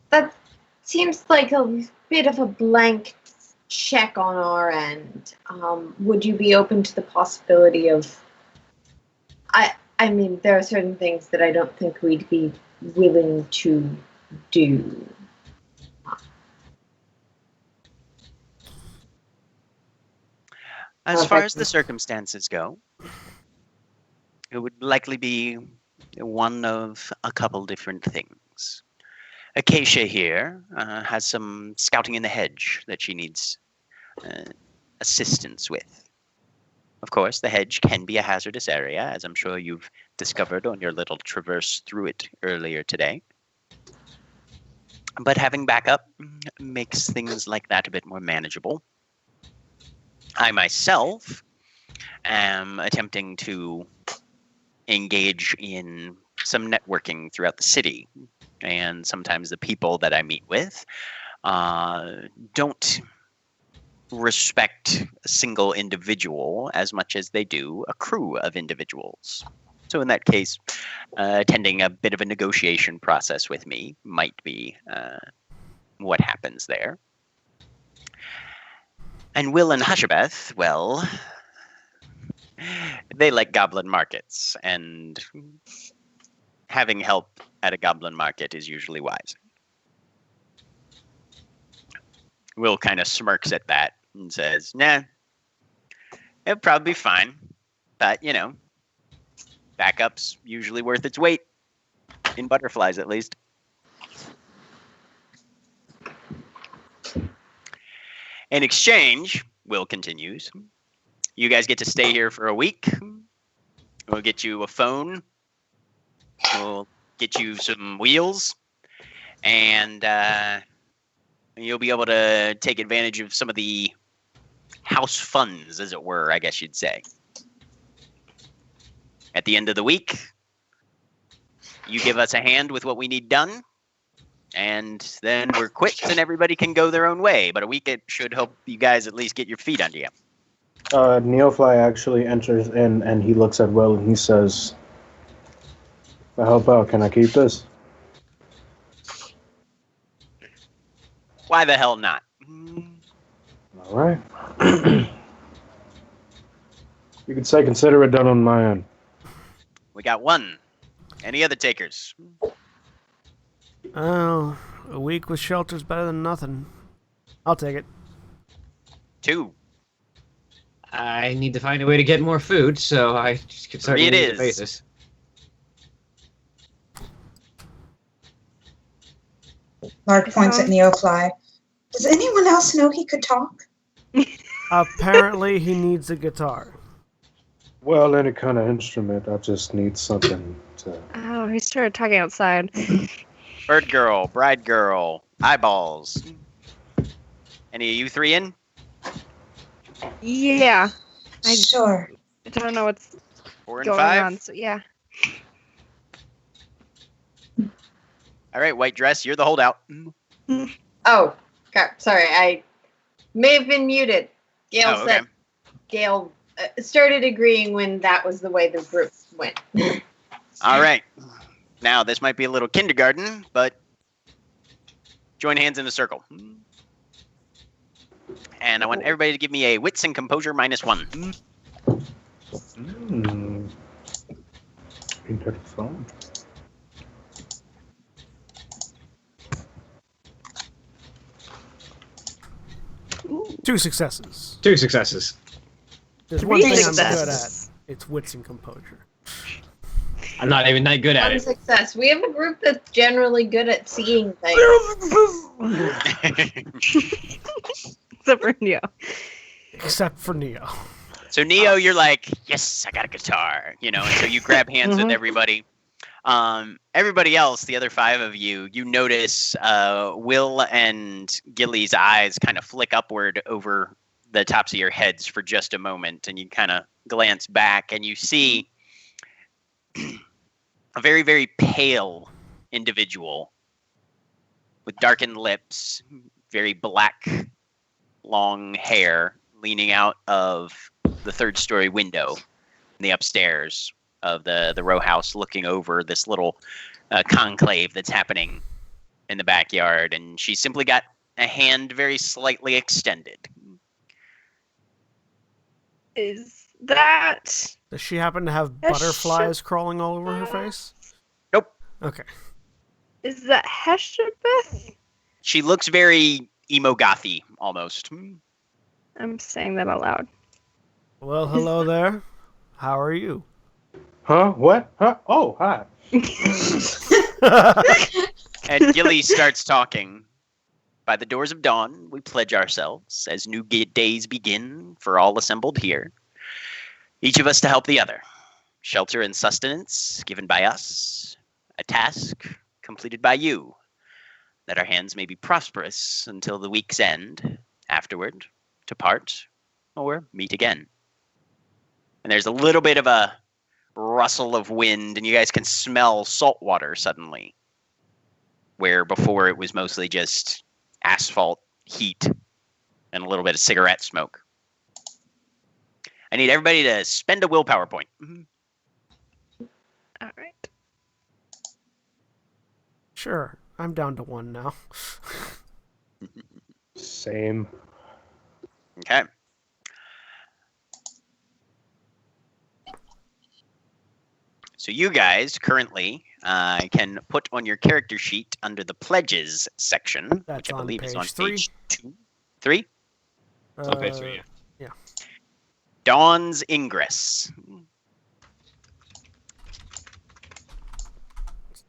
That seems like a bit of a blank check on our end. Would you be open to the possibility of... I mean, there are certain things that I don't think we'd be willing to do. As far as the circumstances go, it would likely be one of a couple different things. Acacia here has some scouting in the hedge that she needs assistance with. Of course, the hedge can be a hazardous area, as I'm sure you've discovered on your little traverse through it earlier today. But having backup makes things like that a bit more manageable. I myself am attempting to engage in some networking throughout the city, and sometimes the people that I meet with don't respect a single individual as much as they do a crew of individuals. So in that case, attending a bit of a negotiation process with me might be what happens there. And Will and Hushabeth, well, they like goblin markets, and having help at a goblin market is usually wise. Will kind of smirks at that and says, nah, it'll probably be fine, but, backup's usually worth its weight, in butterflies at least. In exchange, Will continues, you guys get to stay here for a week. We'll get you a phone. We'll get you some wheels. And you'll be able to take advantage of some of the house funds, as it were, I guess you'd say. At the end of the week, you give us a hand with what we need done. And then we're quits and everybody can go their own way. But a week, it should help you guys at least get your feet under you. Neofly actually enters in and he looks at Will and he says, if I help out, can I keep this? Why the hell not? All right. You could say consider it done on my end. We got one. Any other takers? Oh, a week with shelter's better than nothing. I'll take it. 2. I need to find a way to get more food, so I just could start It using is. the basis. Lark points at Neofly. Does anyone else know he could talk? Apparently, he needs a guitar. Well, any kind of instrument. I just need something to... Oh, he started talking outside. Bird girl, bride girl, eyeballs. Any of you 3 in? Yeah. Sure. I don't know what's 4 and going 5? on, so yeah. All right, white dress, you're the holdout. Oh, crap. Sorry, I may have been muted. Gail Oh, said okay. Gail started agreeing when that was the way the group went. All right. Now, this might be a little kindergarten, but join hands in a circle. And I want everybody to give me a wits and composure -1. Ain't that fun? Two successes. 2 successes. There's one Three thing I'm good at. successes. It's wits and composure. I'm not even that good at One it. success. We have a group that's generally good at seeing things. Except for Neo. Except for Neo. So, Neo, you're like, yes, I got a guitar, and so you grab hands with everybody. Everybody else, the other 5 of you, you notice Will and Gilly's eyes kind of flick upward over the tops of your heads for just a moment, and you kind of glance back, and you see a very, very pale individual with darkened lips, very black, long hair, leaning out of the 3rd-story window in the upstairs of the row house, looking over this little conclave that's happening in the backyard. And she's simply got a hand very slightly extended. Is that... Does she happen to have butterflies crawling all over her face? Nope. Okay. Is that Heshabeth? She looks very emo-gothy, almost. I'm saying that out loud. Well, hello there. How are you? Huh? What? Huh? Oh, hi. And Gilly starts talking. By the doors of dawn, we pledge ourselves, as new days begin for all assembled here, each of us to help the other. Shelter and sustenance given by us, a task completed by you, that our hands may be prosperous until the week's end, afterward, to part, or meet again. And there's a little bit of a rustle of wind, and you guys can smell salt water suddenly, where before it was mostly just asphalt heat and a little bit of cigarette smoke. I need everybody to spend a willpower point. All right. Sure. I'm down to 1 now. Same. Okay. So you guys currently can put on your character sheet under the pledges section, That's which I on believe is on page 3. page 2. 3? It's on page 3, yeah. Dawn's Ingress.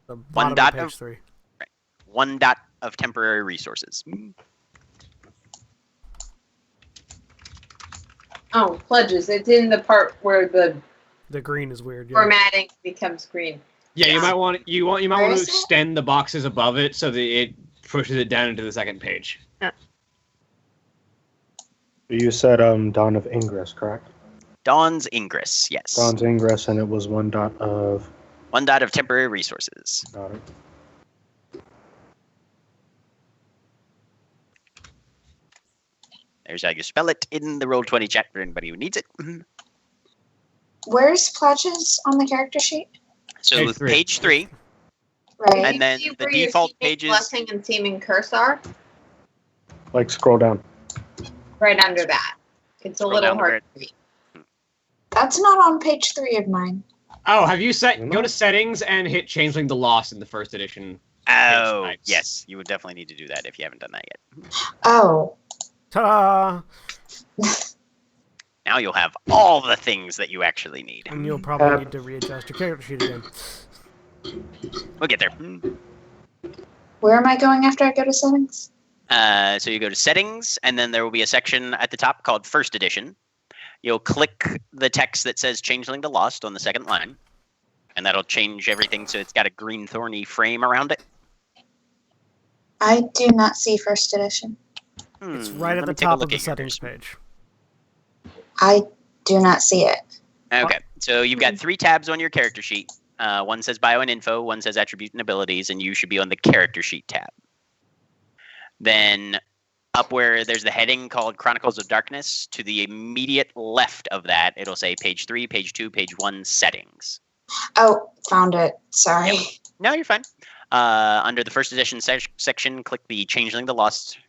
The One bottom dot of page of 3. 1 dot of temporary resources. Oh, pledges. It's in the part where the The green is weird. Yeah. formatting becomes green. Yeah, you might want to Where is it? extend the boxes above it so that it pushes it down into the second page. You said Dawn of Ingress, correct? Dawn's Ingress, yes. Dawn's Ingress, and it was 1 dot of... 1 dot of temporary resources. Got it. There's how you spell it in the Roll20 chat for anybody who needs it. Where's pledges on the character sheet? So Page 3. page 3, Right. and then See the where your default seeming pages. Blessing and seeming curse are Like, scroll down. right under that. It's a Scroll little down to where hard to read. That's not on page 3 of mine. Oh, have you go to settings and hit Changeling the Lost in the 1st edition? Oh, types. yes. You would definitely need to do that if you haven't done that yet. Oh. Ta-da! Now you'll have all the things that you actually need. And you'll probably need to readjust your character sheet again. We'll get there. Where am I going after I go to settings? So you go to settings, and then there will be a section at the top called First Edition. You'll click the text that says Changeling the Lost on the second line, and that'll change everything so it's got a green thorny frame around it. I do not see first edition. It's right at let the me take a top look of the at settings yours. page. I do not see it. Okay, so you've got 3 tabs on your character sheet. One says Bio and Info, one says Attribute and Abilities, and you should be on the Character Sheet tab. Then up where there's the heading called Chronicles of Darkness, to the immediate left of that, it'll say page 3, page 2, page 1, Settings. Oh, found it. Sorry. Yep. No, you're fine. Under the First Edition section, click the Changeling the Lost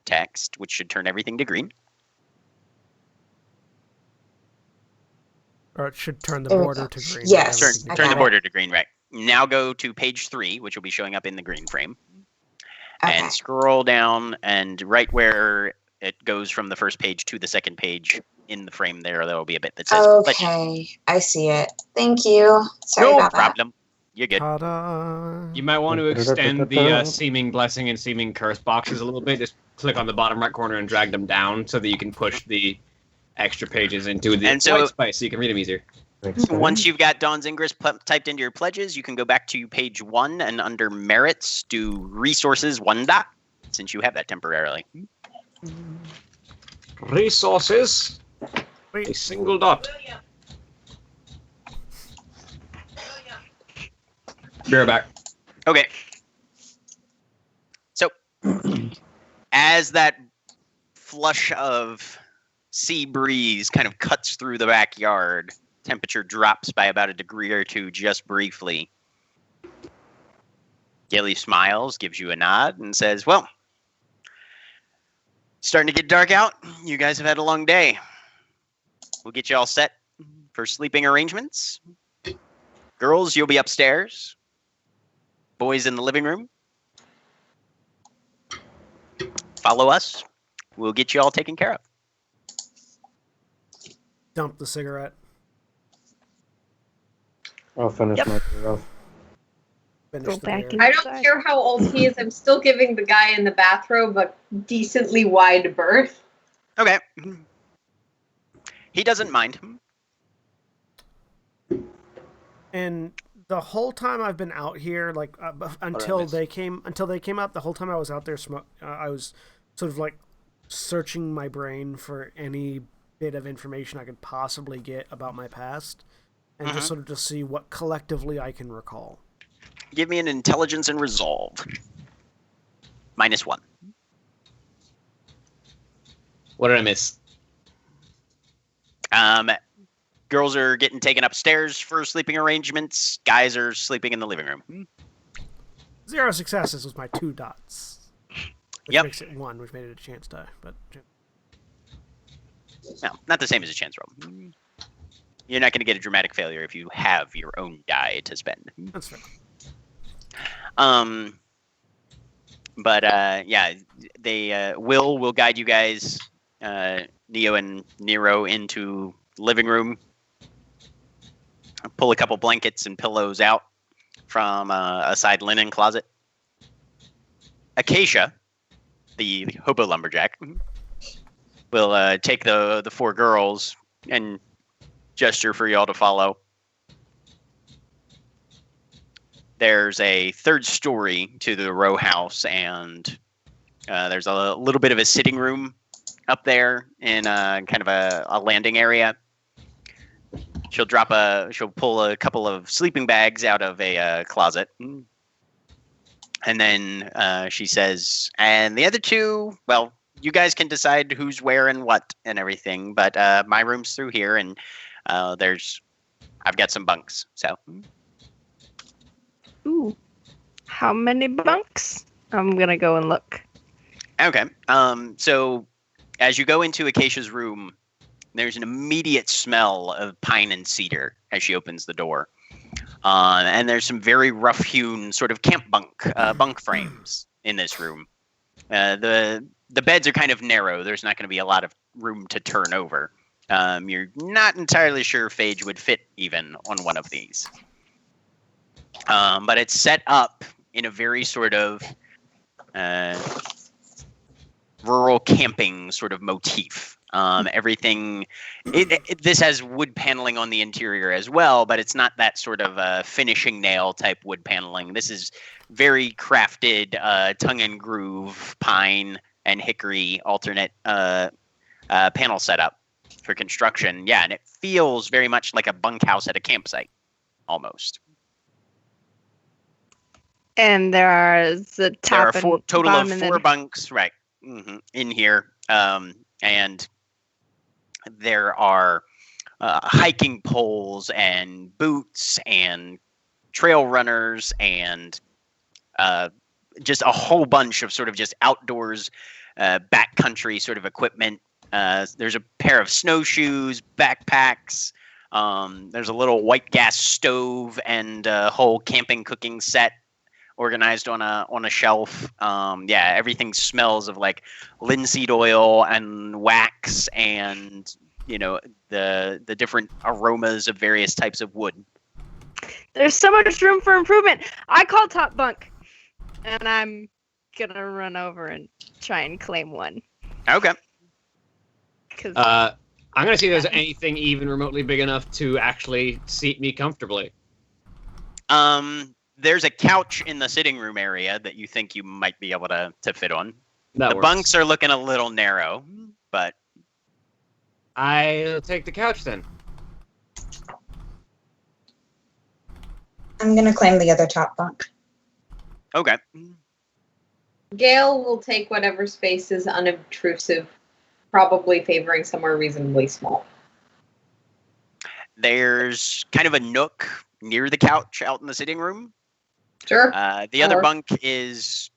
text, which should turn everything to green. Or it should turn the There we border go. to green. Yes. Everything I Turn got the it. border to green, right. Now go to page 3, which will be showing up in the green frame. Okay. And scroll down, and right where it goes from the first page to the second page in the frame there will be a bit that says Pledges. Okay, I see it. Thank you. Sorry No about problem. You're good. Ta-da! You might want to extend the Seeming Blessing and Seeming Curse boxes a little bit. Just click on the bottom right corner and drag them down so that you can push the extra pages into the And so- white space so you can read them easier. Makes sense. Once you've got Dawn's Ingress typed into your pledges, you can go back to page 1 and under merits do resources 1 dot, since you have that temporarily. Resources. A single dot. Be right back. Okay. So, as that flush of sea breeze kind of cuts through the backyard, temperature drops by about a degree or two just briefly. Gilly smiles, gives you a nod, and says, well, starting to get dark out. You guys have had a long day. We'll get you all set for sleeping arrangements. Girls, you'll be upstairs. Boys in the living room. Follow us. We'll get you all taken care of. Dump the cigarette. I'll finish my beer off. Finish Go the back beer. I don't care how old he is. I'm still giving the guy in the bathrobe a decently wide berth. Okay. He doesn't mind. And the whole time I've been out here, like until they came up, the whole time I was out there, I was sort of like searching my brain for any bit of information I could possibly get about my past, and just sort of to see what collectively I can recall. Give me an intelligence and resolve. -1. What did I miss? Girls are getting taken upstairs for sleeping arrangements. Guys are sleeping in the living room. 0 successes was my 2 dots. Which makes it 1, which made it a chance die. But No, not the same as a chance roll. You're not going to get a dramatic failure if you have your own die to spend. that's fair. But yeah, they will guide you guys, Neo and Nero, into living room. Pull a couple blankets and pillows out from a side linen closet. Acacia, the hobo lumberjack, will take the 4 girls and gesture for y'all to follow. There's a 3rd story to the row house, and there's a little bit of a sitting room up there in kind of a landing area. She'll pull a couple of sleeping bags out of a closet. And then she says, and the other 2, well, you guys can decide who's where and what and everything, but my room's through here, and I've got some bunks, so. Ooh. How many bunks? I'm gonna go and look. Okay. So as you go into Acacia's room, there's an immediate smell of pine and cedar as she opens the door. And there's some very rough-hewn sort of camp bunk frames in this room. The beds are kind of narrow. There's not going to be a lot of room to turn over. You're not entirely sure Phage would fit even on one of these. But it's set up in a very sort of rural camping sort of motif. Everything. This has wood paneling on the interior as well, but it's not that sort of finishing nail type wood paneling. This is very crafted, tongue and groove, pine and hickory alternate panel setup for construction. Yeah, and it feels very much like a bunkhouse at a campsite, almost. And there are the top There are and total of bottom 4 bunks, right, in here. And there are hiking poles and boots and trail runners and just a whole bunch of sort of just outdoors, backcountry sort of equipment. There's a pair of snowshoes, backpacks. There's a little white gas stove and a whole camping cooking set organized on a shelf. Yeah, everything smells of like linseed oil and wax and, you know, the different aromas of various types of wood. There's so much room for improvement. I call top bunk, and I'm gonna run over and try and claim one. Okay. 'Cause I'm gonna see if there's anything even remotely big enough to actually seat me comfortably. There's a couch in the sitting room area that you think you might be able to fit on. That the works. bunks are looking a little narrow, but I'll take the couch then. I'm gonna claim the other top bunk. okay. Gale will take whatever space is unobtrusive, probably favoring somewhere reasonably small. There's kind of a nook near the couch out in the sitting room. Sure. The other bunk is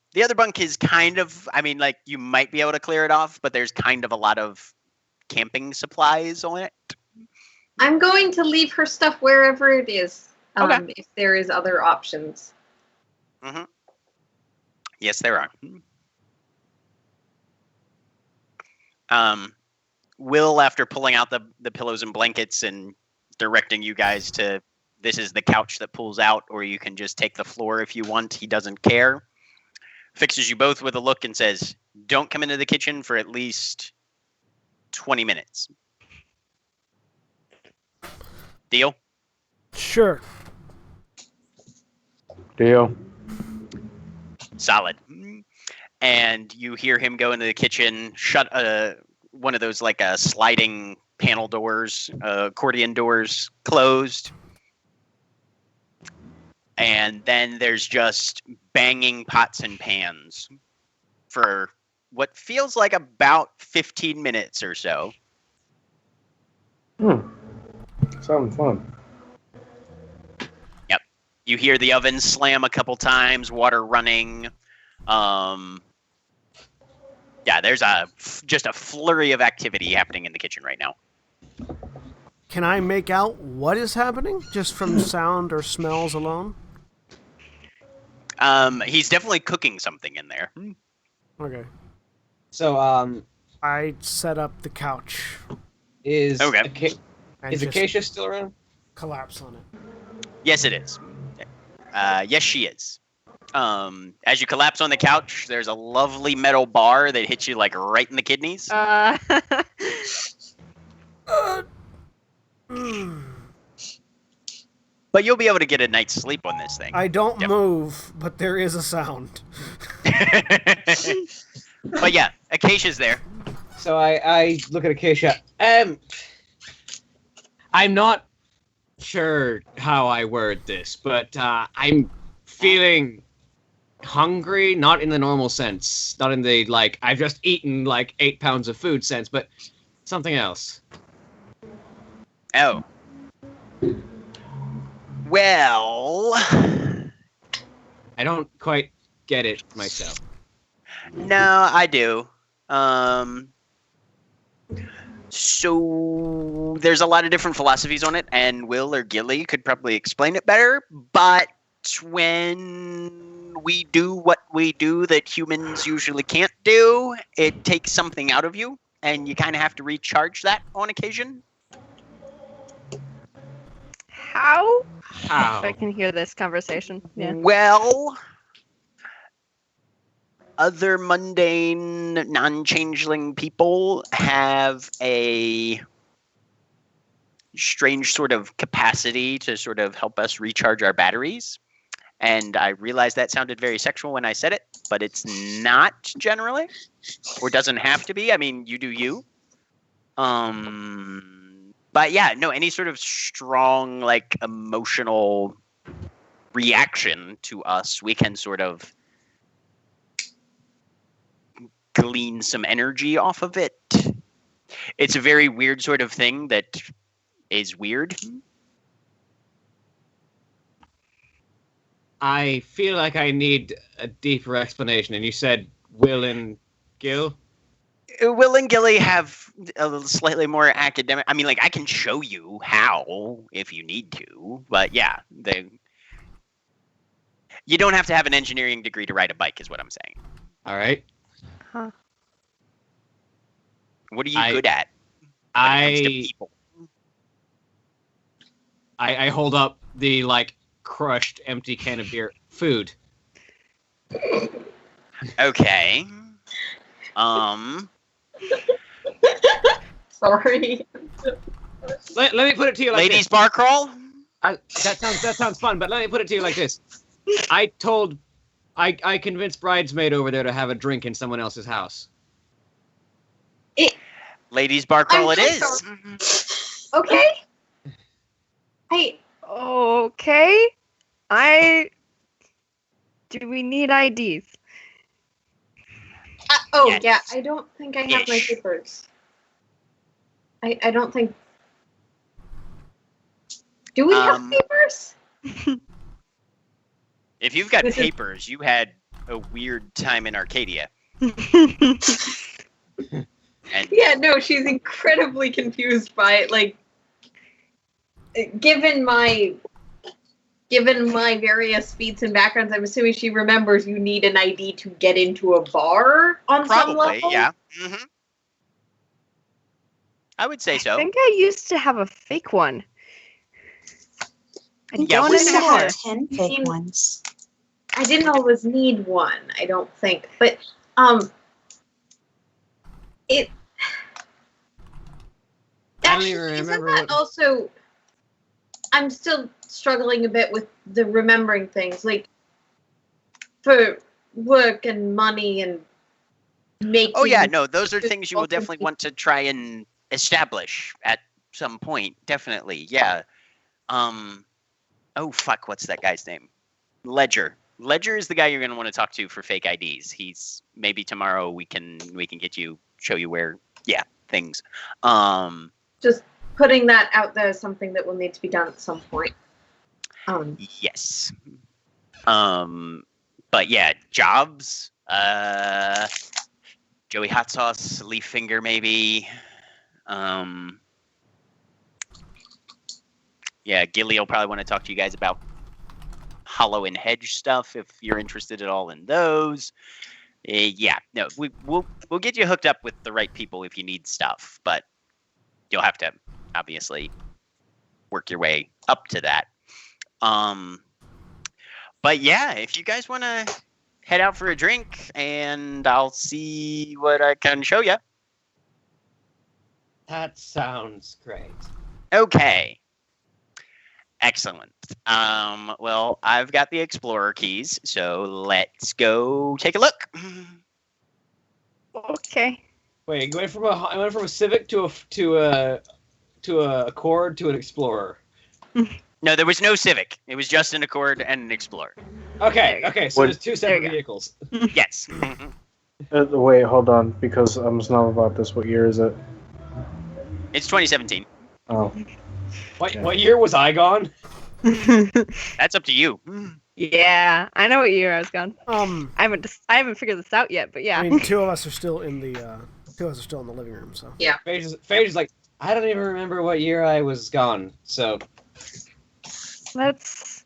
kind of, I mean, like, you might be able to clear it off, but there's kind of a lot of camping supplies on it. I'm going to leave her stuff wherever it is. Okay. If there is other options. Mm-hmm. Yes, there are. Will, after pulling out the pillows and blankets and directing you guys to, this is the couch that pulls out, or you can just take the floor if you want. He doesn't care. Fixes you both with a look and says, don't come into the kitchen for at least 20 minutes. Deal? Sure. Deal. Solid. And you hear him go into the kitchen, shut one of those like sliding panel doors, accordion doors closed. And then there's just banging pots and pans for what feels like about 15 minutes or so. Sounds fun. Yep. You hear the oven slam a couple times, water running. Yeah, there's just a flurry of activity happening in the kitchen right now. Can I make out what is happening just from sound or smells alone? He's definitely cooking something in there. Okay. So, I set up the couch is Okay. and is just Acacia still around? collapse on it. Yes, it is. Yes, she is. As you collapse on the couch, there's a lovely metal bar that hits you like right in the kidneys. But you'll be able to get a night's sleep on this thing. I don't move, but there is a sound. But yeah, Acacia's there. So I look at Acacia. I'm not sure how I word this, but I'm feeling hungry, not in the normal sense, not in the like I've just eaten like 8 pounds of food sense, but something else. Oh. Well, I don't quite get it myself. no, I do. So there's a lot of different philosophies on it, and Will or Gilly could probably explain it better, but when we do what we do that humans usually can't do, it takes something out of you, and you kind of have to recharge that on occasion. How? How? I can hear this conversation. Yeah. Well, other mundane, non-changeling people have a strange sort of capacity to sort of help us recharge our batteries. And I realized that sounded very sexual when I said it, but it's not generally, or doesn't have to be. I mean, you do you. But yeah, no, any sort of strong, like, emotional reaction to us, we can sort of glean some energy off of it. It's a very weird sort of thing that is weird. I feel like I need a deeper explanation, and you said Will and Gil? Will and Gilly have a little slightly more academic. I mean, like, I can show you how if you need to, but yeah, you don't have to have an engineering degree to ride a bike, is what I'm saying. All right. Huh. What are you good at? I hold up the like crushed empty can of beer. Food. Okay. Sorry. Let me put it to you like Ladies this. bar crawl? That sounds fun, but let me put it to you like this. I convinced Bridesmaid over there to have a drink in someone else's house. Ladies bar crawl I'm it so is. Okay. Hey, Okay. Do we need IDs? Yes. yeah, I don't think I have my Ish. papers. I don't think. Do we have papers? If you've got This is- papers, you had a weird time in Arcadia. And Yeah, no, she's incredibly confused by it. Like, given my various feats and backgrounds, I'm assuming she remembers you need an ID to get into a bar on some probably, level. yeah. I would say so. I think I used to have a fake one. I Yeah, don't we We still anymore. have 10 fake Seems- ones. I didn't always need one, I don't think. But it I don't even actually, isn't remember that what- also I'm still struggling a bit with the remembering things, like for work and money and making. Oh yeah, no, those are things you will Ultimately- definitely want to try and establish at some point. Definitely, yeah. Oh fuck, what's that guy's name? Ledger. Ledger is the guy you're going to want to talk to for fake IDs. He's maybe tomorrow we can show you where. Yeah, things. Just putting that out there is something that will need to be done at some point. Yes. But yeah, jobs. Joey Hot Sauce, Leaf Finger, maybe. Yeah, Gilly will probably want to talk to you guys about Hollow and Hedge stuff if you're interested at all in those. Yeah, no, we'll get you hooked up with the right people if you need stuff, but you'll have to obviously work your way up to that. But yeah, if you guys want to head out for a drink, and I'll see what I can show you. That sounds great. Okay. Excellent. Well, I've got the Explorer keys, so let's go take a look. Okay. Wait, I went from a Civic to a Accord to an Explorer. No, there was no Civic. It was just an Accord and an Explorer. Okay, so What- there's two separate There you go. vehicles. Yes. Wait, hold on, because I'm not about this. What year is it? It's 2017. Oh, What year was I gone? That's up to you. Yeah, I know what year I was gone. I I haven't figured this out yet, but yeah. mean, two of us are still in the living room, so. Phage is like, I don't even remember what year I was gone. So Let's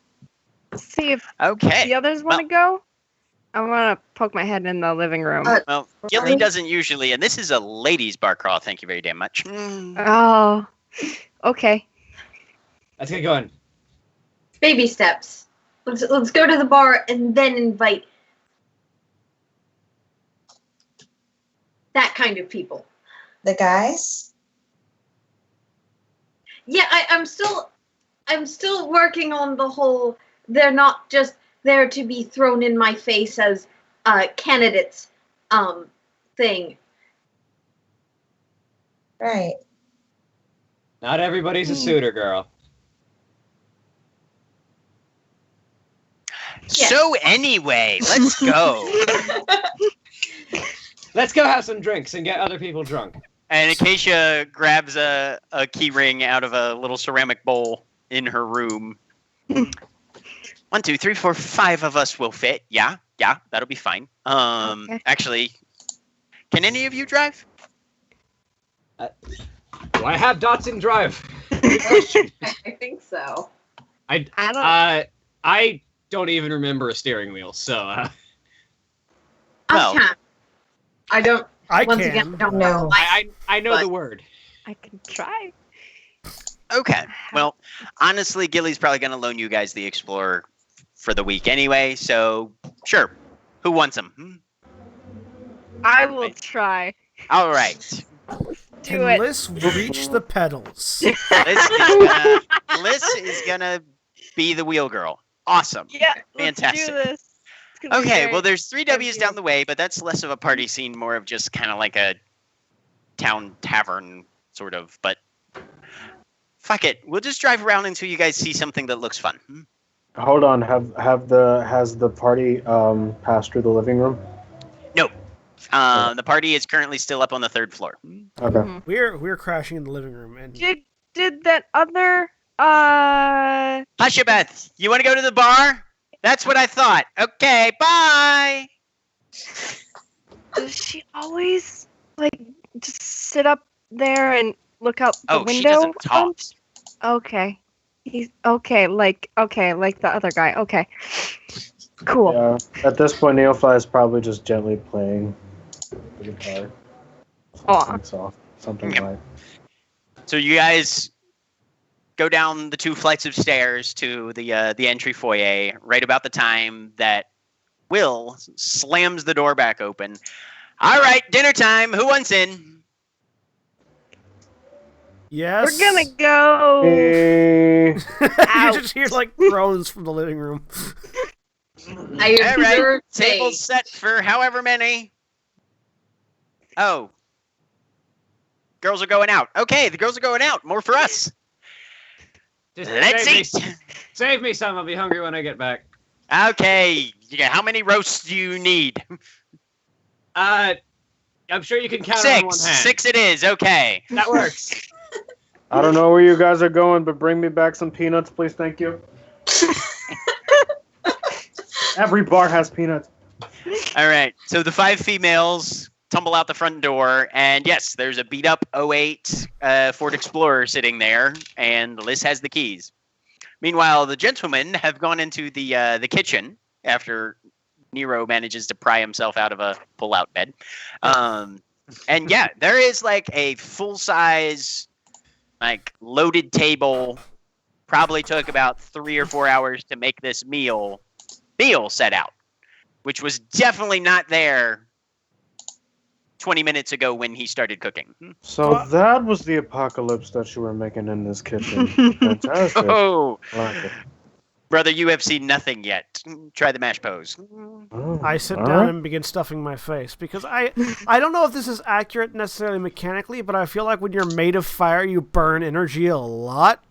see if Okay. the others want to go. I want to poke my head in the living room. Well, Gilly doesn't usually, and this is a ladies' bar crawl. Thank you very damn much. Oh, okay. let's get going. Baby steps. Let's go to the bar and then invite that kind of people. The guys? Yeah, I'm still working on the whole. They're not just there to be thrown in my face as candidates thing. Right. Not everybody's a suitor, girl. Yes. So anyway, let's go. Let's go have some drinks and get other people drunk. And Acacia grabs a key ring out of a little ceramic bowl in her room. 1, 2, 3, 4, 5 of us will fit. Yeah, that'll be fine. Okay. Actually, can any of you drive? Do I have Datsun Drive? Good question. I think so. I don't. I don't even remember a steering wheel, so Well- I can. I don't. I once can. again, I don't No. know. I know But- the word. I can try. Okay. Well, honestly, Gilly's probably going to loan you guys the Explorer for the week anyway, so sure. Who wants them? I will try. All right. Can Do it. Liz reach the pedals? Liz is gonna be the wheel girl. Awesome. Yeah, Fantastic. let's do this. It's gonna be Okay, great. well, there's 3 W's Thank down you. the way, but that's less of a party scene, more of just kind of like a town tavern sort of. But fuck it, we'll just drive around until you guys see something that looks fun. Hold on. Has the party passed through the living room? No, the party is currently still up on the 3rd floor. Okay. Mhm. We're crashing in the living room, and Did that other Hushabeth, you want to go to the bar? That's what I thought. Okay, bye. does she always like just sit up there and look out the Oh, window? she doesn't talk. Okay. He's okay, like the other guy. Okay. Cool. Yeah. At this point, Neophi is probably just gently playing the guitar. Aw. Something Yep. like. So you guys go down the 2 flights of stairs to the entry foyer right about the time that Will slams the door back open. All right, dinner time. Who wants in? yes, We're gonna go. Hey. you Ouch. just hear like groans from the living room. I All right, observe table Faye. set for however many. Oh. Girls are going out. Okay, the girls are going out. More for us. Just Let's save eat. me, save me some. I'll be hungry when I get back. Okay, how many roasts do you need? I'm sure you can count on one 6. hand. 6 it is. Okay. That works. I don't know where you guys are going, but bring me back some peanuts, please. Thank you. Every bar has peanuts. All right. So the 5 females tumble out the front door, and yes, there's a beat up 08 Ford Explorer sitting there, and Liz has the keys. Meanwhile, the gentlemen have gone into the kitchen after Nero manages to pry himself out of a pull-out bed. And yeah, there is like a full-size, like loaded table. Probably took about 3 or 4 hours to make this meal set out, which was definitely not there 20 minutes ago when he started cooking. So that was the apocalypse that you were making in this kitchen. Fantastic. Oh, I like it. brother, you have seen nothing yet. Try the mash pose. Oh, I sit all down right. and begin stuffing my face because I don't know if this is accurate necessarily mechanically, but I feel like when you're made of fire, you burn energy a lot.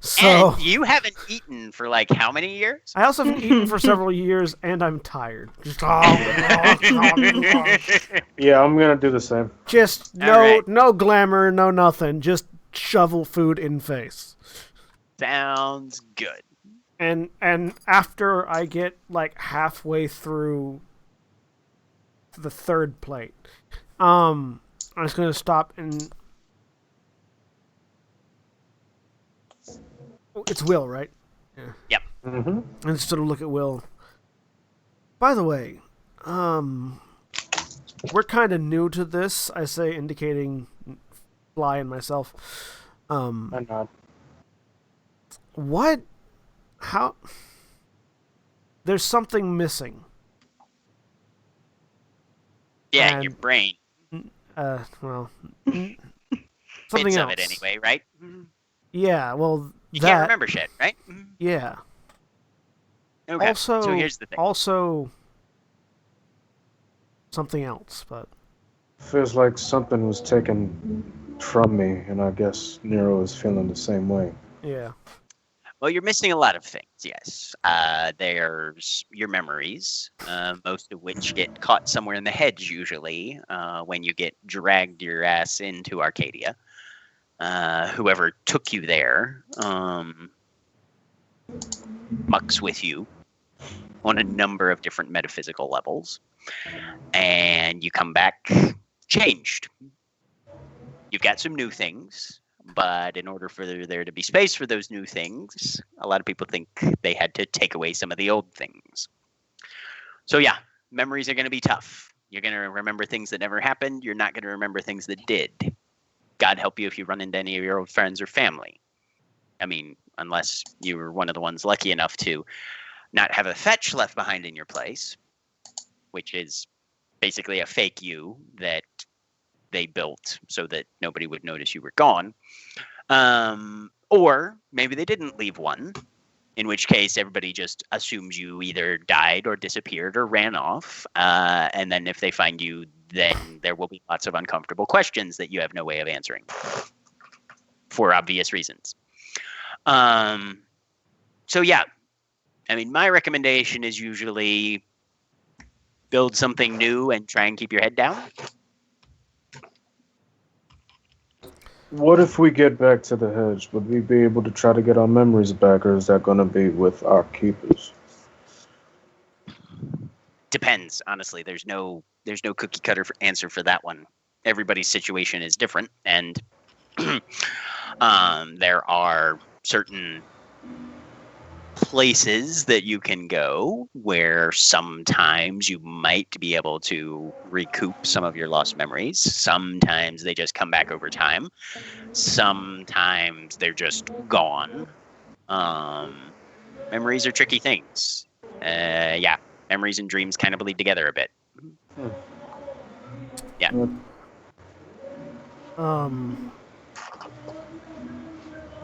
So And you haven't eaten for like how many years? I also haven't eaten for several years, and I'm tired. Just Yeah, I'm gonna do the same. just All right. no glamour, no nothing. Just shovel food in face. Sounds good. And after I get like halfway through the 3rd plate, I'm just gonna stop and it's Will, right? Mm-hmm. And just sort of look at Will. By the way, we're kind of new to this. I say, indicating Fly and myself. I nod. What? How? There's something missing. Yeah, And- your brain. Well, Bits something of else. it anyway, right? Yeah. Well, You that. can't remember shit, right? Yeah. Okay. Also, so here's the thing. Also, something else, but Feels like something was taken from me, and I guess Nero is feeling the same way. yeah. Well, you're missing a lot of things, yes. There's your memories, most of which get caught somewhere in the heads usually when you get dragged your ass into Arcadia. Whoever took you there mucks with you on a number of different metaphysical levels. And you come back changed. You've got some new things. But in order for there to be space for those new things, a lot of people think they had to take away some of the old things. So yeah, memories are going to be tough. You're going to remember things that never happened. You're not going to remember things that did. God help you if you run into any of your old friends or family. I mean, unless you were one of the ones lucky enough to not have a fetch left behind in your place, which is basically a fake you that they built so that nobody would notice you were gone. Or maybe they didn't leave one, in which case everybody just assumes you either died or disappeared or ran off. And then if they find you, then there will be lots of uncomfortable questions that you have no way of answering for obvious reasons. So yeah, I mean, my recommendation is usually build something new and try and keep your head down. What if we get back to the hedge? Would we be able to try to get our memories back, or is that going to be with our keepers? Depends, honestly. There's no cookie cutter answer for that one. Everybody's situation is different, and there are certain places that you can go where sometimes you might be able to recoup some of your lost memories. Sometimes they just come back over time. Sometimes they're just gone. Memories are tricky things. Yeah, memories and dreams kind of bleed together a bit. Yeah.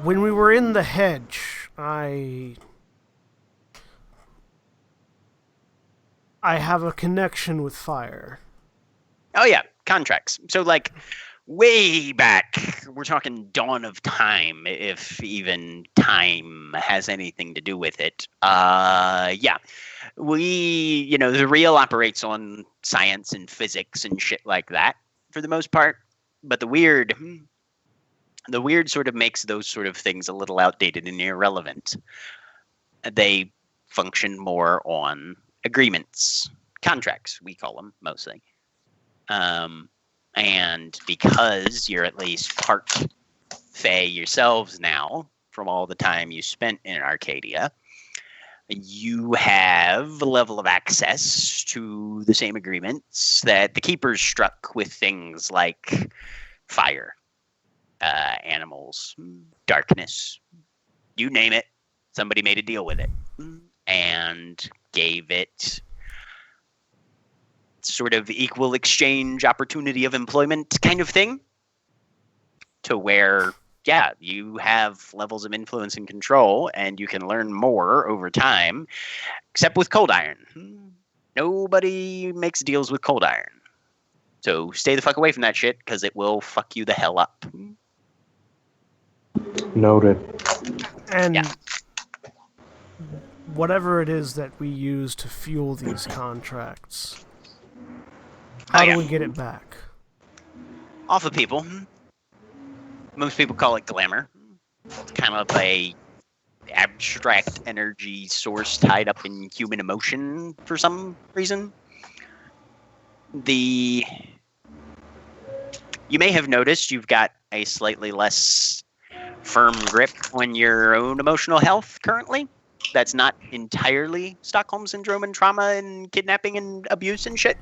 When we were in the hedge, I have a connection with fire. Oh yeah, contracts. So like way back, we're talking dawn of time, if even time has anything to do with it. Yeah. The real operates on science and physics and shit like that for the most part. But the weird sort of makes those sort of things a little outdated and irrelevant. They function more on agreements, contracts, we call them mostly. And because you're at least part Fae yourselves now, from all the time you spent in Arcadia, you have a level of access to the same agreements that the Keepers struck with things like fire, animals, darkness, you name it. Somebody made a deal with it and gave it sort of equal exchange opportunity of employment kind of thing, to where, yeah, you have levels of influence and control and you can learn more over time, except with cold iron. Nobody makes deals with cold iron. So stay the fuck away from that shit, because it will fuck you the hell up. Noted. And Yeah. Whatever it is that we use to fuel these contracts, how do we get it back? Off of people. Most people call it glamour. Kind of a abstract energy source tied up in human emotion for some reason. You may have noticed you've got a slightly less firm grip on your own emotional health currently. That's not entirely Stockholm Syndrome and trauma and kidnapping and abuse and shit.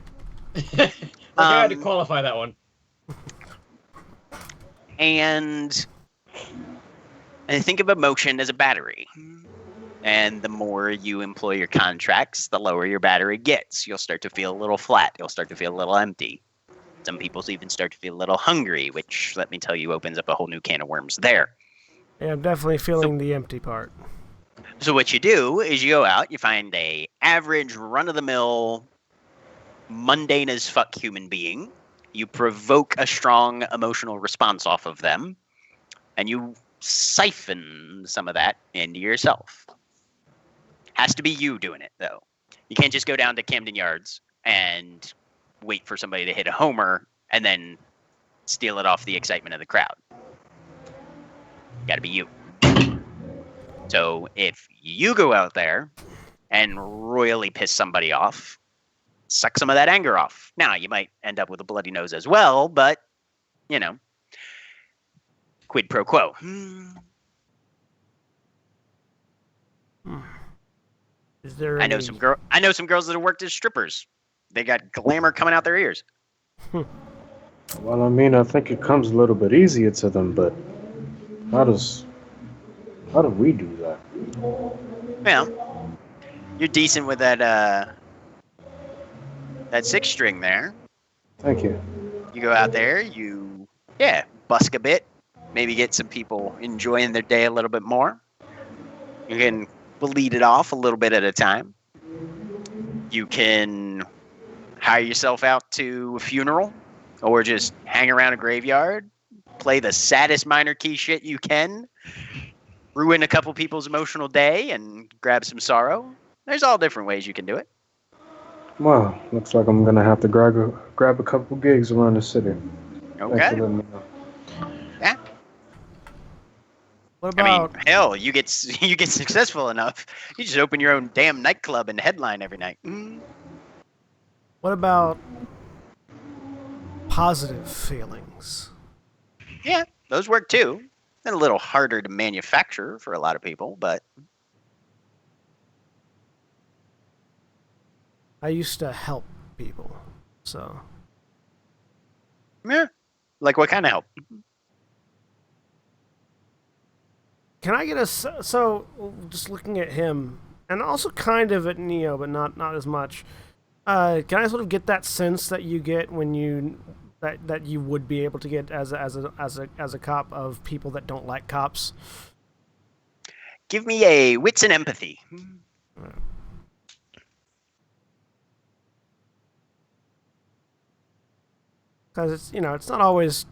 I had to qualify that one. And think of emotion as a battery. And the more you employ your contracts, the lower your battery gets. You'll start to feel a little flat. You'll start to feel a little empty. Some people even start to feel a little hungry, which, let me tell you, opens up a whole new can of worms there. Yeah, I'm definitely feeling the empty part. So what you do is you go out, you find a average, run-of-the-mill, mundane as fuck human being. You provoke a strong emotional response off of them, and you siphon some of that into yourself. Has to be you doing it, though. You can't just go down to Camden Yards and wait for somebody to hit a homer and then steal it off the excitement of the crowd. Got to be you. So if you go out there and royally piss somebody off, suck some of that anger off. Now, you might end up with a bloody nose as well, but, quid pro quo. Is there I know some girls that have worked as strippers. They got glamour coming out their ears. Well, I mean, I think it comes a little bit easier to them, but how do we do that? Well, you're decent with that 6 string there. Thank you. You go out there, you, busk a bit, maybe get some people enjoying their day a little bit more. You can bleed it off a little bit at a time. You can hire yourself out to a funeral or just hang around a graveyard, play the saddest minor key shit you can, ruin a couple people's emotional day, and grab some sorrow. There's all different ways you can do it. Well, looks like I'm gonna have to grab a couple gigs around the city. Okay. Thanks for letting me know. Yeah. What about? I mean, hell, you get successful enough, you just open your own damn nightclub and headline every night. What about positive feelings? Yeah, those work too. They're a little harder to manufacture for a lot of people, but I used to help people, so. yeah. Like what kind of help? Can I get a so just looking at him and also kind of at Neo, but not as much. Can I sort of get that sense that you get when you that you would be able to get as a cop of people that don't like cops? Give me a wits and empathy. Because it's not always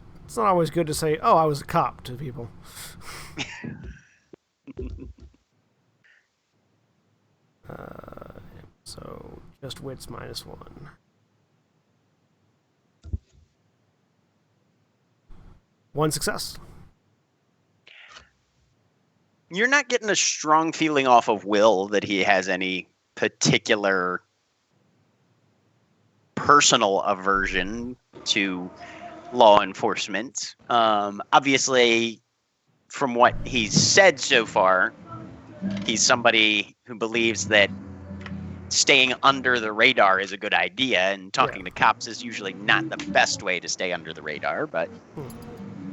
good to say, "Oh, I was a cop" to people. So just wits -1. One success. You're not getting a strong feeling off of Will that he has any particular personal aversion to law enforcement. Obviously, from what he's said so far, he's somebody who believes that staying under the radar is a good idea, and talking to cops is usually not the best way to stay under the radar, but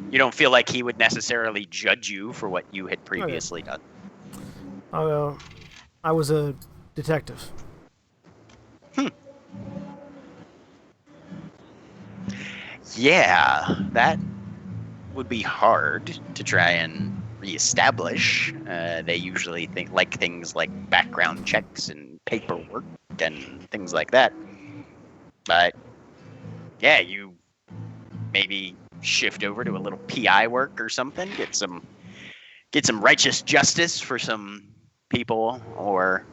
you don't feel like he would necessarily judge you for what you had previously done. I was a detective. Yeah, that would be hard to try and reestablish. They usually like things like background checks and paperwork and things like that. But yeah, you maybe shift over to a little PI work or something, get some righteous justice for some people, or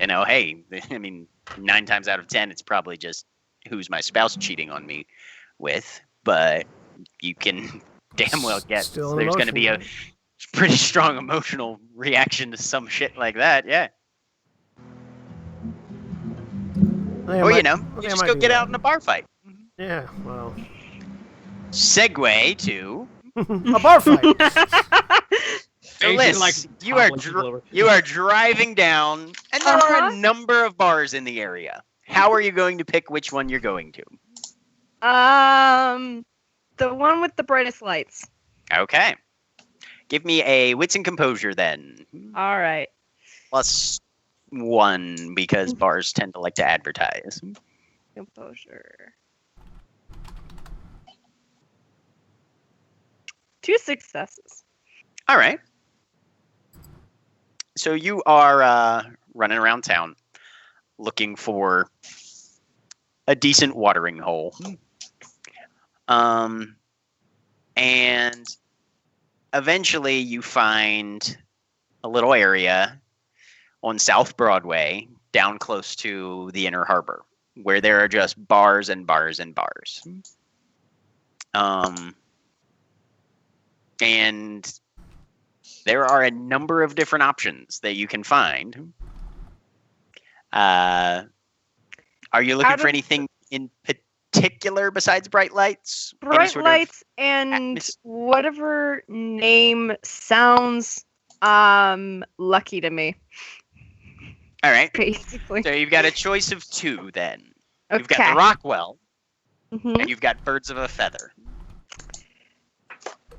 hey, I mean, 9 times out of 10 it's probably just who's my spouse cheating on me with, but you can damn well get there's going to be a pretty strong emotional reaction to some shit like that. Yeah. Or you just go get out in a bar fight. Yeah, well. Segue to a bar fight. So Liz, you are driving down, and there are a number of bars in the area. How are you going to pick which one you're going to? The one with the brightest lights. Okay. Give me a wits and composure then. All right. +1 because bars tend to like to advertise. Composure. 2 successes. All right. So you are running around town looking for a decent watering hole. And eventually you find a little area on South Broadway down close to the Inner Harbor where there are just bars and bars and bars. And there are a number of different options that you can find. Are you looking for anything in particular besides bright lights? Bright lights and whatever name sounds lucky to me. All right. Basically. So you've got a choice of 2 then. Okay. You've got the Rockwell, Mm-hmm. and you've got Birds of a Feather.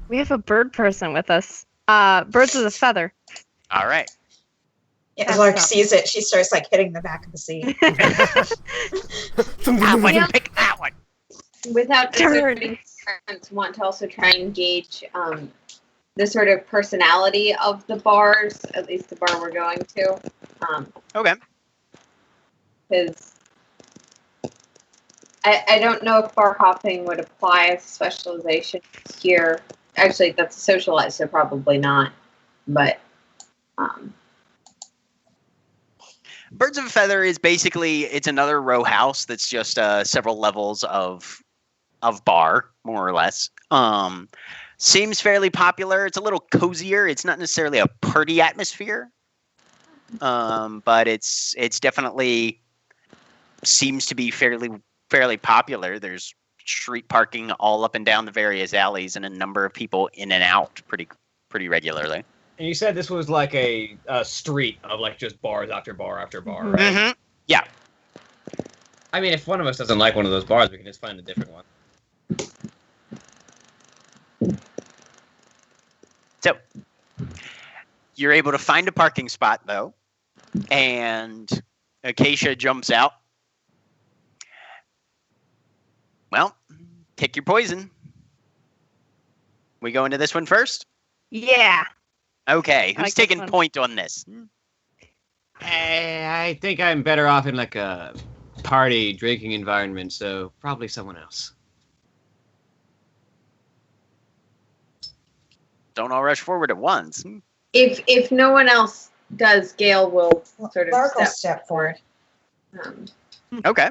We have a bird person with us. Birds of a Feather. All right. Yeah, as Lark sees it, she starts like hitting the back of the seat. I wouldn't pick that one. Without Darn. deserting preference, want to also try and gauge the sort of personality of the bars, at least the bar we're going to. Okay. Because I don't know if bar hopping would apply as a specialization here. Actually, that's a socialize, so probably not. But Birds of a Feather is basically, it's another row house that's just several levels of bar, more or less. Seems fairly popular. It's a little cozier. It's not necessarily a party atmosphere, but it's definitely seems to be fairly popular. There's street parking all up and down the various alleys, and a number of people in and out pretty regularly. And you said this was like a street of like just bars after bar after bar, right? Mm-hmm. Yeah. I mean, if one of us doesn't like one of those bars, we can just find a different one. So you're able to find a parking spot though, and Acacia jumps out. Well, pick your poison. We go into this one first? Yeah. Okay, I who's like taking this one. point on this? I think I'm better off in like a party drinking environment, so probably someone else. Don't all rush forward at once. if no one else does, Gale will sort of Lark will step. step forward. Okay.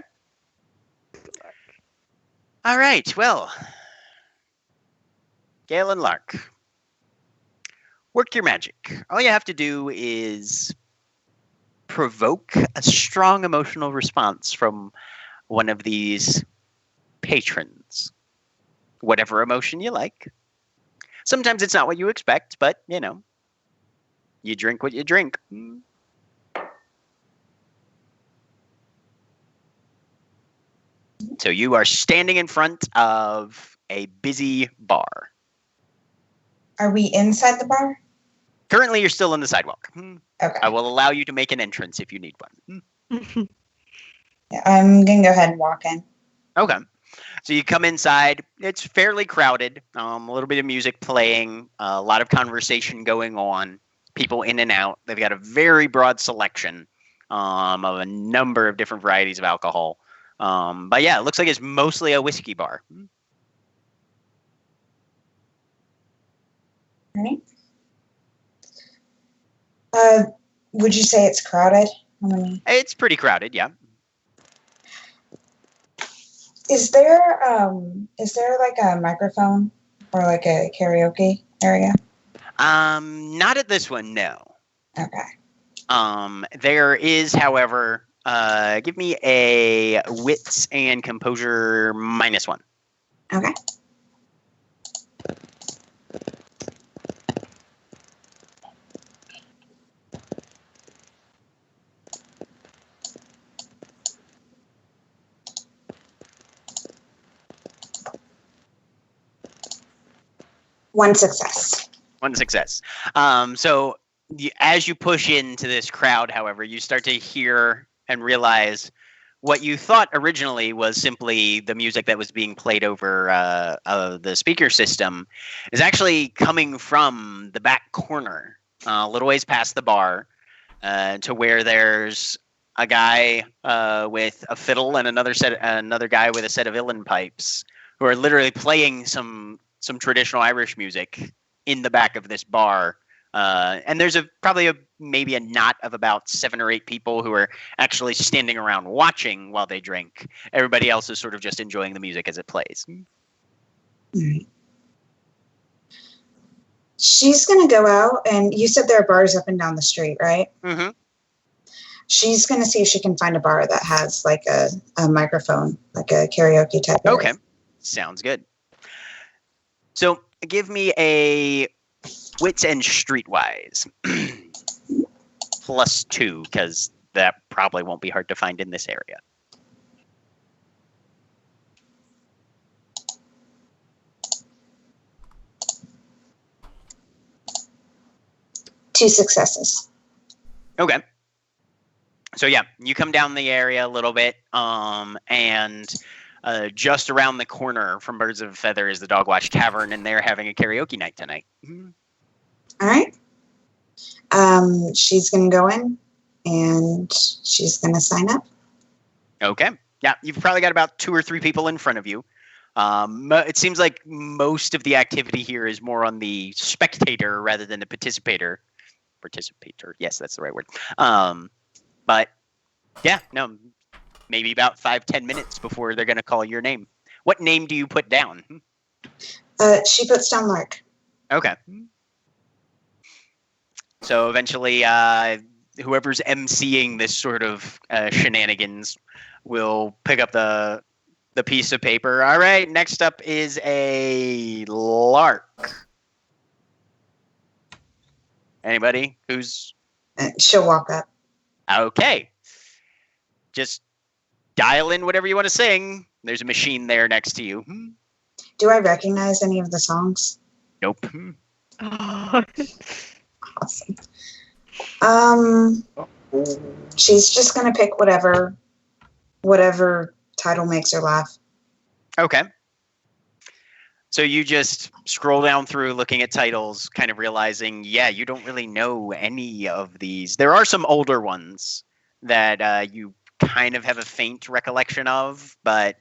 All right, well. Gale and Lark. Work your magic. All you have to do is provoke a strong emotional response from one of these patrons. Whatever emotion you like. Sometimes it's not what you expect, but, you know, you drink what you drink. So you are standing in front of a busy bar. Are we inside the bar? Currently, you're still on the sidewalk. Okay. I will allow you to make an entrance if you need one. Yeah, I'm going to go ahead and walk in. Okay. So you come inside. It's fairly crowded. A little bit of music playing. A lot of conversation going on. People in and out. They've got a very broad selection of a number of different varieties of alcohol. But yeah, it looks like it's mostly a whiskey bar. Right. Would you say it's crowded? How many? It's pretty crowded, yeah. Is there like a microphone or like a karaoke area? Not at this one, no. Okay. There is, however, give me a wits and composure -1. Okay. One success. One success. So as you push into this crowd, however, you start to hear and realize what you thought originally was simply the music that was being played over the speaker system is actually coming from the back corner, a little ways past the bar, to where there's a guy with a fiddle and another guy with a set of uilleann pipes who are literally playing some traditional Irish music in the back of this bar. And there's maybe a knot of about 7 or 8 people who are actually standing around watching while they drink. Everybody else is sort of just enjoying the music as it plays. Right. She's going to go out, and you said there are bars up and down the street, right? Mm-hmm. She's going to see if she can find a bar that has like a microphone, like a karaoke type area. Okay. Sounds good. So give me a wits and streetwise +2, because that probably won't be hard to find in this area. Two successes. Okay. So yeah, you come down the area a little bit, and just around the corner from Birds of a Feather is the Dogwatch Tavern, and they're having a karaoke night tonight. All right. She's going to go in and she's going to sign up. Okay. Yeah, you've probably got about 2 or 3 people in front of you. It seems like most of the activity here is more on the spectator rather than the participator. Participator, yes, that's the right word. But yeah, no, maybe about 5-10 minutes before they're going to call your name. What name do you put down? She puts down Lark. Okay. So eventually, whoever's emceeing this sort of shenanigans will pick up the piece of paper. All right, next up is a Lark. Anybody who's... She'll walk up. Okay. Just dial in whatever you want to sing. There's a machine there next to you. Do I recognize any of the songs? Nope. Awesome. She's just gonna pick whatever title makes her laugh. Okay. So you just scroll down through looking at titles, kind of realizing, yeah, you don't really know any of these. There are some older ones that you kind of have a faint recollection of, but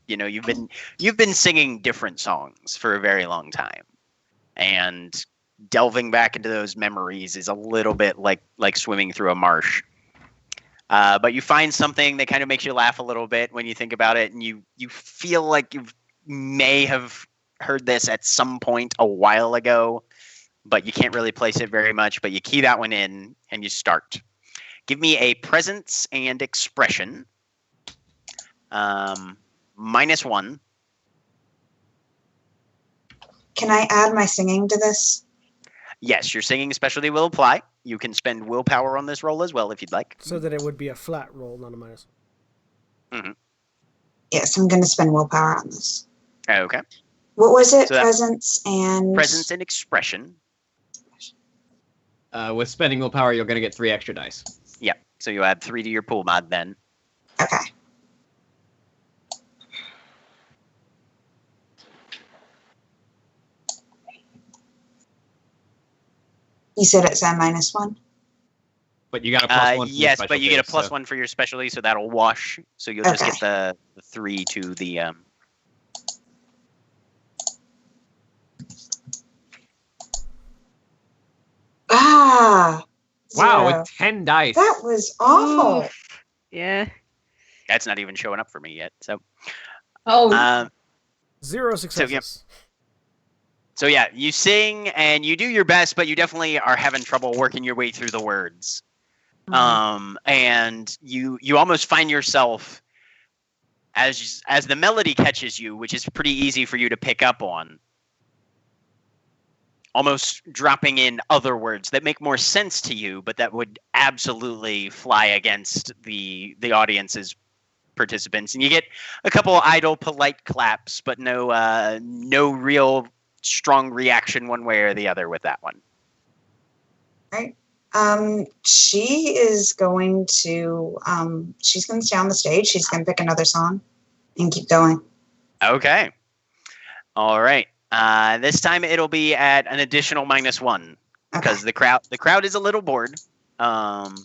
you know, you've been singing different songs for a very long time. And delving back into those memories is a little bit like swimming through a marsh. But you find something that kind of makes you laugh a little bit when you think about it, and you feel like you may have heard this at some point a while ago, but you can't really place it very much. But you key that one in, and you start. Give me a presence and expression. -1. Can I add my singing to this? Yes, your singing specialty will apply. You can spend willpower on this roll as well if you'd like. So that it would be a flat roll, not a minus. Mm-hmm. Yes, I'm going to spend willpower on this. Okay. What was it? So Presence and expression. With spending willpower, you're going to get 3 extra dice. Yep. So you add 3 to your pool mod then. Okay. You said it's a -1? But you got a +1 for your yes, but you get a specialty, +1 for your specialty, so that'll wash. So you'll just get the 3 to the... Wow, 0. With 10 dice. That was awful. Oof. Yeah. That's not even showing up for me yet. So... Oh. 0 successes. So yeah, you sing and you do your best, but you definitely are having trouble working your way through the words. And you almost find yourself, as the melody catches you, which is pretty easy for you to pick up on, almost dropping in other words that make more sense to you, but that would absolutely fly against the audience's participants. And you get a couple idle, polite claps, but no real strong reaction one way or the other with that one. Right. She is going to she's going to stay on the stage. She's going to pick another song and keep going. Okay. All right. This time it'll be at an additional -1 because the crowd is a little bored. But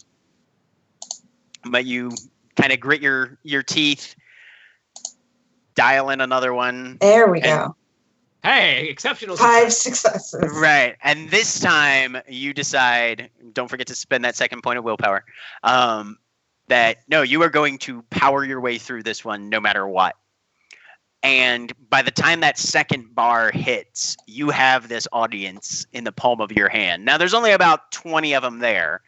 you kind of grit your teeth, dial in another one. There we go. Hey, exceptional 5 successes. Right. And this time you decide, don't forget to spend that second point of willpower, that no, you are going to power your way through this one no matter what. And by the time that second bar hits, you have this audience in the palm of your hand. Now, there's only about 20 of them there.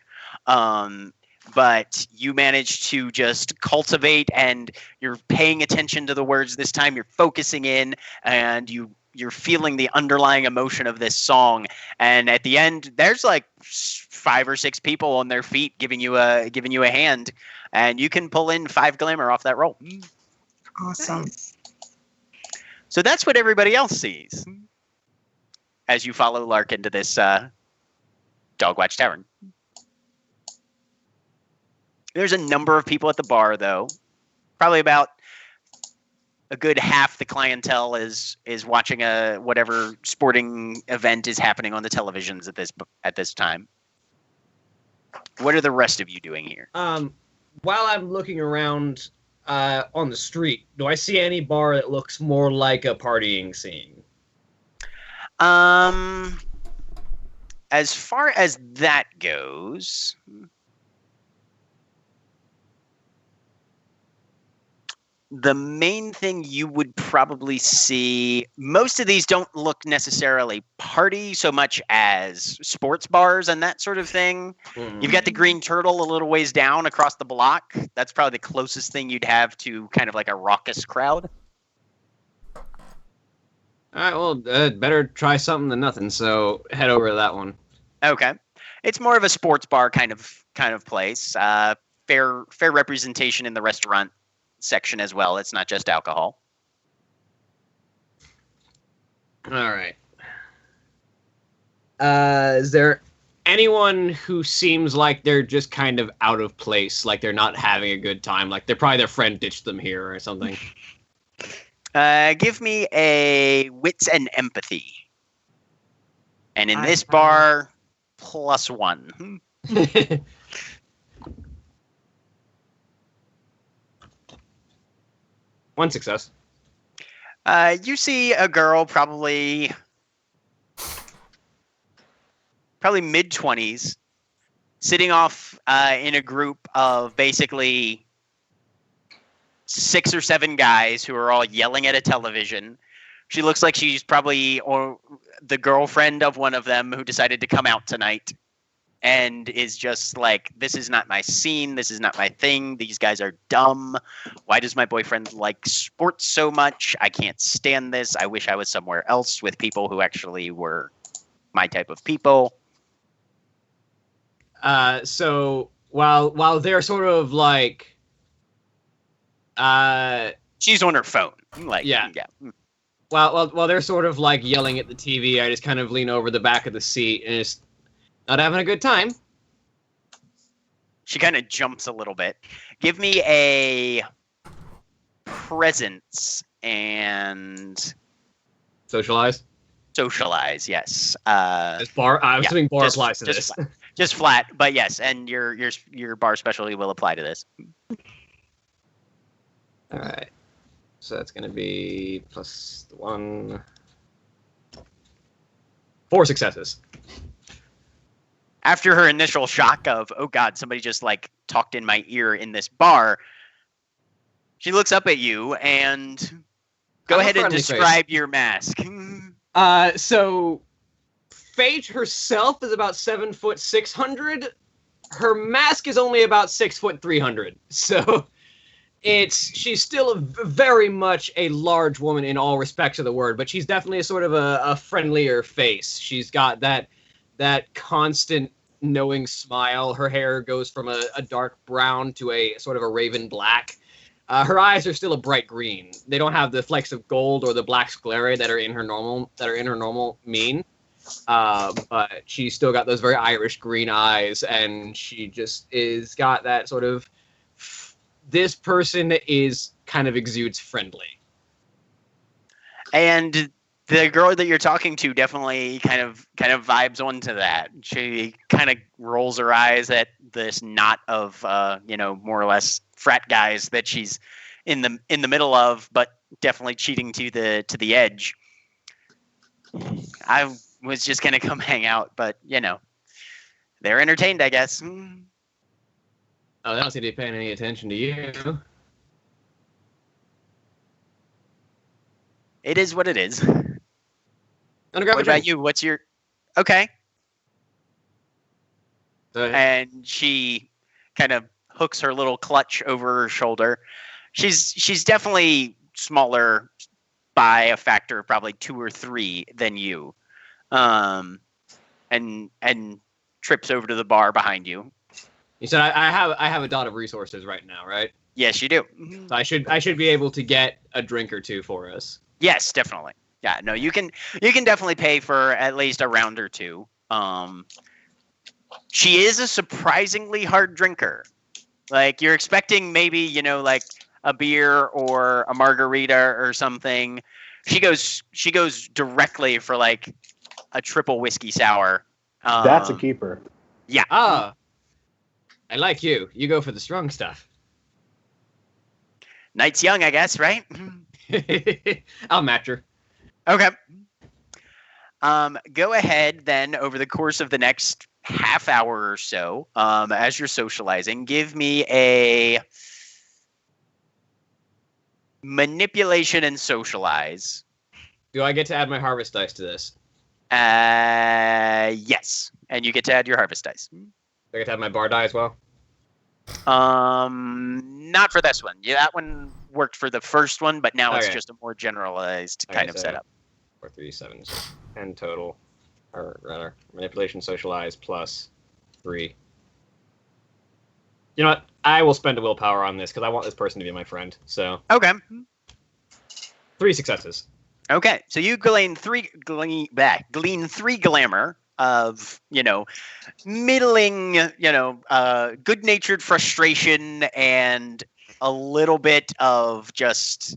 But you manage to just cultivate, and you're paying attention to the words this time. You're focusing in, and you're feeling the underlying emotion of this song. And at the end, there's like 5 or 6 people on their feet giving you a hand, and you can pull in 5 glamour off that roll. Awesome. So that's what everybody else sees as you follow Lark into this Dogwatch Tavern. There's a number of people at the bar, though. Probably about a good half the clientele is watching whatever sporting event is happening on the televisions at this time. What are the rest of you doing here? While I'm looking around on the street, do I see any bar that looks more like a partying scene? As far as that goes, the main thing you would probably see, most of these don't look necessarily party so much as sports bars and that sort of thing. Mm. You've got the Green Turtle a little ways down across the block. That's probably the closest thing you'd have to kind of like a raucous crowd. All right, well, better try something than nothing, so head over to that one. Okay. It's more of a sports bar kind of place. Fair representation in the restaurant section as well. It's not just alcohol. All right. Is there anyone who seems like they're just kind of out of place, like they're not having a good time, like they're probably their friend ditched them here or something? Give me a wits and empathy. And in this bar, +1. One success. You see a girl probably mid-20s, sitting off in a group of basically 6 or 7 guys who are all yelling at a television. She looks like she's probably the girlfriend of one of them who decided to come out tonight and is just like, this is not my scene. This is not my thing. These guys are dumb. Why does my boyfriend like sports so much? I can't stand this. I wish I was somewhere else with people who actually were my type of people. So while they're sort of like, she's on her phone. Like, yeah. While they're sort of like yelling at the TV, I just kind of lean over the back of the seat and just not having a good time. She kind of jumps a little bit. Give me a presence and Socialize. Socialize. Yes. This bar. I'm assuming bar just, applies to just this. Just flat, but yes, and your bar specialty will apply to this. All right. So that's going to be +1. 4 successes. After her initial shock of, oh God, somebody just like talked in my ear in this bar, she looks up at you and go ahead and describe your mask. So Phage herself is about 7'600". Her mask is only about 6'300". So she's still very much a large woman in all respects of the word, but she's definitely a sort of a friendlier face. She's got that constant knowing smile. Her hair goes from a dark brown to a sort of a raven black. Her eyes are still a bright green. They don't have the flecks of gold or the black sclerae that are in her normal mien. But she's still got those very Irish green eyes, and she just is got that sort of, this person is kind of exudes friendly. And the girl that you're talking to definitely kind of vibes onto that. She kind of rolls her eyes at this knot of more or less frat guys that she's in the middle of, but definitely cheating to the edge. I was just gonna come hang out, but they're entertained, I guess. Oh, they don't seem to be paying any attention to you. It is what it is. What about you? What's your... Okay. And she kind of hooks her little clutch over her shoulder. She's definitely smaller by a factor of probably 2 or 3 than you. And trips over to the bar behind you. You said I have a dot of resources right now, right? Yes, you do. So I should be able to get a drink or 2 for us. Yes, definitely. Yeah, no, you can definitely pay for at least a round or 2. She is a surprisingly hard drinker. Like, you're expecting maybe, like a beer or a margarita or something. She goes directly for like a triple whiskey sour. That's a keeper. Yeah. Ah. I like you. You go for the strong stuff. Night's young, I guess, right? I'll match her. Okay. Go ahead then over the course of the next half hour or so, as you're socializing, give me a manipulation and socialize. Do I get to add my harvest dice to this? Yes. And you get to add your harvest dice. Do I get to add my bar die as well? Not for this one. Yeah, that one worked for the first one, but now it's Okay. just a more generalized kind of so setup. 4, 3, 7, so 10 total. Or rather, manipulation, socialize, plus 3. You know what? I will spend a willpower on this, because I want this person to be my friend. So, Okay. 3 successes. Okay. So you glean three glamour of, middling, good-natured frustration and a little bit of just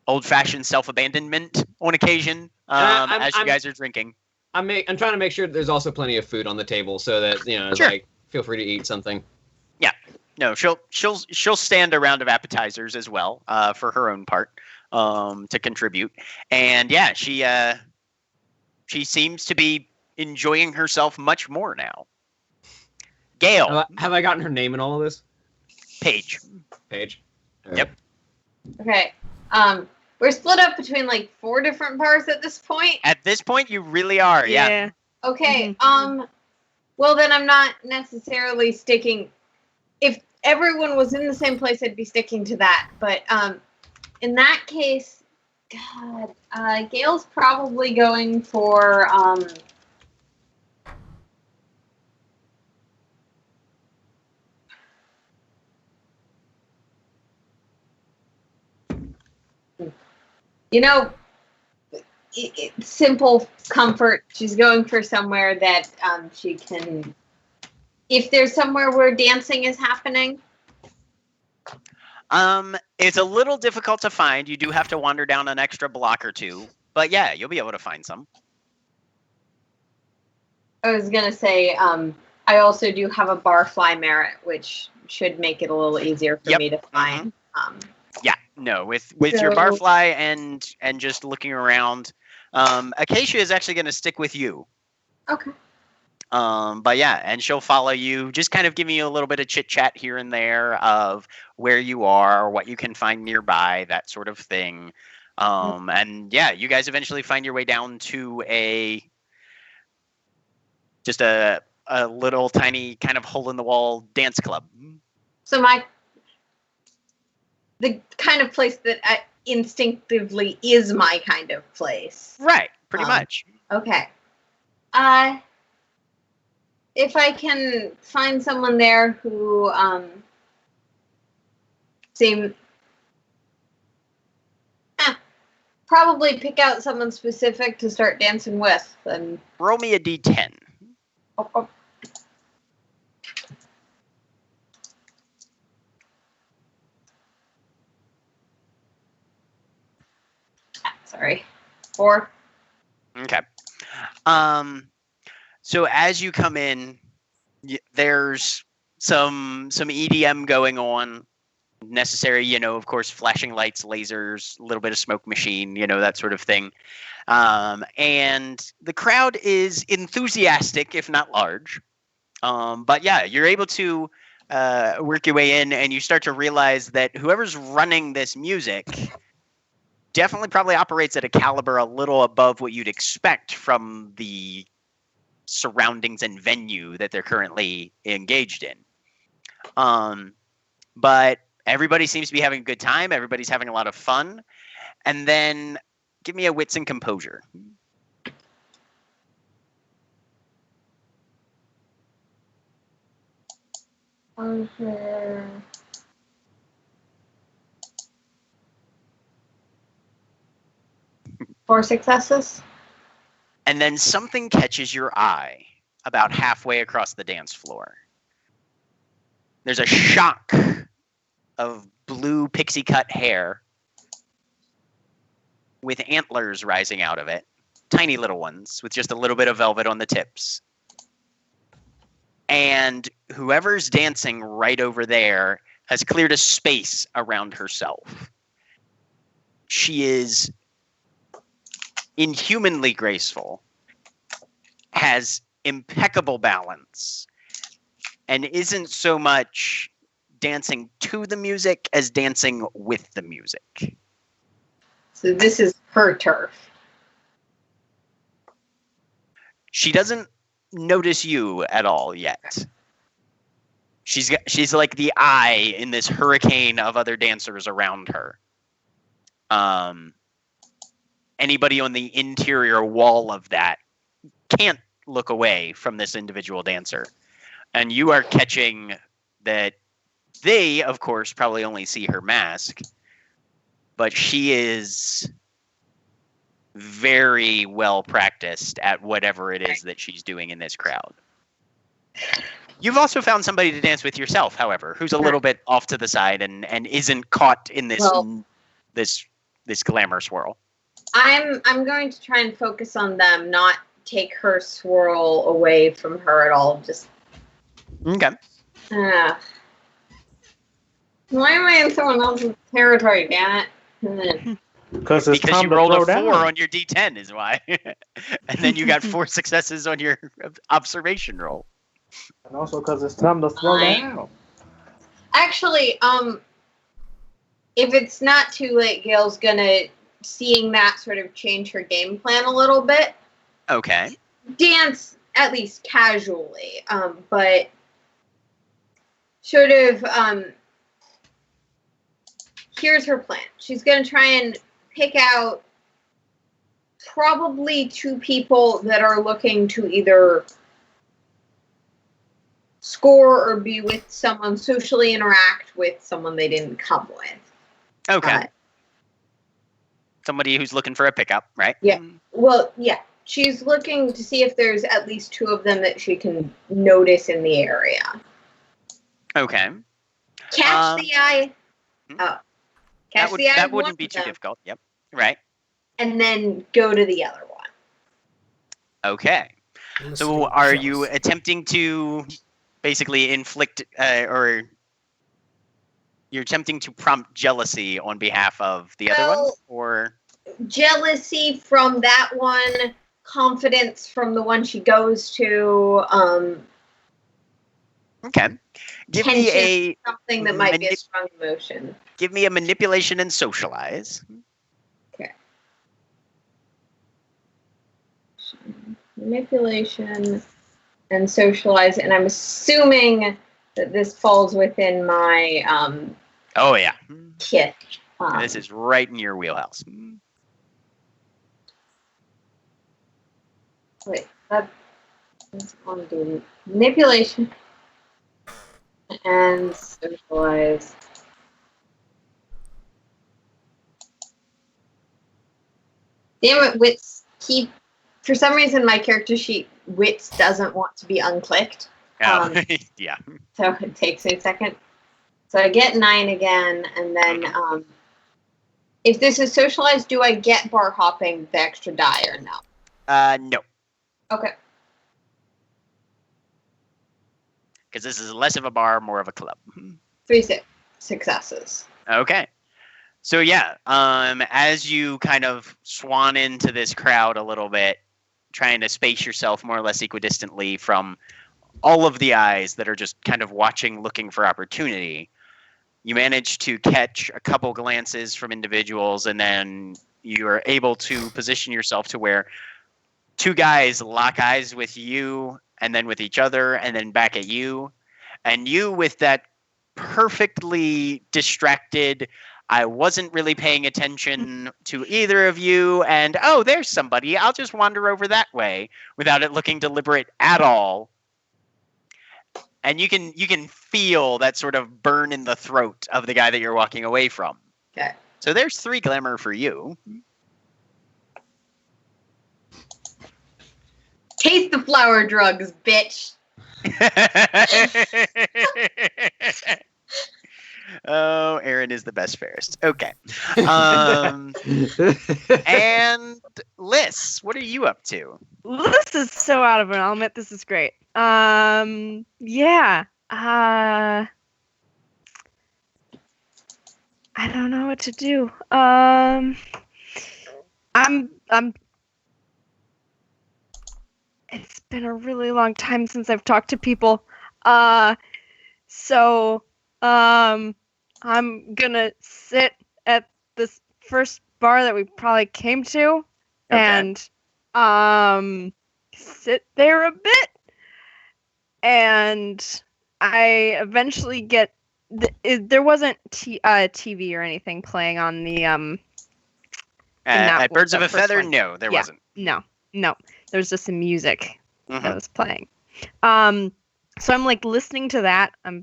old-fashioned self-abandonment on occasion as you guys are drinking. I'm trying to make sure that there's also plenty of food on the table, so that it's Sure. like feel free to eat something. Yeah. No, she'll stand a round of appetizers as well for her own part to contribute. And yeah, she seems to be enjoying herself much more now. Gail, Have I gotten her name in all of this? Paige. Paige. Yep. Okay. We're split up between like 4 different bars at this point. At this point, you really are. Yeah. Okay. Well, then I'm not necessarily sticking. If everyone was in the same place, I'd be sticking to that. But in that case, God, Gail's probably going for simple comfort. She's going for somewhere that she can. If there's somewhere where dancing is happening. It's a little difficult to find. You do have to wander down an extra block or two. But yeah, you'll be able to find some. I was gonna say, I also do have a barfly merit, which should make it a little easier for me to find. Yeah, no, with your barfly and just looking around, Acacia is actually going to stick with you. Okay. But yeah, and she'll follow you, just kind of giving you a little bit of chit chat here and there of where you are, what you can find nearby, that sort of thing. And yeah, you guys eventually find your way down to a little tiny kind of hole in the wall dance club. So the kind of place that instinctively is my kind of place. Right, pretty much. Okay. If I can find someone there who probably pick out someone specific to start dancing with, then Roll me a d10. oh. Sorry. 4. Okay. So as you come in, there's some EDM going on. Necessary, of course, flashing lights, lasers, a little bit of smoke machine, that sort of thing. And the crowd is enthusiastic, if not large. But yeah, you're able to work your way in, and you start to realize that whoever's running this music definitely probably operates at a caliber a little above what you'd expect from the surroundings and venue that they're currently engaged in. But everybody seems to be having a good time. Everybody's having a lot of fun. And then give me a wits and composure. Okay. 4 successes. And then something catches your eye about halfway across the dance floor. There's a shock of blue pixie cut hair with antlers rising out of it. Tiny little ones with just a little bit of velvet on the tips. And whoever's dancing right over there has cleared a space around herself. She is inhumanly graceful, has impeccable balance, and isn't so much dancing to the music as dancing with the music. So this is her turf. She doesn't notice you at all yet. She's like the eye in this hurricane of other dancers around her. Anybody on the interior wall of that can't look away from this individual dancer. And you are catching that they, of course, probably only see her mask, but she is very well practiced at whatever it is that she's doing in this crowd. You've also found somebody to dance with yourself, however, who's a little bit off to the side and isn't caught in this this glamour swirl. I'm going to try and focus on them, not take her swirl away from her at all. Just okay. Why am I in someone else's territory, damn it? Because it's Because time you to rolled throw a 4 down. on your D10 is why. And then you got 4 successes on your observation roll. And also because it's time to throw down. Actually, if it's not too late, Gail's gonna, seeing that, sort of change her game plan a little bit. Okay. Dance, at least casually, but sort of, here's her plan. She's gonna try and pick out probably 2 people that are looking to either score or be with someone, socially interact with someone they didn't come with. Okay. Somebody who's looking for a pickup, right? Yeah. Well, yeah. She's looking to see if there's at least 2 of them that she can notice in the area. Okay. Catch the eye. Oh. Catch the eye. That of wouldn't one be of too them, difficult. Yep. Right. and then go to the other one. Okay. So are you attempting to basically inflict or you're attempting to prompt jealousy on behalf of the other one, or jealousy from that one, confidence from the one she goes to, okay. Give me a something that might be a strong emotion. Give me a manipulation and socialize. Okay. Manipulation and socialize, and I'm assuming that this falls within my Oh yeah. kit. This is right in your wheelhouse. Wait, that's on the manipulation and socialize. Damn it, wits keep. For some reason, my character sheet wits doesn't want to be unclicked. Oh, yeah. So it takes me a second. So I get 9 again, and then if this is socialized, do I get bar hopping with the extra die or no? No. Okay. Because this is less of a bar, more of a club. 3 successes. Okay. So yeah, as you kind of swan into this crowd a little bit, trying to space yourself more or less equidistantly from all of the eyes that are just kind of watching, looking for opportunity, you manage to catch a couple glances from individuals, and then you are able to position yourself to where 2 guys lock eyes with you, and then with each other, and then back at you. And you, with that perfectly distracted, I wasn't really paying attention to either of you, and oh, there's somebody, I'll just wander over that way, without it looking deliberate at all. And you can feel that sort of burn in the throat of the guy that you're walking away from. Okay. So there's 3 glamour for you. Taste the flower drugs, bitch. Oh, Aaron is the best fairest. Okay. And Liz, what are you up to? This is so out of an element. This is great. Yeah. I don't know what to do. It's been a really long time since I've talked to people. So I'm gonna sit at this first bar that we probably came to and sit there a bit. And I eventually get there wasn't TV or anything playing on the At Birds of a Feather, one. no, there wasn't. No. There was just some music Mhm. that was playing. So I'm like listening to that. I'm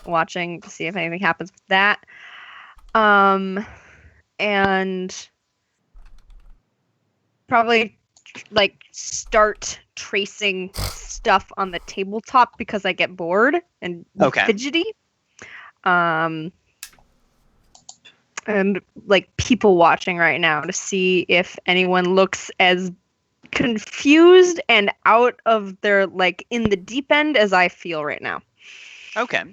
watching to see if anything happens with that. And probably like start tracing stuff on the tabletop because I get bored and fidgety. And like people watching right now to see if anyone looks as confused and out of their like in the deep end as I feel right now. Okay.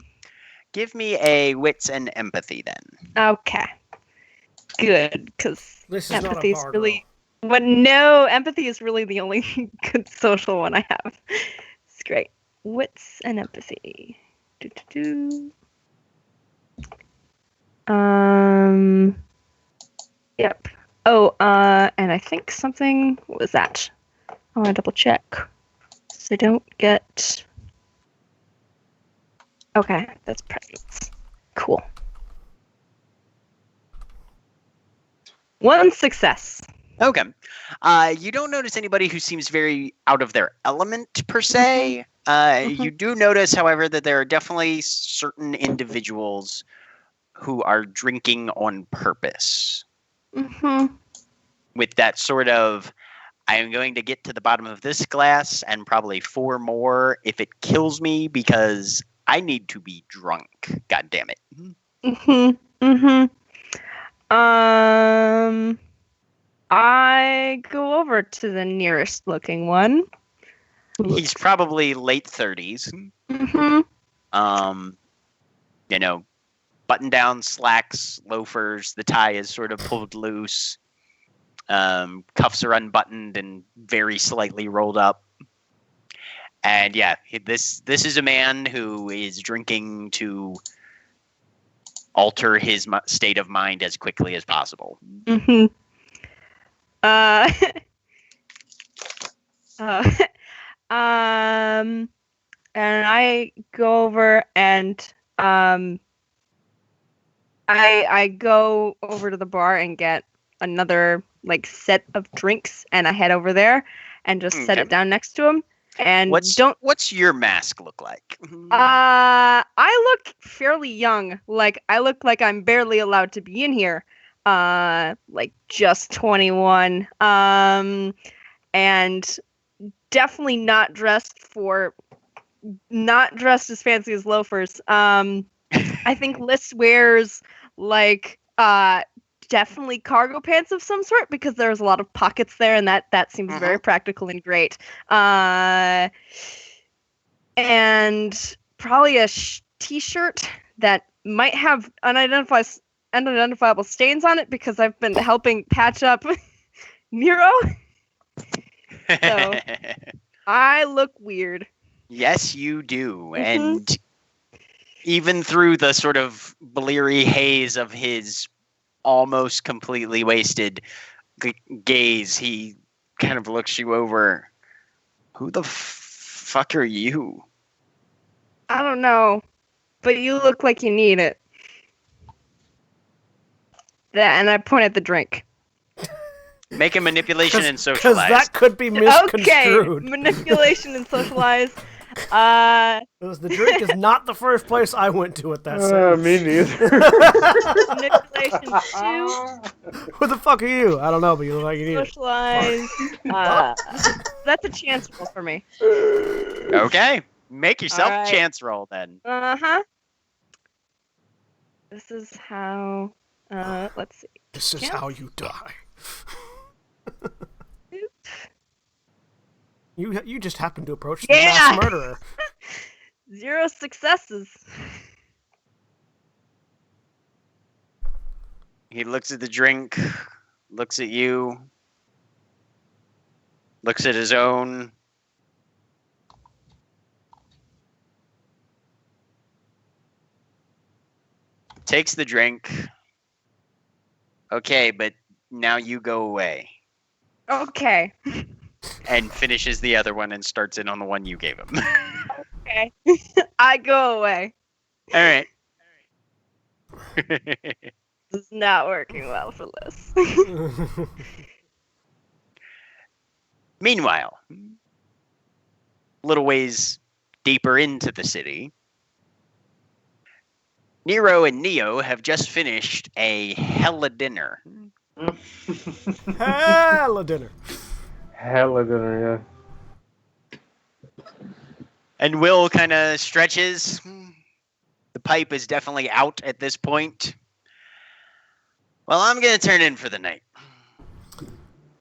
Give me a wits and empathy then. Okay. Good, because This is not a empathy is bar really but no, empathy is really the only good social one I have. It's great. Wits and empathy. Yep. Oh, and I think something, what was that? I want to double check. So I don't get... Okay, that's presence. Cool. 1 success. Okay. You don't notice anybody who seems very out of their element, per se. You do notice, however, that there are definitely certain individuals who are drinking on purpose. Mm-hmm. With that sort of, I am going to get to the bottom of this glass and probably 4 more if it kills me because I need to be drunk. God damn it. Mm-hmm. Mm-hmm. I go over to the nearest looking one. He's probably late 30s. Mm-hmm. You know, button down slacks, loafers, the tie is sort of pulled loose. Cuffs are unbuttoned and very slightly rolled up. And yeah, this is a man who is drinking to alter his state of mind as quickly as possible. Mm-hmm. And I go over and I go over to the bar and get another like set of drinks, and I head over there and just set it down next to him. And what's your mask look like? I look fairly young. Like I look like I'm barely allowed to be in here. Like just 21. And definitely not dressed as fancy as loafers. I think Liz wears like definitely cargo pants of some sort because there's a lot of pockets there, and that seems very practical and great. And probably a t-shirt that might have unidentifiable stains on it because I've been helping patch up Nero. So I look weird. Yes, you do. And even through the sort of bleary haze of his almost completely wasted gaze, he kind of looks you over. Who the fuck are you? I don't know, but you look like you need it. And I point at the drink. Make a manipulation and socialize. Because that could be misconstrued. Okay, manipulation and socialize. Because the drink is not the first place I went to at that sentence. Me neither. Manipulation 2. Who the fuck are you? I don't know, but you look like you need it. Socialize. That's a chance roll for me. Okay. Make yourself All right. chance roll then. Uh-huh. This is how. Let's see. This is Can't how you die. You just happened to approach the Yeah! mass murderer. 0 successes. He looks at the drink, looks at you, looks at his own. Takes the drink. Okay, but now you go away. Okay. And finishes the other one and starts in on the one you gave him. Okay. I go away. All right. This is not working well for Liz. Meanwhile, little ways deeper into the city, Nero and Neo have just finished a hella dinner. Hella dinner. Hella dinner, And Will kind of stretches. The pipe is definitely out at this point. Well, I'm going to turn in for the night.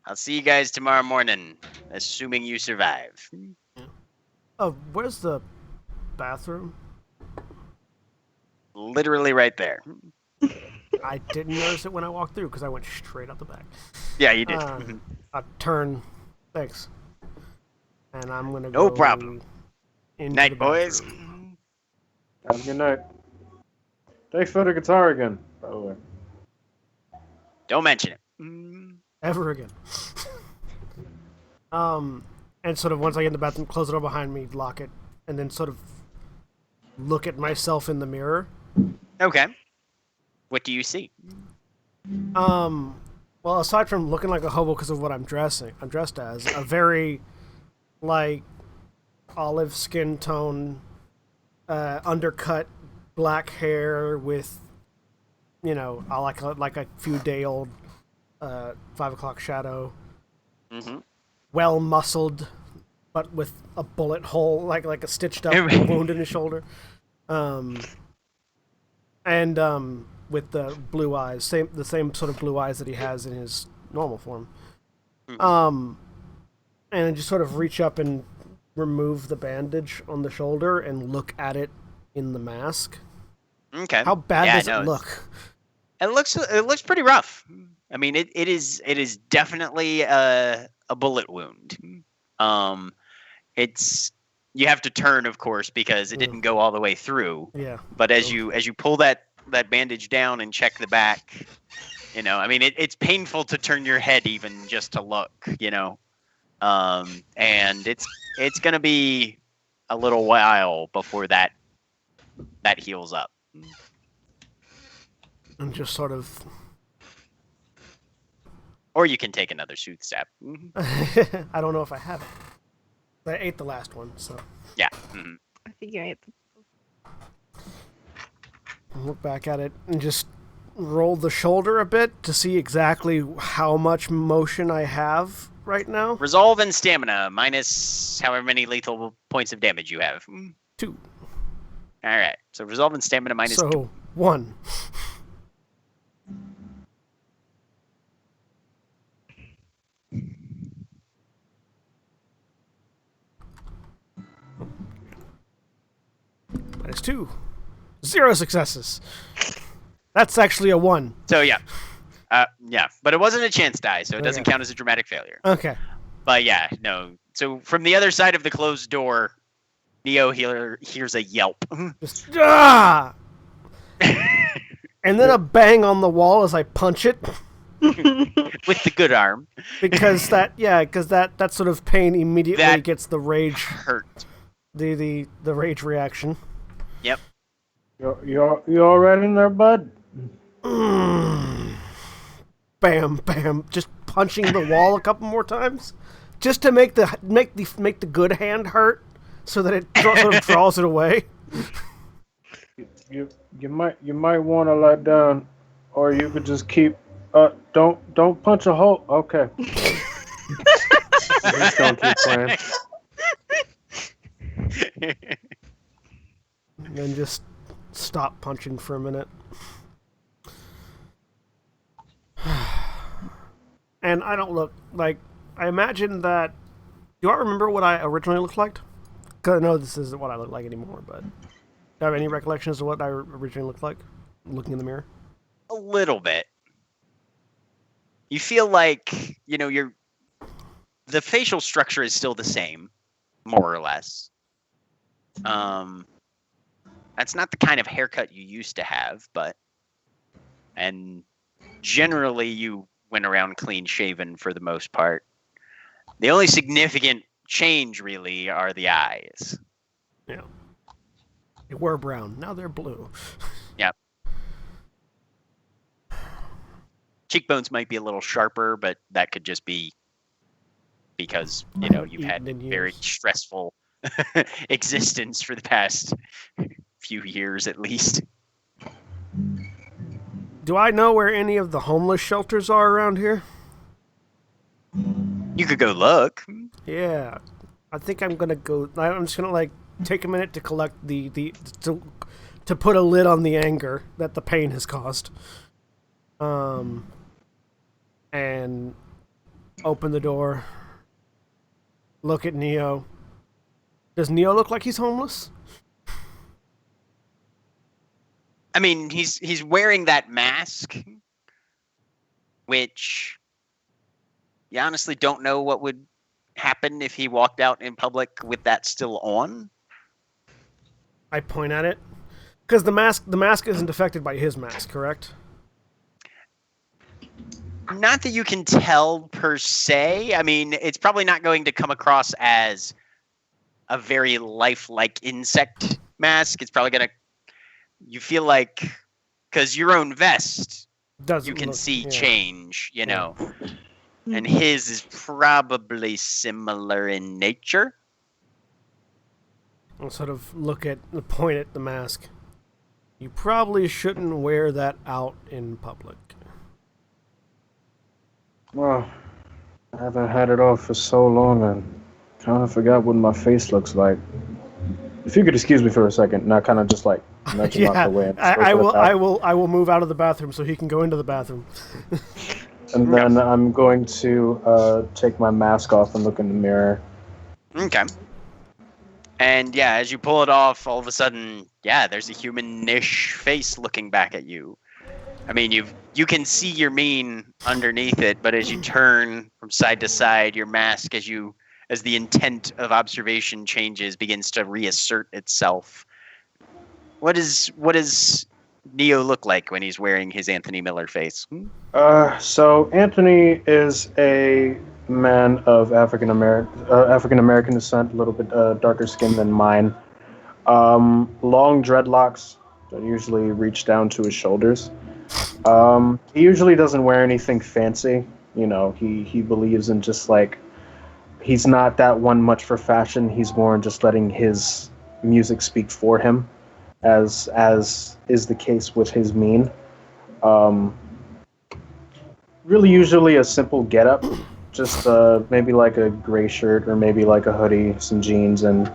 I'll see you guys tomorrow morning, assuming you survive. Oh, where's the bathroom? Literally right there. I didn't notice it when I walked through because I went straight out the back. Yeah, you did. I turn. Thanks. And I'm gonna No go problem. into Night, the boys. bathroom. yeah. Have a good night. Thanks for the guitar again, by the way. Don't mention it. Ever again. And sort of once I get in the bathroom, close the door behind me, lock it, and then sort of look at myself in the mirror. Okay. What do you see? Well, aside from looking like a hobo because of what I'm dressed as a very, like, olive skin tone, undercut black hair with, you know, like a few day old, 5 o'clock shadow. Mm-hmm. Well muscled, but with a bullet hole, like a stitched up wound in his shoulder. And with the blue eyes, the same sort of blue eyes that he has in his normal form. Mm-hmm. And just sort of reach up and remove the bandage on the shoulder and look at it in the mask. Okay. How bad Yeah, does no, it look? It looks pretty rough. I mean, it is definitely a bullet wound. It's you have to turn, of course, because it didn't go all the way through. Yeah. But as you pull that bandage down and check the back, you know, I mean, it's painful to turn your head even just to look, you know, and it's gonna be a little while before that heals up. And just sort of. Or you can take another sooth step. I don't know if I have it. I ate the last one, so. Yeah. I think you ate Look back at it and just roll the shoulder a bit to see exactly how much motion I have right now. Resolve and stamina minus however many lethal points of damage you have. 2. All right. So resolve and stamina minus 2. So 1. Minus 2. 0 successes. That's actually a 1. So yeah. Yeah, but it wasn't a chance die, so it doesn't count as a dramatic failure. Okay. But yeah, no. So from the other side of the closed door, Neo hears a yelp. Just ah! And then a bang on the wall as I punch it. With the good arm. Because that sort of pain immediately That gets the rage hurt. the rage reaction. Yep. You all right in there, bud? Bam, bam, just punching the wall a couple more times, just to make the good hand hurt, so that it sort of draws it away. You might want to lie down, or you could just keep. Don't punch a hole. Okay. Just gonna keep playing. And then just stop punching for a minute. and I don't look like. I imagine that. Do I remember what I originally looked like? Because I know this isn't what I look like anymore, but do I have any recollections of what I originally looked like? Looking in the mirror? A little bit. You feel like, the facial structure is still the same, more or less. That's not the kind of haircut you used to have, and generally you went around clean shaven for the most part. The only significant change really are the eyes. Yeah. They were brown, now they're blue. Yep. Cheekbones might be a little sharper, but that could just be because, you've had very stressful existence for the past few years at least. Do I know where any of the homeless shelters are around here? You could go look. Yeah. I think I'm gonna go. I'm just gonna take a minute to collect to put a lid on the anger that the pain has caused. And open the door. Look at Neo. Does Neo look like he's homeless? I mean, he's wearing that mask, which you honestly don't know what would happen if he walked out in public with that still on. I point at it because the mask isn't affected by his mask, correct? Not that you can tell per se. I mean, it's probably not going to come across as a very lifelike insect mask. It's probably going to. You feel like, because your own vest, you can see change, and his is probably similar in nature. I'll sort of point at the mask. You probably shouldn't wear that out in public. Well, I haven't had it off for so long, I kind of forgot what my face looks like. If you could excuse me for a second, and I kind of just nudge him out the way. I will move out of the bathroom so he can go into the bathroom. And then I'm going to take my mask off and look in the mirror. Okay. And yeah, as you pull it off, all of a sudden, there's a human-ish face looking back at you. I mean, you can see your mien underneath it, but as you turn from side to side, your mask, as the intent of observation changes, begins to reassert itself. What does Neo look like when he's wearing his Anthony Miller face? So Anthony is a man of African American descent, a little bit darker skin than mine. Long dreadlocks that usually reach down to his shoulders. He usually doesn't wear anything fancy. He believes in just he's not that one much for fashion. He's more in just letting his music speak for him, as is the case with his mien. Really, usually a simple getup, just maybe a gray shirt or maybe a hoodie, some jeans, and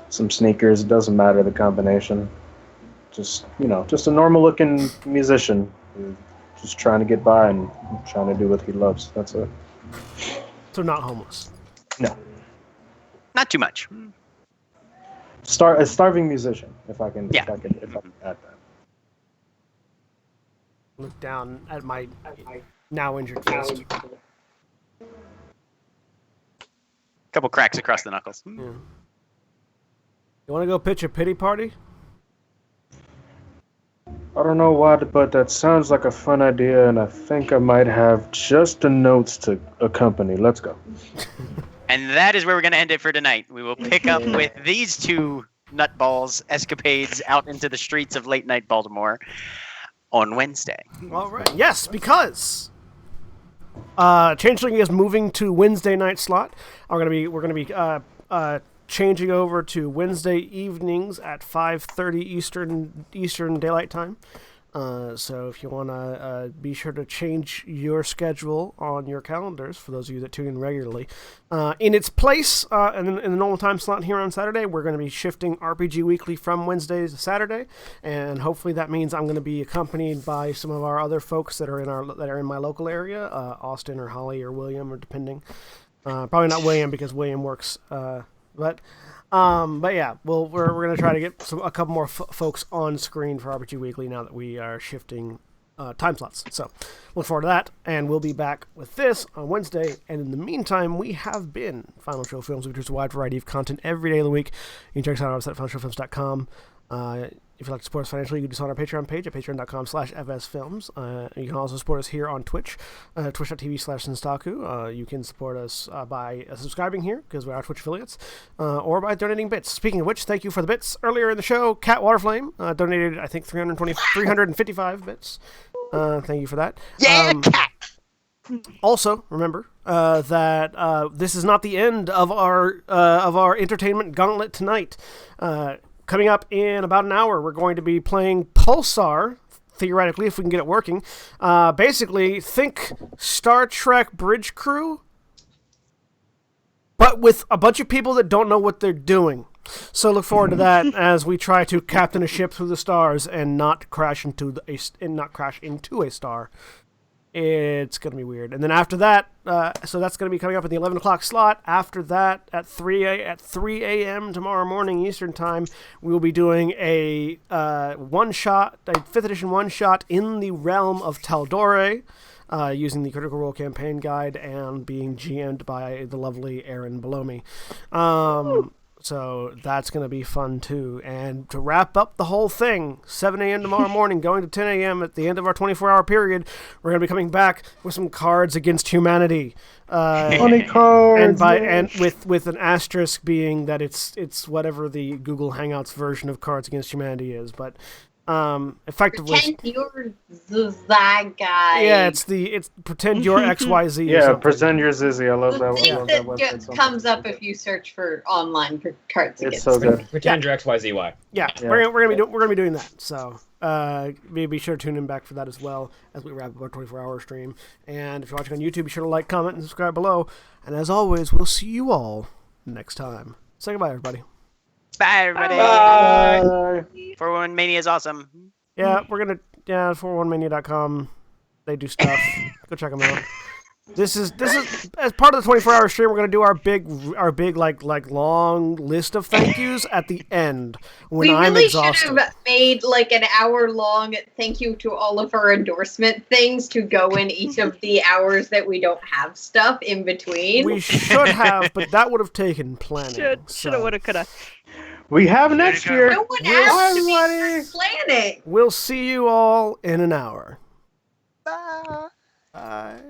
some sneakers. It doesn't matter the combination. Just a normal-looking musician, just trying to get by and trying to do what he loves. That's it. So not homeless. No. Not too much. A starving musician, if I can add that. Look down at my now injured fist. Couple cracks across the knuckles. Yeah. You want to go pitch a pity party? I don't know why, but that sounds like a fun idea, and I think I might have just the notes to accompany. Let's go. And that is where we're going to end it for tonight. We will pick up with these two nutballs escapades out into the streets of late night Baltimore on Wednesday. All right. Yes, because Changeling is moving to Wednesday night slot. We're gonna be changing over to Wednesday evenings at 5:30 Eastern Daylight Time. So if you want to be sure to change your schedule on your calendars, for those of you that tune in regularly. In its place, in the normal time slot here on Saturday, we're going to be shifting RPG Weekly from Wednesdays to Saturday, and hopefully that means I'm going to be accompanied by some of our other folks that are in my local area, Austin or Holly or William, or depending. Probably not William because William works, but yeah, we're gonna try to get a couple more folks on screen for RPG Weekly now that we are shifting time slots. So look forward to that, and we'll be back with this on Wednesday. And in the meantime, we have been Final Show Films. We produce a wide variety of content every day of the week. You can check us out on our website, finalshowfilms.com. If you'd like to support us financially, you can do so on our Patreon page at patreon.com/fsfilms. You can also support us here on Twitch, twitch.tv/Senstaku. You can support us by subscribing here, because we are Twitch affiliates, or by donating bits. Speaking of which, thank you for the bits. Earlier in the show, Cat Waterflame donated, I think, 355 bits. Thank you for that. Yeah, cat! Also, remember that this is not the end of our entertainment gauntlet tonight. Coming up in about an hour, we're going to be playing Pulsar, theoretically, if we can get it working. Basically, think Star Trek Bridge Crew, but with a bunch of people that don't know what they're doing. So look forward to that as we try to captain a ship through the stars and not crash into a star. It's going to be weird. And then after that, so that's going to be coming up in the 11 o'clock slot. After that, at 3 a.m. tomorrow morning Eastern Time, we will be doing a 5th edition one-shot in the realm of Taldore, using the Critical Role campaign guide and being GM'd by the lovely Erin below me. So that's going to be fun, too. And to wrap up the whole thing, 7 a.m. tomorrow morning, going to 10 a.m. at the end of our 24-hour period, we're going to be coming back with some Cards Against Humanity. Funny cards! And with an asterisk being that it's whatever the Google Hangouts version of Cards Against Humanity is. But effectively... Pretend you're that guy. Yeah, it's pretend you're XYZ. Yeah, pretend you're Zizzy. I love that. The I love thing that that website. comes up if you search for online for cards It's against. so good. Pretend you're XYZY. Yeah, Yeah. we're gonna be doing that. So be sure to tune in back for that as well as we wrap up our 24-hour stream. And if you're watching on YouTube, be sure to like, comment, and subscribe below. And as always, we'll see you all next time. Say goodbye, everybody. Bye, everybody. Bye. 411 Mania is awesome. Yeah, we're gonna 411mania.com. They do stuff. Go check them out. This is as part of the 24-hour stream. We're gonna do our big like long list of thank yous at the end when We I'm really exhausted. should have made like an hour-long thank you to all of our endorsement things to go in each of the hours that we don't have stuff in between. We should have, but that would have taken planning. Shoulda, so woulda, coulda. We have next year. No one Yes. asked me Everybody. for planning. We'll see you all in an hour. Bye. Bye.